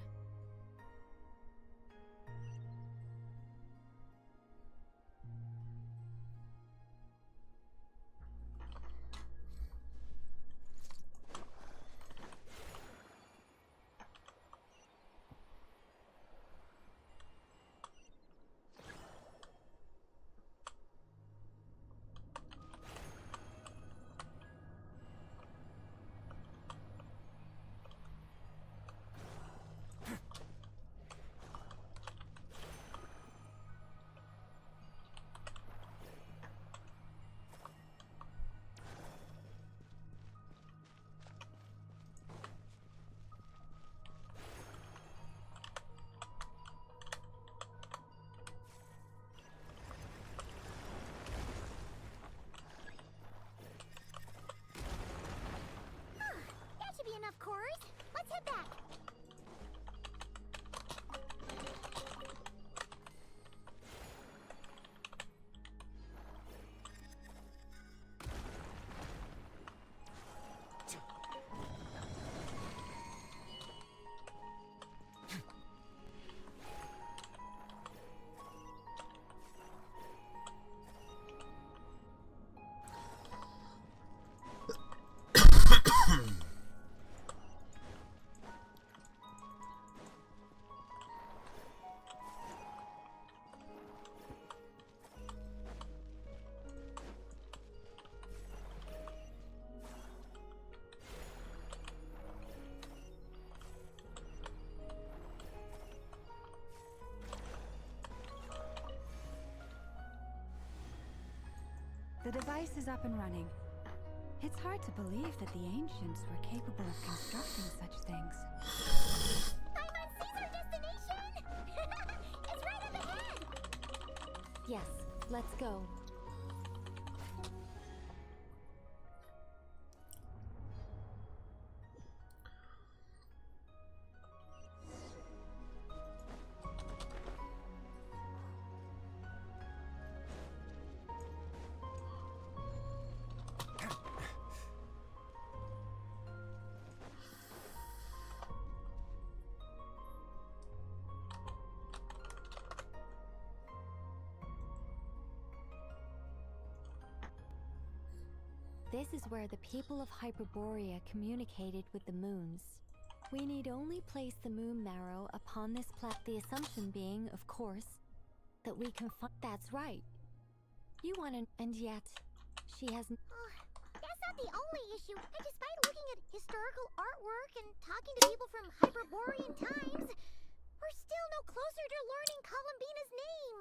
That should be enough cores. Let's head back. The device is up and running. It's hard to believe that the ancients were capable of constructing such things. I'm on Caesar destination! It's right up ahead! Yes, let's go. This is where the people of Hyperborea communicated with the moons. We need only place the moon marrow upon this the assumption being, of course, that we can find— That's right. You want to— And yet, she hasn't— That's not the only issue. And despite looking at historical artwork and talking to people from Hyperborean times, we're still no closer to learning Columbina's name.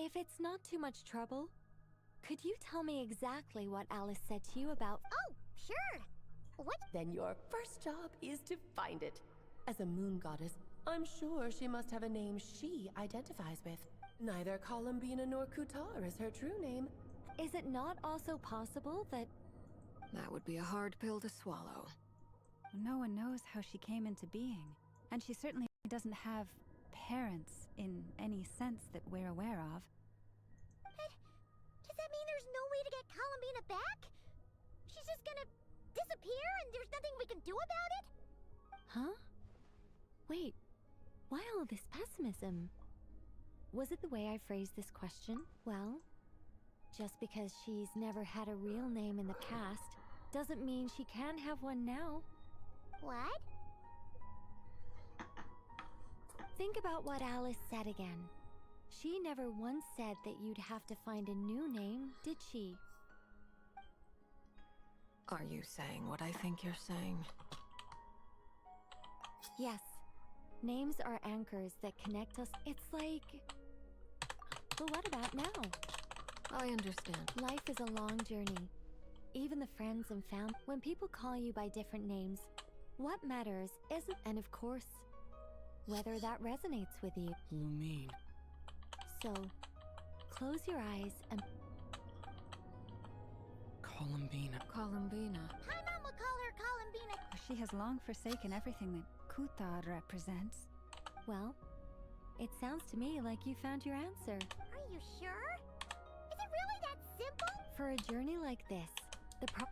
If it's not too much trouble, could you tell me exactly what Alice said to you about— Oh, sure. What? Then your first job is to find it. As a moon goddess, I'm sure she must have a name she identifies with. Neither Columbina nor Kutar is her true name. Is it not also possible that— That would be a hard pill to swallow. No one knows how she came into being, and she certainly doesn't have parents in any sense that we're aware of. But does that mean there's no way to get Columbina back? She's just gonna disappear and there's nothing we can do about it? Huh? Wait, why all this pessimism? Was it the way I phrased this question? Well, just because she's never had a real name in the past doesn't mean she can't have one now. What? Think about what Alice said again. She never once said that you'd have to find a new name, did she? Are you saying what I think you're saying? Yes. Names are anchors that connect us. It's like— But what about now? I understand. Life is a long journey. Even the friends and family— When people call you by different names, what matters isn't— And of course, whether that resonates with you. Lumine. So, close your eyes and— Columbina. Columbina. My mom would call her Columbina. She has long forsaken everything that Kutar represents. Well, it sounds to me like you found your answer. Are you sure? Is it really that simple? For a journey like this,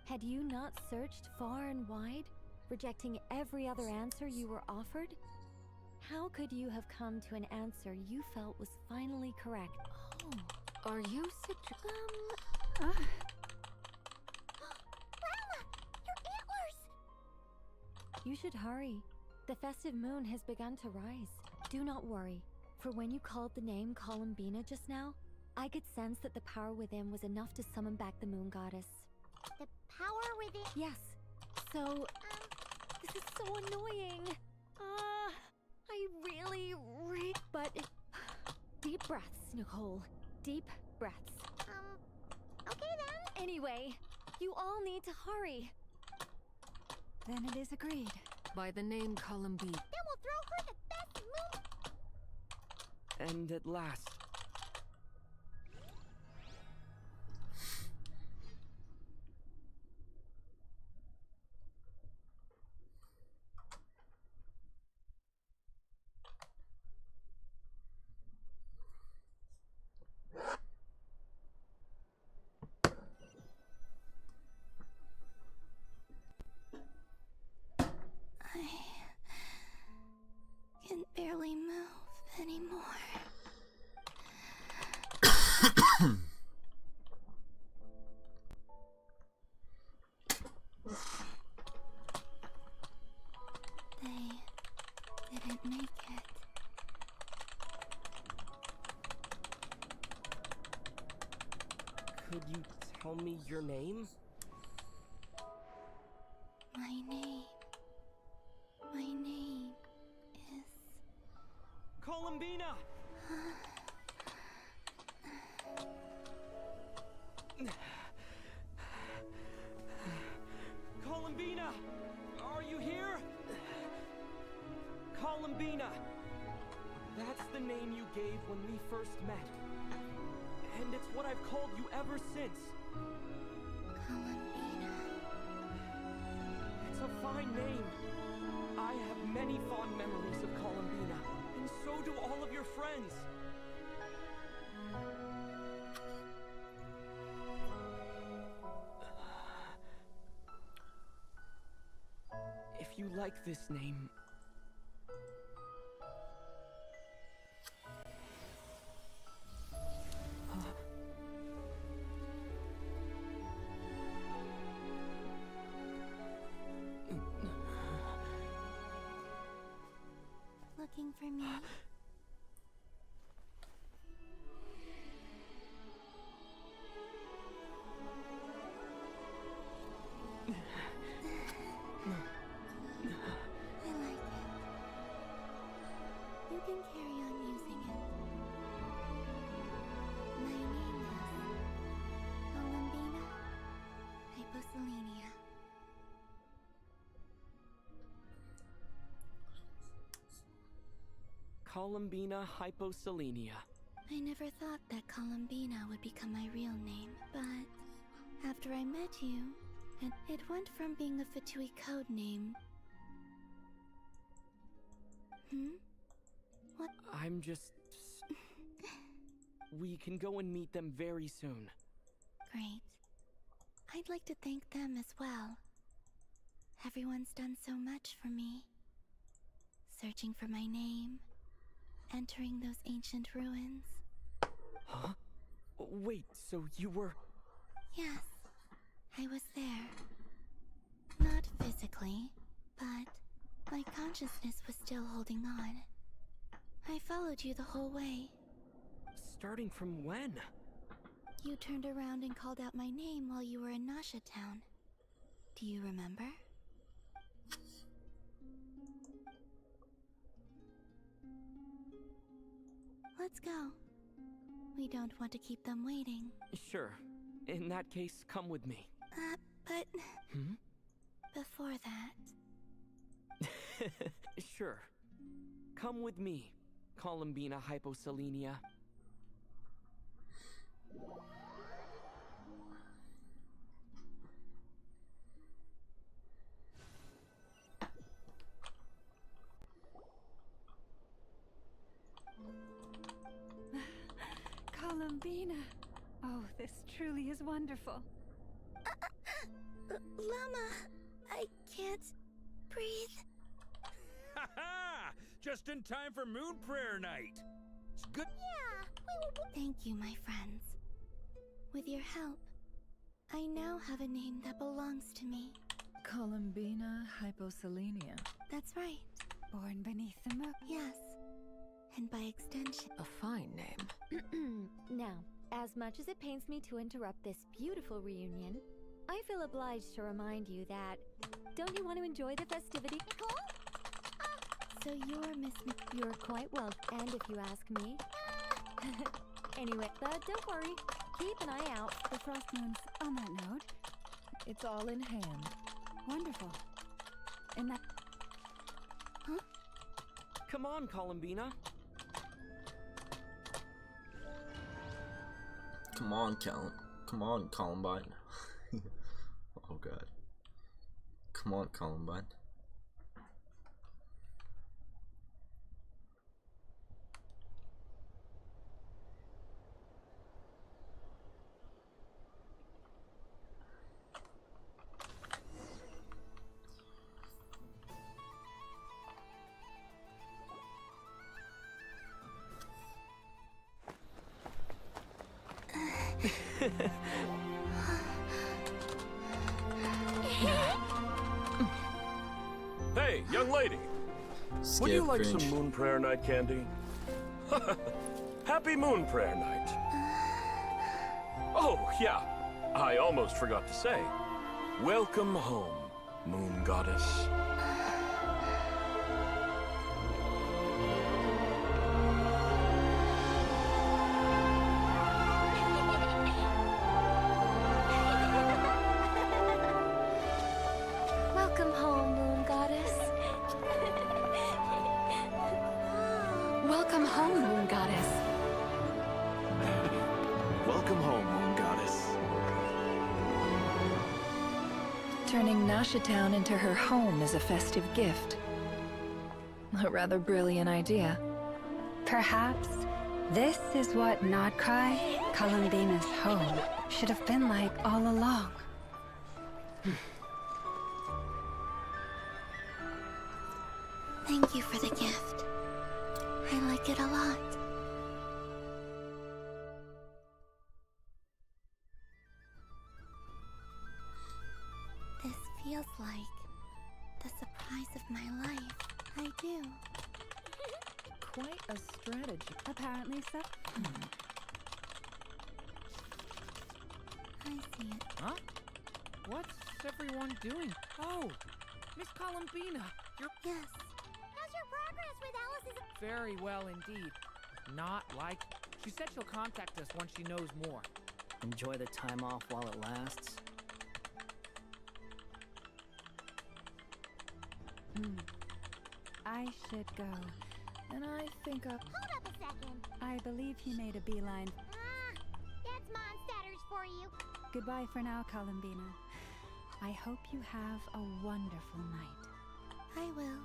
Had you not searched far and wide, rejecting every other answer you were offered? How could you have come to an answer you felt was finally correct? Oh, are you Llama, your antlers! You should hurry. The festive moon has begun to rise. Do not worry, for when you called the name Columbina just now, I could sense that the power within was enough to summon back the moon goddess. The power within? Yes. So, this is so annoying. I really. But, deep breaths, Nicole. Deep breaths. Okay then. Anyway, you all need to hurry. Then it is agreed. By the name Columbine. Then we'll throw her the best moon. And at last. I can barely move anymore. They didn't make it. Could you tell me your name? My name is... Columbina! Columbina! Are you here? Columbina! That's the name you gave when we first met. And it's what I've called you ever since. Columbina. It's a fine name. I have many fond memories of Columbina, and so do all of your friends. If you like this name... Looking for me? I like it. You can carry on using it. My name is Columbina Hyposelenia. Columbina Hyposelenia. I never thought that Columbina would become my real name, but after I met you, it went from being a Fatui code name. What? I'm just... We can go and meet them very soon. Great. I'd like to thank them as well. Everyone's done so much for me. Searching for my name, entering those ancient ruins. Huh? Wait, so you were... Yes, I was there. Not physically, but my consciousness was still holding on. I followed you the whole way. Starting from when? You turned around and called out my name while you were in Nasha Town. Do you remember? Let's go. We don't want to keep them waiting. Sure. In that case, come with me. But... Before that... Sure. Come with me, Columbina Hyposelenia. Columbina. Oh, this truly is wonderful. Llama, I can't breathe. Ha ha! Just in time for Moon Prayer Night. It's good. Yeah, thank you, my friends. With your help, I now have a name that belongs to me. Columbina hyposelenia. That's right. Born beneath the moon. Yes. And by extension, A fine name. Now, as much as it pains me to interrupt this beautiful reunion, I feel obliged to remind you that, don't you want to enjoy the festivity? Nicole? so you're Miss You're quite well, and if you ask me. Anyway, but don't worry, keep an eye out. The frost moons, on that note, It's all in hand. wonderful. And that... Huh? Come on, Columbina. Come on, Columbine. Oh god. Come on, Columbine. Hey, young lady. Would you like some Moon Prayer Night candy? Happy Moon Prayer Night. Oh, yeah. I almost forgot to say. Welcome home, Moon Goddess. Welcome home, Moon Goddess. Welcome home, Moon Goddess. Welcome home, Moon Goddess. Turning Nasha Town into her home is a festive gift. A rather brilliant idea. Perhaps this is what Nodcry, Columbina's home, should have been like all along. Thank you for the gift. I like it a lot. This feels like the surprise of my life. I do. Quite a strategy. Apparently so. I see it. Huh? What's everyone doing? Oh, Miss Columbina, you're... Yes. How's your progress with Alice's... Very well indeed. Not like... She said she'll contact us once she knows more. Enjoy the time off while it lasts. I should go. And I think Hold up a second. I believe he made a beeline. That's Monsters for you. Goodbye for now, Columbina. I hope you have a wonderful night. I will.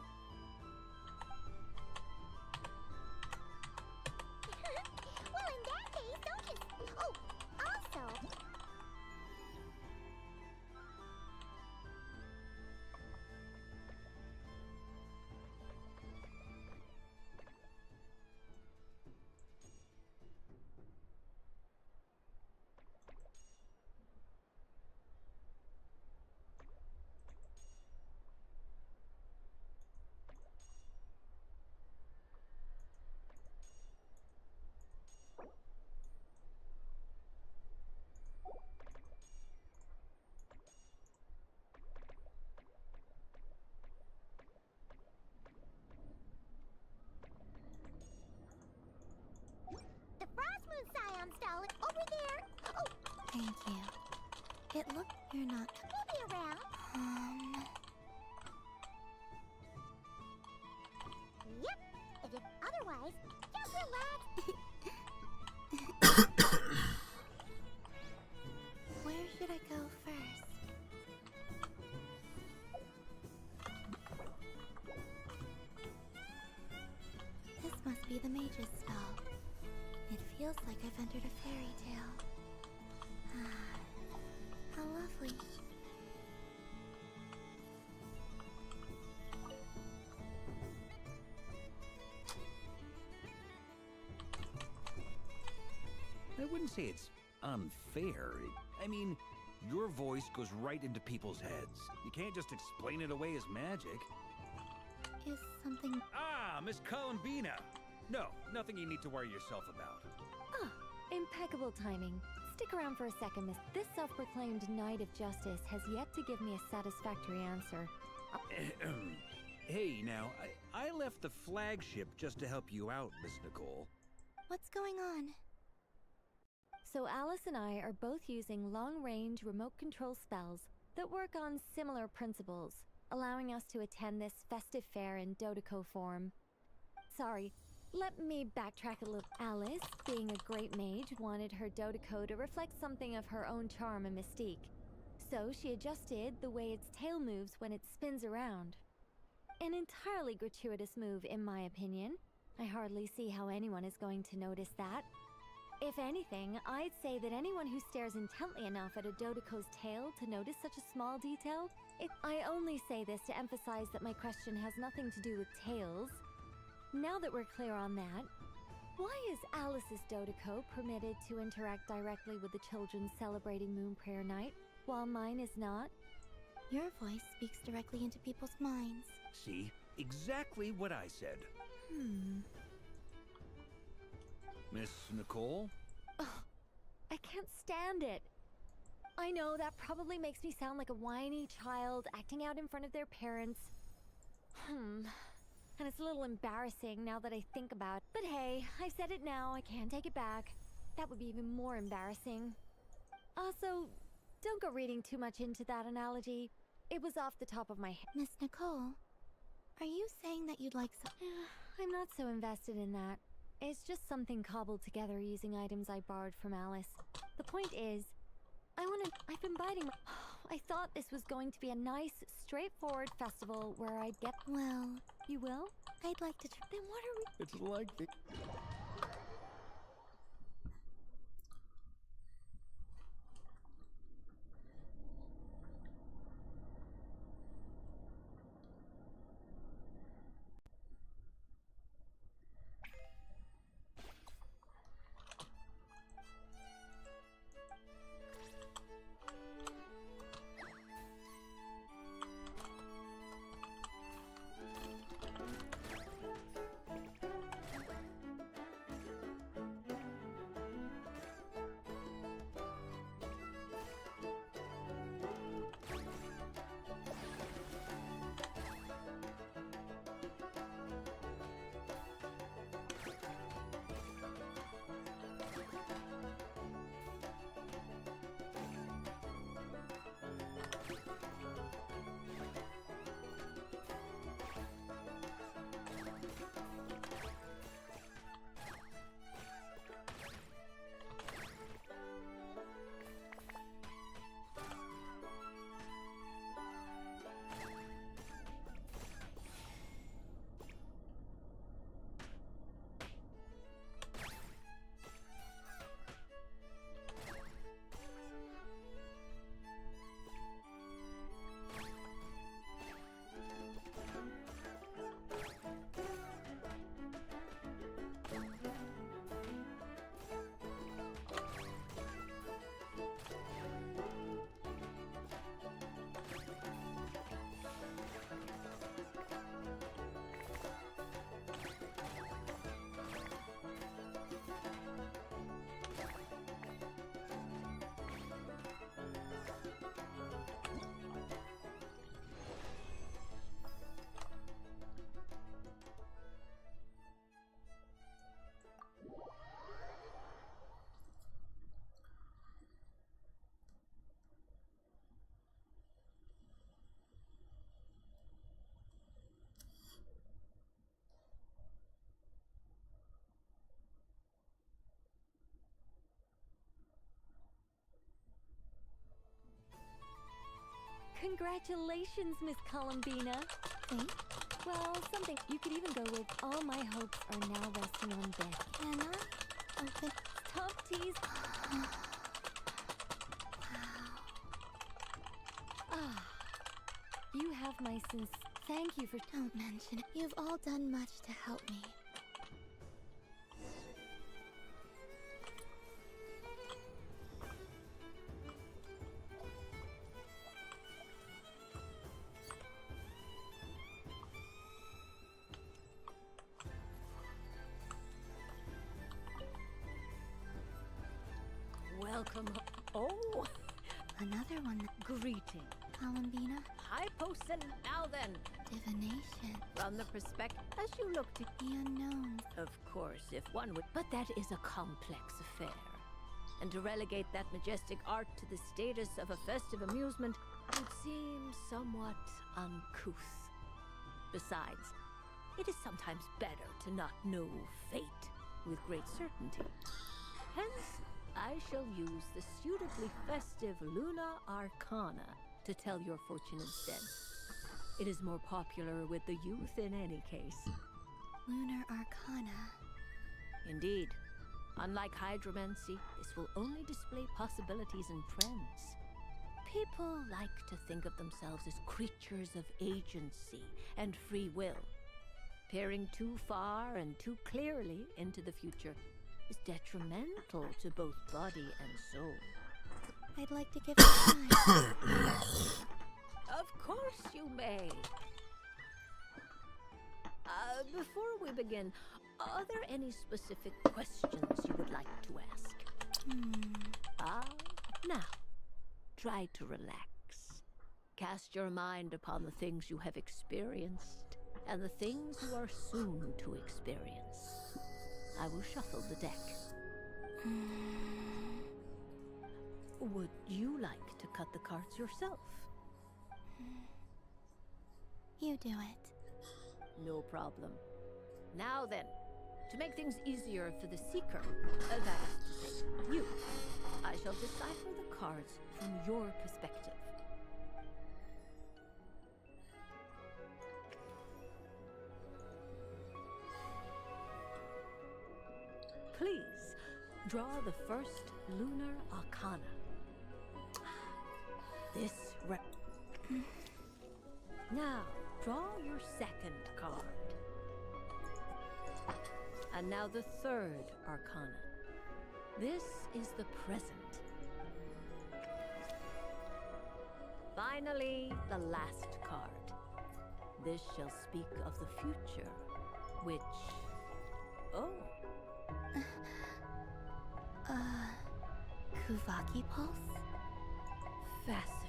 Well, in that case, don't just... Oh, also... The Frost Moon Scion's doll is over there. Oh, Thank you. It looked you're not. we'll be around. Yep. If otherwise, just relax. Where should I go first? This must be the mage's stall. It feels like I've entered a fairy tale. Ah, how lovely. say it's unfair. I mean, your voice goes right into people's heads. You can't just explain it away as magic. Is something... Ah, Miss Columbina! No, nothing you need to worry yourself about. Ah, impeccable timing. Stick around for a second, miss. This self-proclaimed Knight of Justice has yet to give me a satisfactory answer. Hey, now, I left the flagship just to help you out, Miss Nicole. What's going on? So Alice and I are both using long-range remote control spells that work on similar principles, allowing us to attend this festive fair in Dodeco form. Sorry, let me backtrack a little. Alice, being a great mage, wanted her Dodeco to reflect something of her own charm and mystique. So she adjusted the way its tail moves when it spins around. An entirely gratuitous move, in my opinion. I hardly see how anyone is going to notice that. If anything, I'd say that anyone who stares intently enough at a Dodeco's tail to notice such a small detail, I only say this to emphasize that my question has nothing to do with tails. Now that we're clear on that, why is Alice's Dodeco permitted to interact directly with the children celebrating Moon Prayer Night, while mine is not? Your voice speaks directly into people's minds. See? Exactly what I said. Miss Nicole? Ugh, I can't stand it. I know that probably makes me sound like a whiny child acting out in front of their parents. And it's a little embarrassing now that I think about it. But hey, I've said it now, I can't take it back. That would be even more embarrassing. Also, don't go reading too much into that analogy. It was off the top of my head. Miss Nicole, are you saying that you'd like some... I'm not so invested in that. It's just something cobbled together using items I borrowed from Alice. The point is, I've been biting my... I thought this was going to be a nice, straightforward festival where I'd get... Well... You will? I'd like to Then what are we... It's like the... Congratulations, Miss Columbina. Thanks. Well, something. You could even go with, all my hopes are now resting on this. Can I? Open. Stop tease. You have my thank you for... Don't mention it. You've all done much to help me. Columbina? Now then, Divination. from the perspective as you look to The unknown. of course, if one would, but that is a complex affair. And to relegate that majestic art to the status of a festive amusement would seem somewhat uncouth. Besides, it is sometimes better to not know fate with great certainty. Hence, I shall use the suitably festive Luna Arcana to tell your fortune instead. It is more popular with the youth in any case. Lunar Arcana. Indeed. Unlike hydromancy, this will only display possibilities and trends. People like to think of themselves as creatures of agency and free will. Peering too far and too clearly into the future is detrimental to both body and soul. I'd like to give it a try. Of course you may. Before we begin, are there any specific questions you would like to ask? Now, try to relax. Cast your mind upon the things you have experienced and the things you are soon to experience. I will shuffle the deck. Would you like to cut the cards yourself? You do it. No problem. Now then, to make things easier for the seeker, that is to say, you, I shall decipher the cards from your perspective. Please, draw the first Lunar Arcana. This Now, draw your second card. And now the third Arcana. This is the present. Finally, the last card. This shall speak of the future, which... Oh. Kuvaki Pulse? Fascinating.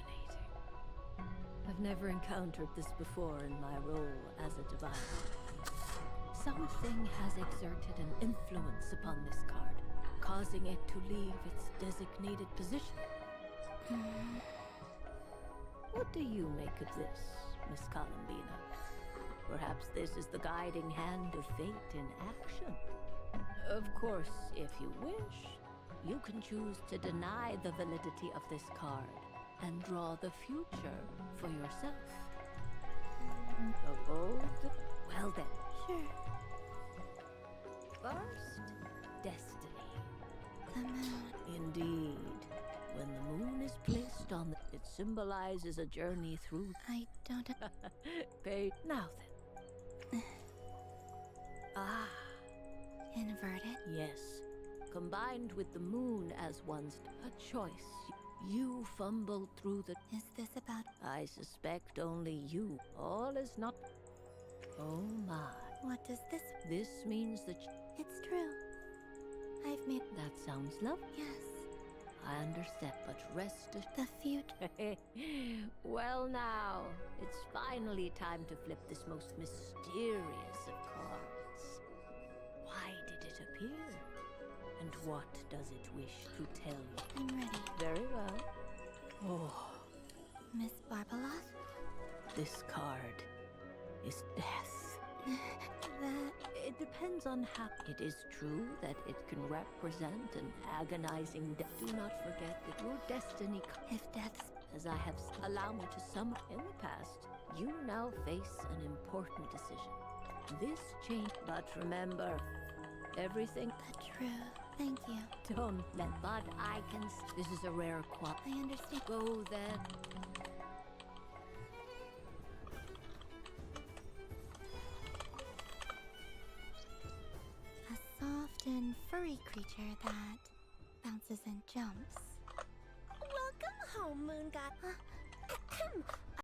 I've never encountered this before in my role as a divine. Something has exerted an influence upon this card, causing it to leave its designated position. What do you make of this, Miss Columbina? Perhaps this is the guiding hand of fate in action. Of course, if you wish, you can choose to deny the validity of this card and draw the future for yourself. Well then. Sure. First, destiny. The moon. Indeed. When the moon is placed on it symbolizes a journey through... I don't... Now then. Inverted? Yes. Combined with the moon as one's a choice. You fumbled through the... Is this about... I suspect only you. All is not... Oh my. What does this... This means that... It's true. I've made... That sounds lovely. Yes. I understand, but rest assured... The future. Well now, it's finally time to flip this most mysterious of cards. Why did it appear? And what does it wish to tell you? I'm ready. Very well. Oh. Miss Barbalos? This card is death. It depends on how... It is true that it can represent an agonizing death. Do not forget that your destiny... If death's... As I have... Allow me to sum... In the past, you now face an important decision. This change... But remember, everything... The truth. Thank you. Don't let... But I can... This is a rare quality. I understand. Go then. Soft and furry creature that bounces and jumps. Welcome home, Moon God.